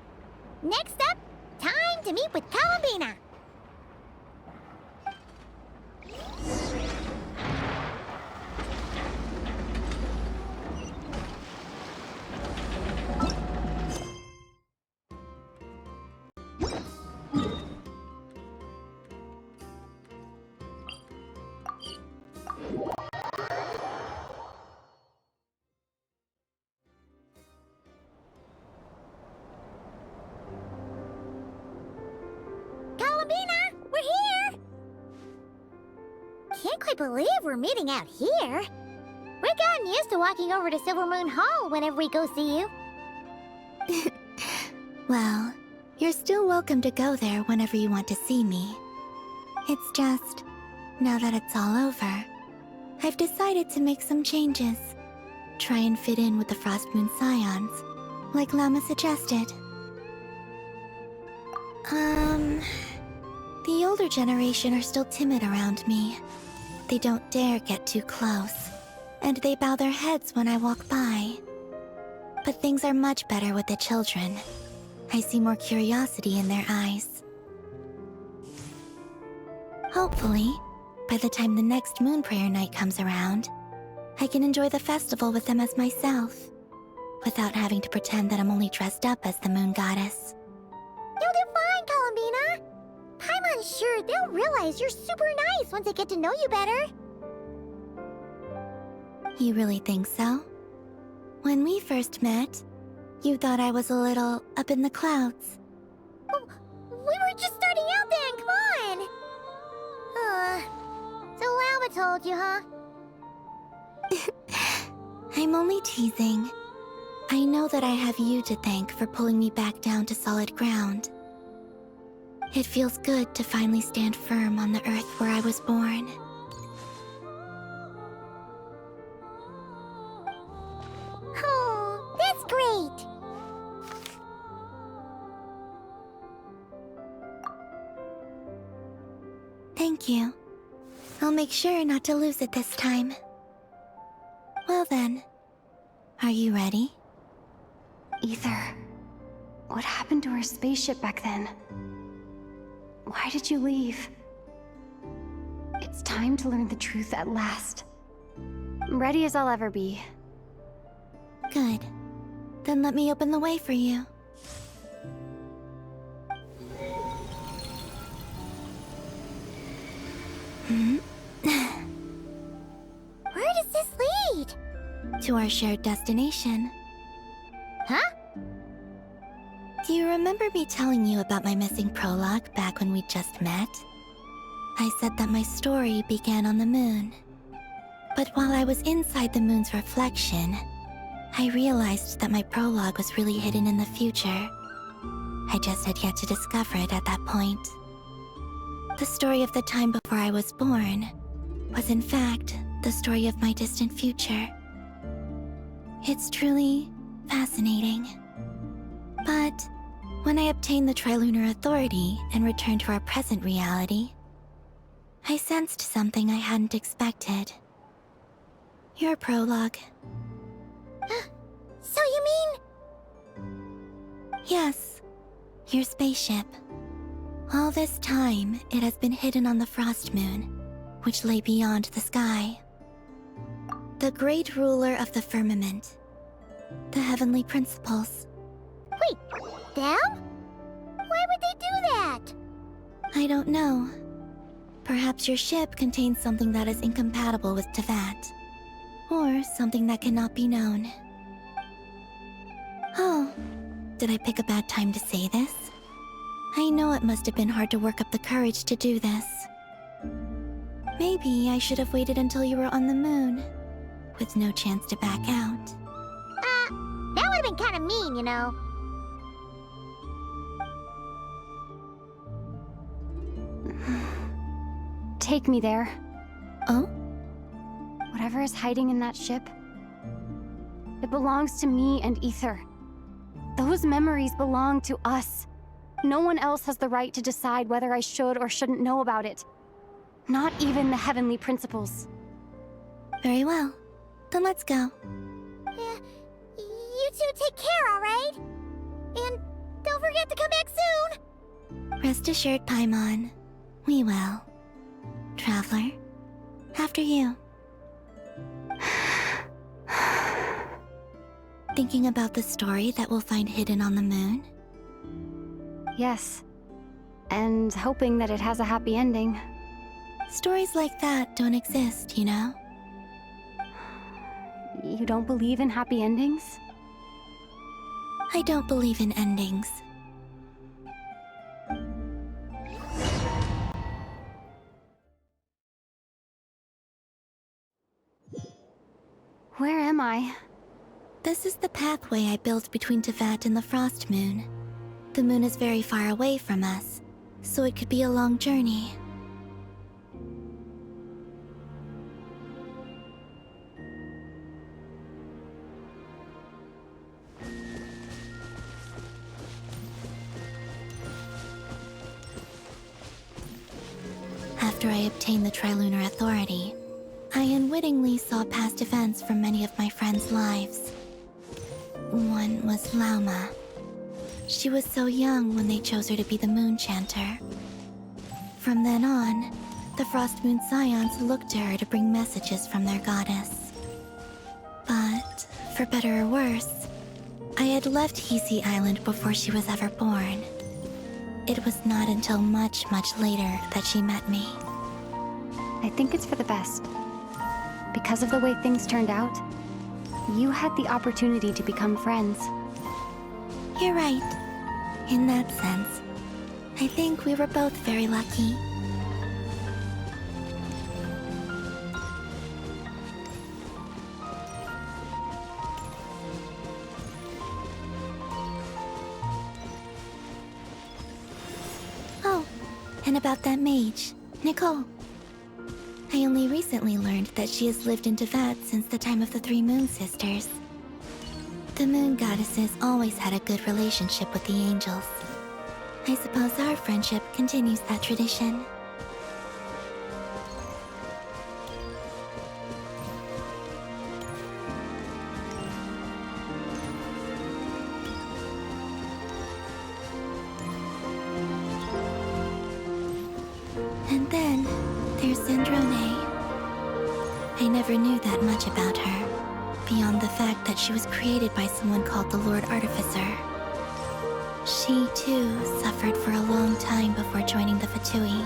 Next up, time to meet with Columbina. Can't quite believe we're meeting out here. We've gotten used to walking over to Silver Moon Hall whenever we go see you. Well, you're still welcome to go there whenever you want to see me. It's just, now that it's all over, I've decided to make some changes. Try and fit in with the Frost Moon Scions, like Lama suggested. The older generation are still timid around me. They don't dare get too close, and they bow their heads when I walk by. But things are much better with the children. I see more curiosity in their eyes. Hopefully, by the time the next Moon Prayer Night comes around, I can enjoy the festival with them as myself, without having to pretend that I'm only dressed up as the Moon Goddess. You'll do fine, Columbina. Paimon's sure they'll realize you're super nice once they get to know you better. You really think so? When we first met, you thought I was a little up in the clouds. Oh, we were just starting out then, come on! So Lama told you, huh? I'm only teasing. I know that I have you to thank for pulling me back down to solid ground. It feels good to finally stand firm on the earth where I was born. Thank you. I'll make sure not to lose it this time. Well then, are you ready? Ether, what happened to our spaceship back then? Why did you leave? It's time to learn the truth at last. I'm ready as I'll ever be. Good. Then let me open the way for you. Where does this lead? To our shared destination. Huh? Do you remember me telling you about my missing prologue back when we just met? I said that my story began on the moon. But while I was inside the moon's reflection, I realized that my prologue was really hidden in the future. I just had yet to discover it at that point. The story of the time before I was born was in fact the story of my distant future. It's truly fascinating. But when I obtained the Trilunar Authority and returned to our present reality, I sensed something I hadn't expected. Your prologue. So you mean... Yes, your spaceship. All this time, it has been hidden on the Frost Moon, which lay beyond the sky. The great ruler of the firmament. The heavenly principles. Wait, them? Why would they do that? I don't know. Perhaps your ship contains something that is incompatible with Teyvat. Or something that cannot be known. Oh, did I pick a bad time to say this? I know it must have been hard to work up the courage to do this. Maybe I should have waited until you were on the moon, with no chance to back out. That would have been kind of mean, you know. Take me there. Oh? Whatever is hiding in that ship, it belongs to me and Ether. Those memories belong to us. No one else has the right to decide whether I should or shouldn't know about it. Not even the heavenly principles. Very well. Then let's go. Yeah, you two take care, alright? And don't forget to come back soon! Rest assured, Paimon. We will. Traveler, after you. Thinking about the story that we'll find hidden on the moon? Yes. And hoping that it has a happy ending. Stories like that don't exist, you know? You don't believe in happy endings? I don't believe in endings. Where am I? This is the pathway I built between Teyvat and the Frost Moon. The moon is very far away from us, so it could be a long journey. After I obtained the Trilunar Authority, I unwittingly saw past events from many of my friends' lives. One was Lauma. She was so young when they chose her to be the Moon Chanter. From then on, the Frost Moon Scions looked to her to bring messages from their goddess. But, for better or worse, I had left Hisi Island before she was ever born. It was not until much, much later that she met me. I think it's for the best. Because of the way things turned out, you had the opportunity to become friends. You're right. In that sense, I think we were both very lucky. Oh, and about that mage, Nicole. I only recently learned that she has lived in Teyvat since the time of the Three Moon Sisters. The Moon Goddesses always had a good relationship with the angels. I suppose our friendship continues that tradition. Androne. I never knew that much about her, beyond the fact that she was created by someone called the Lord Artificer. She, too, suffered for a long time before joining the Fatui.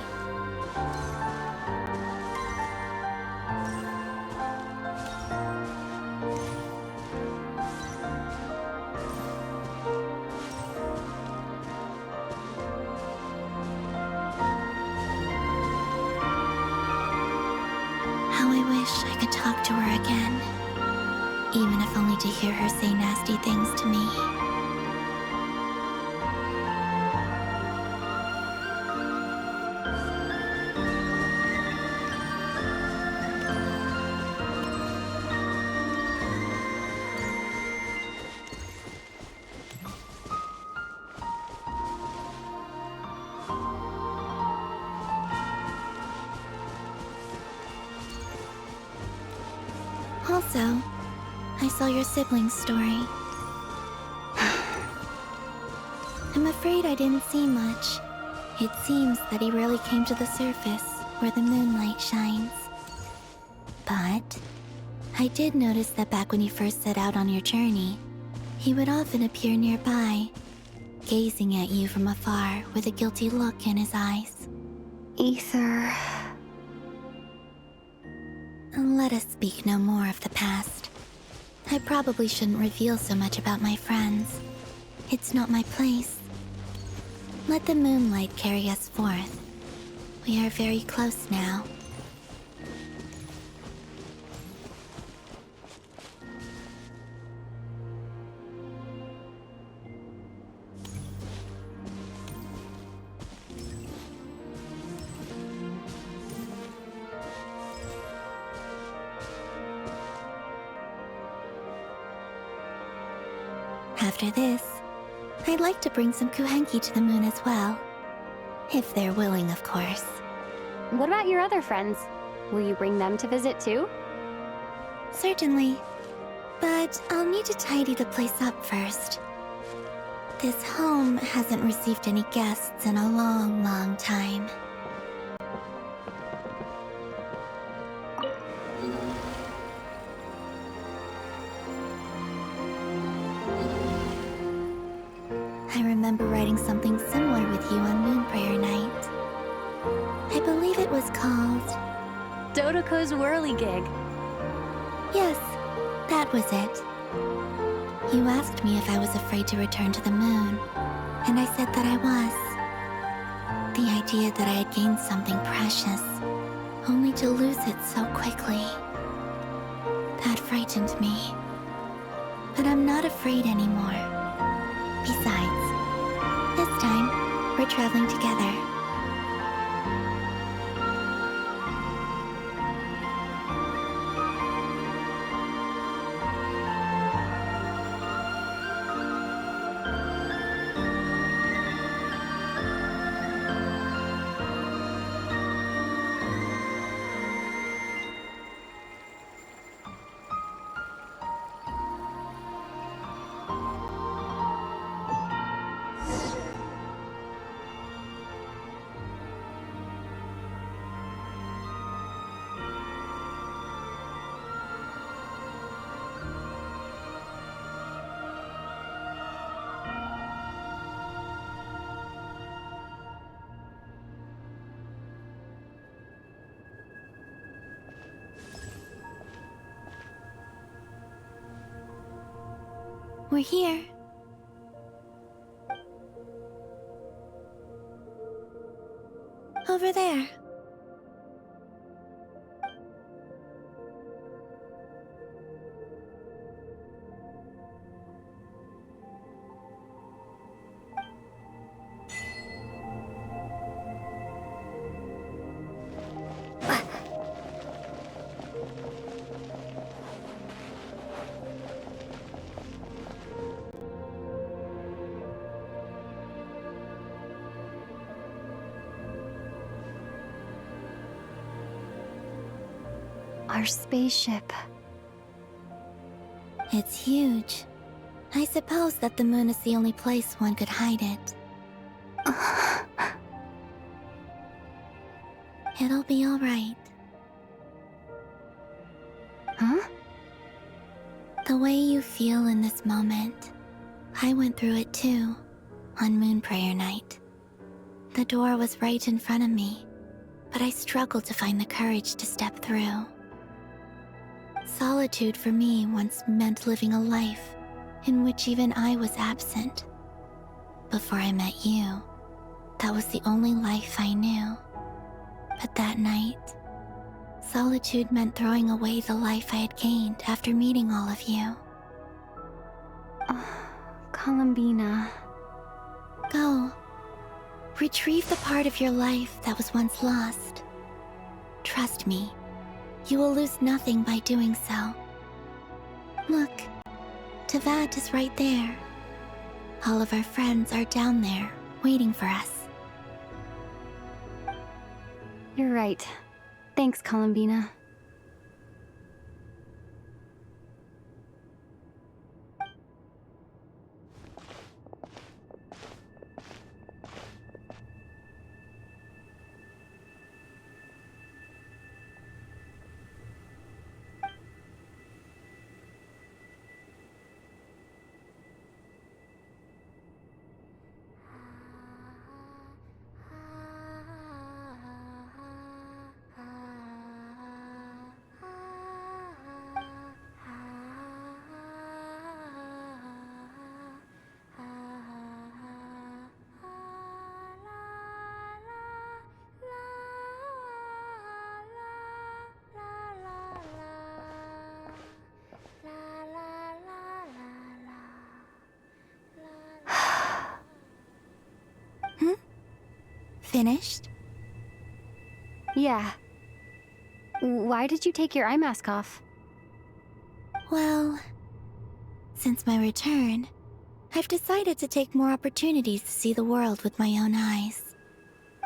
How I wish I could talk to her again, even if only to hear her say nasty things to me. Also, I saw your siblings' story. I'm afraid I didn't see much. It seems that he rarely came to the surface, where the moonlight shines. But I did notice that back when you first set out on your journey, he would often appear nearby, gazing at you from afar with a guilty look in his eyes. Ether... Let us speak no more of the past. I probably shouldn't reveal so much about my friends. It's not my place. Let the moonlight carry us forth. We are very close now. After this, I'd like to bring some Kuhenki to the moon as well. If they're willing, of course. What about your other friends? Will you bring them to visit too? Certainly. But I'll need to tidy the place up first. This home hasn't received any guests in a long, long time. I remember writing something similar with you on Moon Prayer Night. I believe it was called... Dodoko's Whirligig. Yes, that was it. You asked me if I was afraid to return to the moon, and I said that I was. The idea that I had gained something precious, only to lose it so quickly. That frightened me. But I'm not afraid anymore. Besides, this time, we're traveling together. We're here. Over there. Our spaceship. It's huge. I suppose that the moon is the only place one could hide it. It'll be all right. The way you feel in this moment, I went through it too, on Moon Prayer Night. The door was right in front of me, but I struggled to find the courage to step through. Solitude for me once meant living a life in which even I was absent. Before I met you, that was the only life I knew. But that night, solitude meant throwing away the life I had gained after meeting all of you. Oh, Columbina. Go. Retrieve the part of your life that was once lost. Trust me, you will lose nothing by doing so. Look, Teyvat is right there. All of our friends are down there, waiting for us. You're right. Thanks, Columbina. Finished? Yeah. Why did you take your eye mask off? Well, since my return, I've decided to take more opportunities to see the world with my own eyes.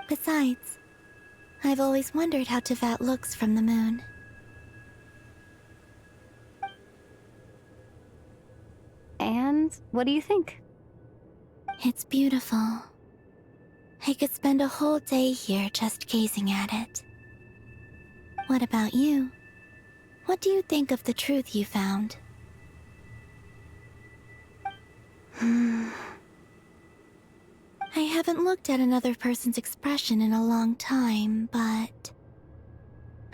Besides, I've always wondered how Teyvat looks from the moon. And what do you think? It's beautiful. I could spend a whole day here just gazing at it. What about you? What do you think of the truth you found? I haven't looked at another person's expression in a long time, but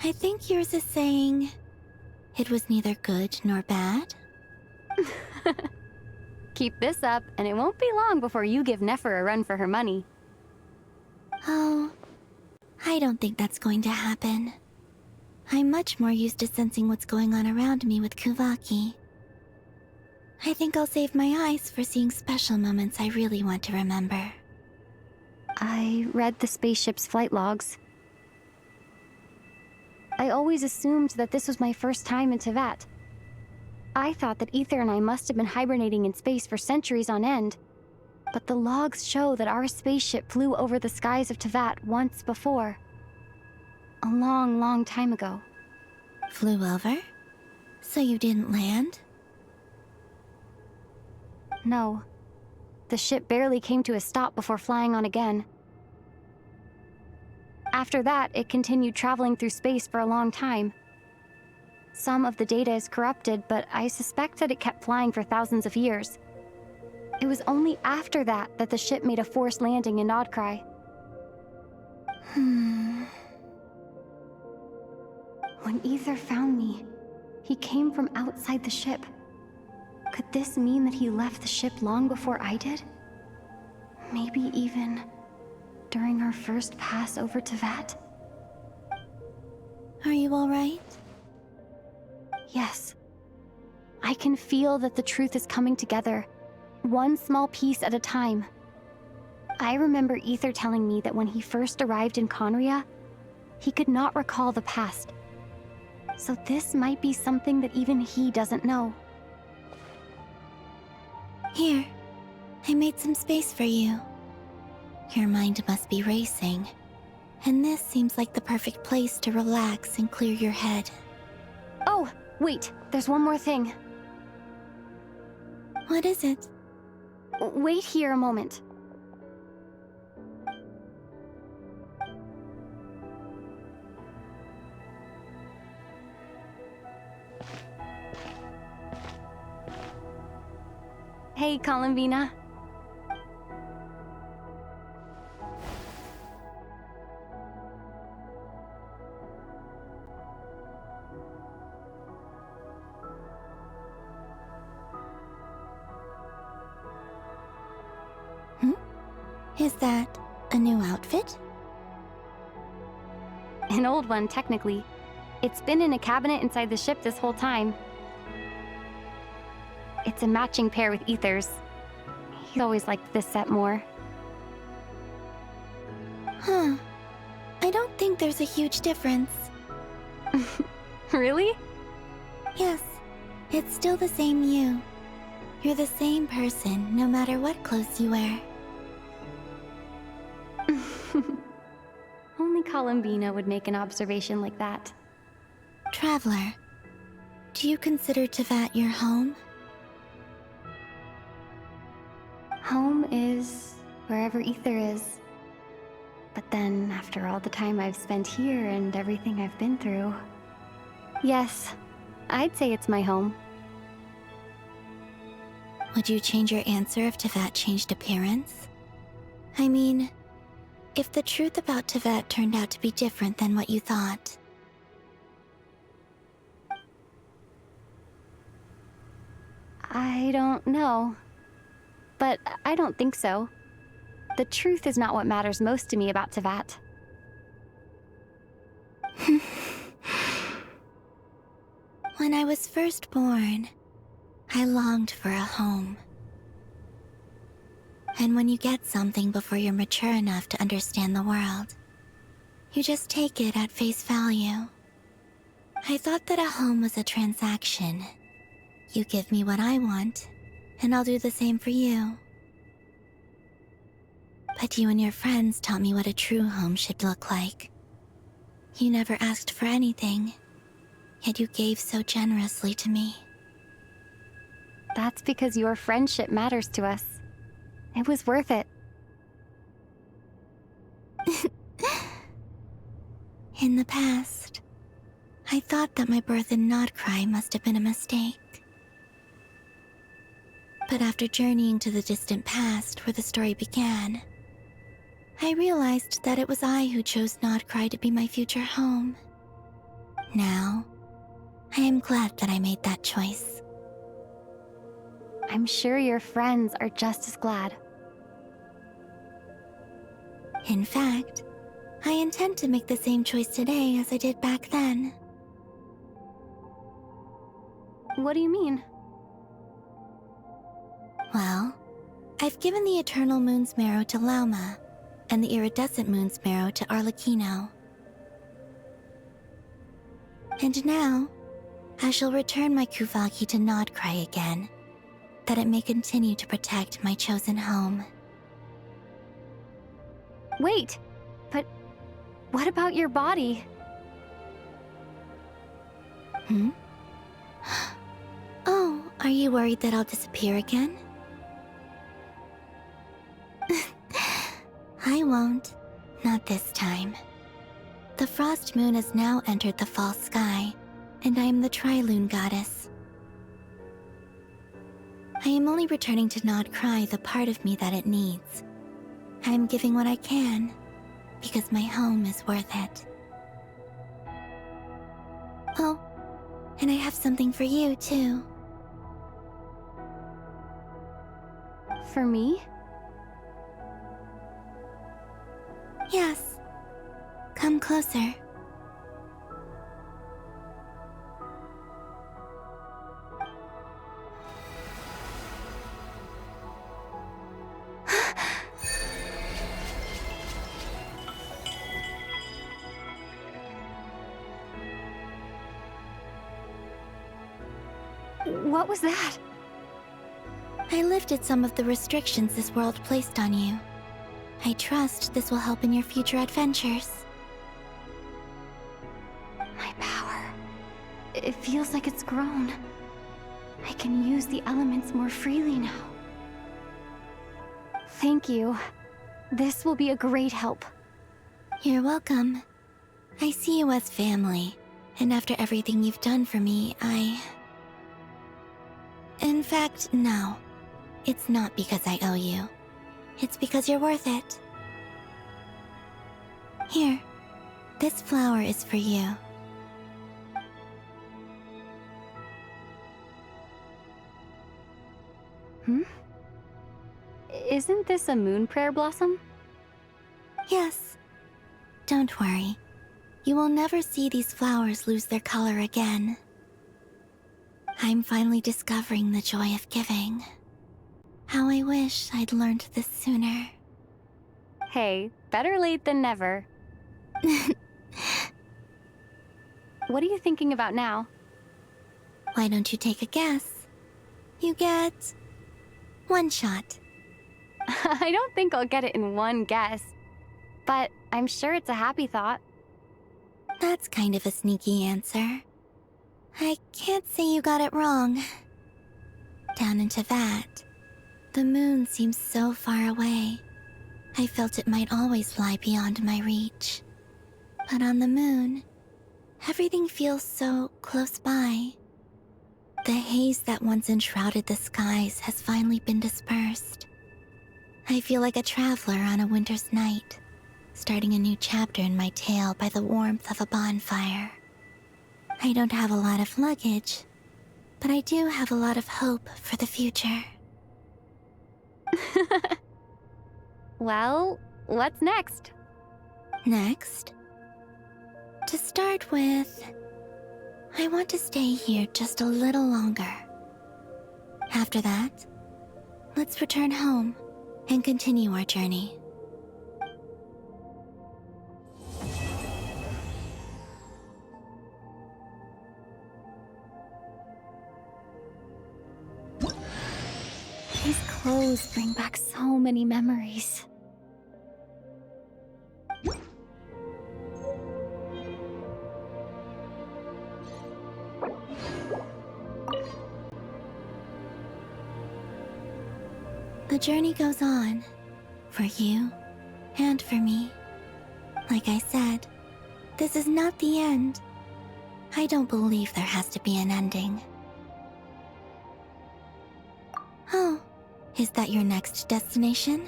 I think yours is saying it was neither good nor bad. Keep this up, and it won't be long before you give Nefer a run for her money. Oh, I don't think that's going to happen. I'm much more used to sensing what's going on around me with Kuvaki. I think I'll save my eyes for seeing special moments I really want to remember. I read the spaceship's flight logs. I always assumed that this was my first time in Teyvat. I thought that Ether and I must have been hibernating in space for centuries on end. But the logs show that our spaceship flew over the skies of Teyvat once before. A long, long time ago. Flew over? So you didn't land? No. The ship barely came to a stop before flying on again. After that, it continued traveling through space for a long time. Some of the data is corrupted, but I suspect that it kept flying for thousands of years. It was only after that that the ship made a forced landing in Krai. When Ether found me, he came from outside the ship. Could this mean that he left the ship long before I did? Maybe even during our first pass over Teyvat? Are you alright? Yes. I can feel that the truth is coming together, one small piece at a time. I remember Ether telling me that when he first arrived in Conria, he could not recall the past. So this might be something that even he doesn't know. Here, I made some space for you. Your mind must be racing, and this seems like the perfect place to relax and clear your head. Oh, wait, there's one more thing. What is it? Wait here a moment. Hey, Columbina. Is that a new outfit? An old one, technically. It's been in a cabinet inside the ship this whole time. It's a matching pair with Ether's. He always liked this set more. Huh. I don't think there's a huge difference. Really? Yes. It's still the same you. You're the same person, no matter what clothes you wear. Only Columbina would make an observation like that. Traveler, do you consider Tevat your home? Home is wherever Ether is. But then, after all the time I've spent here and everything I've been through... Yes, I'd say it's my home. Would you change your answer if Tevat changed appearance? I mean, if the truth about Tevat turned out to be different than what you thought. I don't know. But I don't think so. The truth is not what matters most to me about Tevat. When I was first born, I longed for a home. And when you get something before you're mature enough to understand the world, you just take it at face value. I thought that a home was a transaction. You give me what I want, and I'll do the same for you. But you and your friends taught me what a true home should look like. You never asked for anything, yet you gave so generously to me. That's because your friendship matters to us. It was worth it. In the past, I thought that my birth in Krai must have been a mistake. But after journeying to the distant past where the story began, I realized that it was I who chose Krai to be my future home. Now, I am glad that I made that choice. I'm sure your friends are just as glad. In fact, I intend to make the same choice today as I did back then. What do you mean? Well, I've given the Eternal Moon's Marrow to Lauma, and the Iridescent Moon's Marrow to Arlecchino. And now, I shall return my Kuvaki to Krai again, that it may continue to protect my chosen home. Wait, but what about your body? Oh, are you worried that I'll disappear again? I won't. Not this time. The Frost Moon has now entered the false sky, and I am the Tri-Lune Goddess. I am only returning to Krai the part of me that it needs. I am giving what I can, because my home is worth it. Oh, and I have something for you, too. For me? Yes. Come closer. What was that? I lifted some of the restrictions this world placed on you. I trust this will help in your future adventures. My power. It feels like it's grown. I can use the elements more freely now. Thank you. This will be a great help. You're welcome. I see you as family, and after everything you've done for me, In fact, no. It's not because I owe you. It's because you're worth it. Here, this flower is for you. Isn't this a moon prayer blossom? Yes. Don't worry. You will never see these flowers lose their color again. I'm finally discovering the joy of giving. How I wish I'd learned this sooner. Hey, better late than never. What are you thinking about now? Why don't you take a guess? You get 1 shot. I don't think I'll get it in one guess, but I'm sure it's a happy thought. That's kind of a sneaky answer. I can't say you got it wrong. Down into that, the moon seems so far away. I felt it might always lie beyond my reach. But on the moon, everything feels so close by. The haze that once enshrouded the skies has finally been dispersed. I feel like a traveler on a winter's night, starting a new chapter in my tale by the warmth of a bonfire. I don't have a lot of luggage, but I do have a lot of hope for the future. Well, what's next? Next? To start with, I want to stay here just a little longer. After that, let's return home and continue our journey. These clothes bring back so many memories. The journey goes on, for you and for me. Like I said, this is not the end. I don't believe there has to be an ending. Oh, is that your next destination?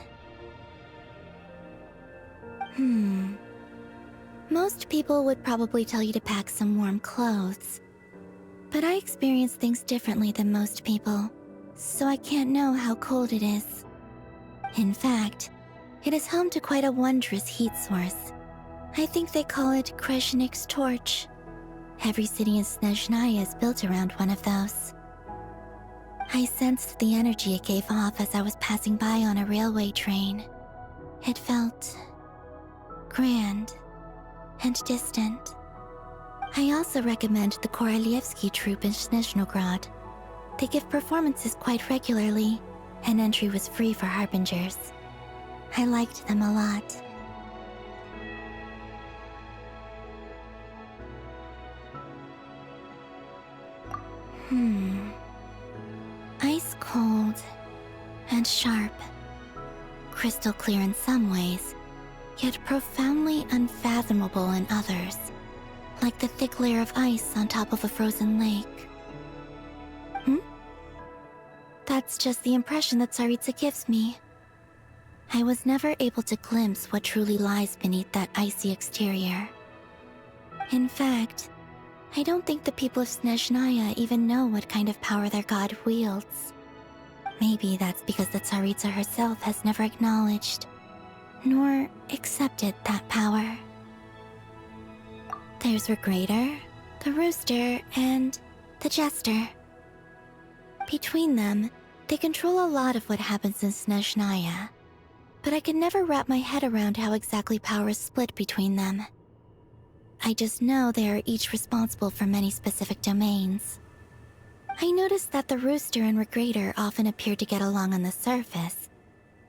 Most people would probably tell you to pack some warm clothes. But I experience things differently than most people, so I can't know how cold it is. In fact, it is home to quite a wondrous heat source. I think they call it Kreshnik's torch. Every city in Snezhnaya is built around one of those. I sensed the energy it gave off as I was passing by on a railway train. It felt grand and distant. I also recommend the Korolievsky troupe in Snezhnograd. They give performances quite regularly, and entry was free for harbingers. I liked them a lot. Ice cold and sharp. Crystal clear in some ways, yet profoundly unfathomable in others. Like the thick layer of ice on top of a frozen lake. That's just the impression that Tsaritsa gives me. I was never able to glimpse what truly lies beneath that icy exterior. In fact, I don't think the people of Snezhnaya even know what kind of power their god wields. Maybe that's because the Tsaritsa herself has never acknowledged, nor accepted that power. There's Regrator, the Rooster, and the Jester. Between them, they control a lot of what happens in Snezhnaya, but I can never wrap my head around how exactly power is split between them. I just know they are each responsible for many specific domains. I noticed that the Rooster and Regrator often appear to get along on the surface,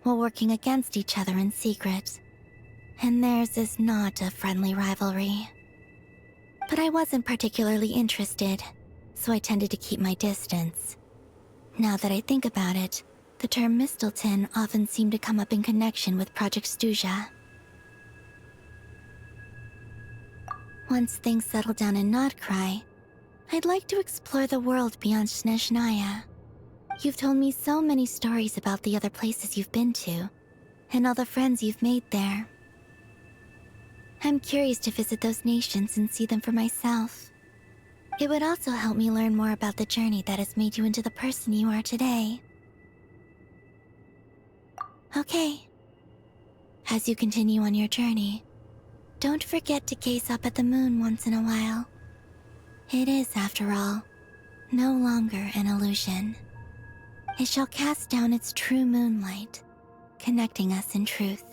while working against each other in secret. And theirs is not a friendly rivalry. But I wasn't particularly interested, so I tended to keep my distance. Now that I think about it, the term Mistelton often seemed to come up in connection with Project Stuja. Once things settle down in Krai, I'd like to explore the world beyond Snezhnaya. You've told me so many stories about the other places you've been to, and all the friends you've made there. I'm curious to visit those nations and see them for myself. It would also help me learn more about the journey that has made you into the person you are today. Okay. As you continue on your journey, don't forget to gaze up at the moon once in a while. It is, after all, no longer an illusion. It shall cast down its true moonlight, connecting us in truth.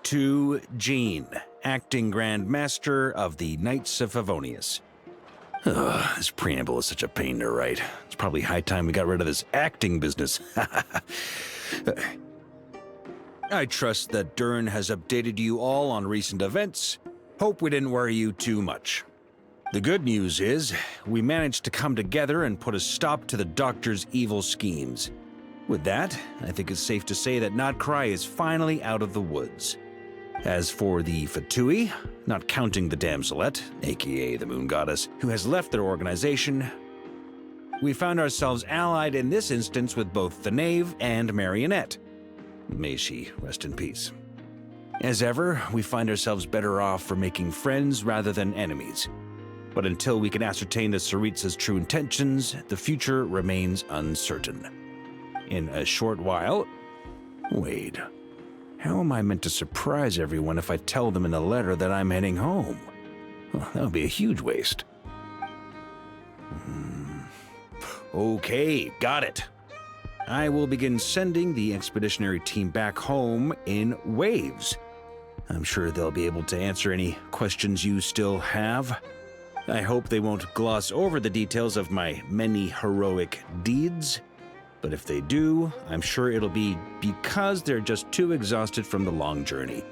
To Jean, acting Grand Master of the Knights of Favonius. Ugh, this preamble is such a pain to write. It's probably high time we got rid of this acting business. I trust that Durin has updated you all on recent events. Hope we didn't worry you too much. The good news is, we managed to come together and put a stop to the Doctor's evil schemes. With that, I think it's safe to say that Krai is finally out of the woods. As for the Fatui, not counting the Damselette, aka the Moon Goddess, who has left their organization, we found ourselves allied in this instance with both the Knave and Marionette. May she rest in peace. As ever, we find ourselves better off for making friends rather than enemies. But until we can ascertain the Tsaritsa's true intentions, the future remains uncertain. In a short while... Wait. How am I meant to surprise everyone if I tell them in a letter that I'm heading home? Well, that would be a huge waste. Okay, got it. I will begin sending the expeditionary team back home in waves. I'm sure they'll be able to answer any questions you still have. I hope they won't gloss over the details of my many heroic deeds. But if they do, I'm sure it'll be because they're just too exhausted from the long journey.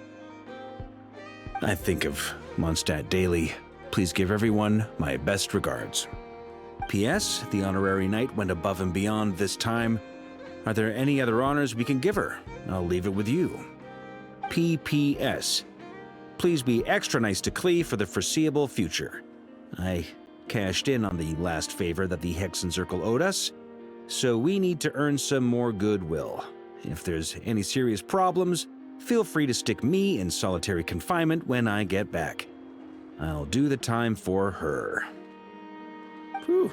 I think of Mondstadt daily. Please give everyone my best regards. P.S. The honorary knight went above and beyond this time. Are there any other honors we can give her? I'll leave it with you. P.P.S. Please be extra nice to Klee for the foreseeable future. I cashed in on the last favor that the Hexen Circle owed us, so we need to earn some more goodwill. If there's any serious problems, feel free to stick me in solitary confinement when I get back. I'll do the time for her. Whew.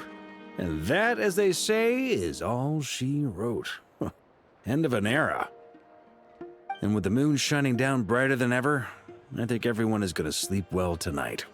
And that, as they say, is all she wrote. End of an era. And with the moon shining down brighter than ever, I think everyone is going to sleep well tonight.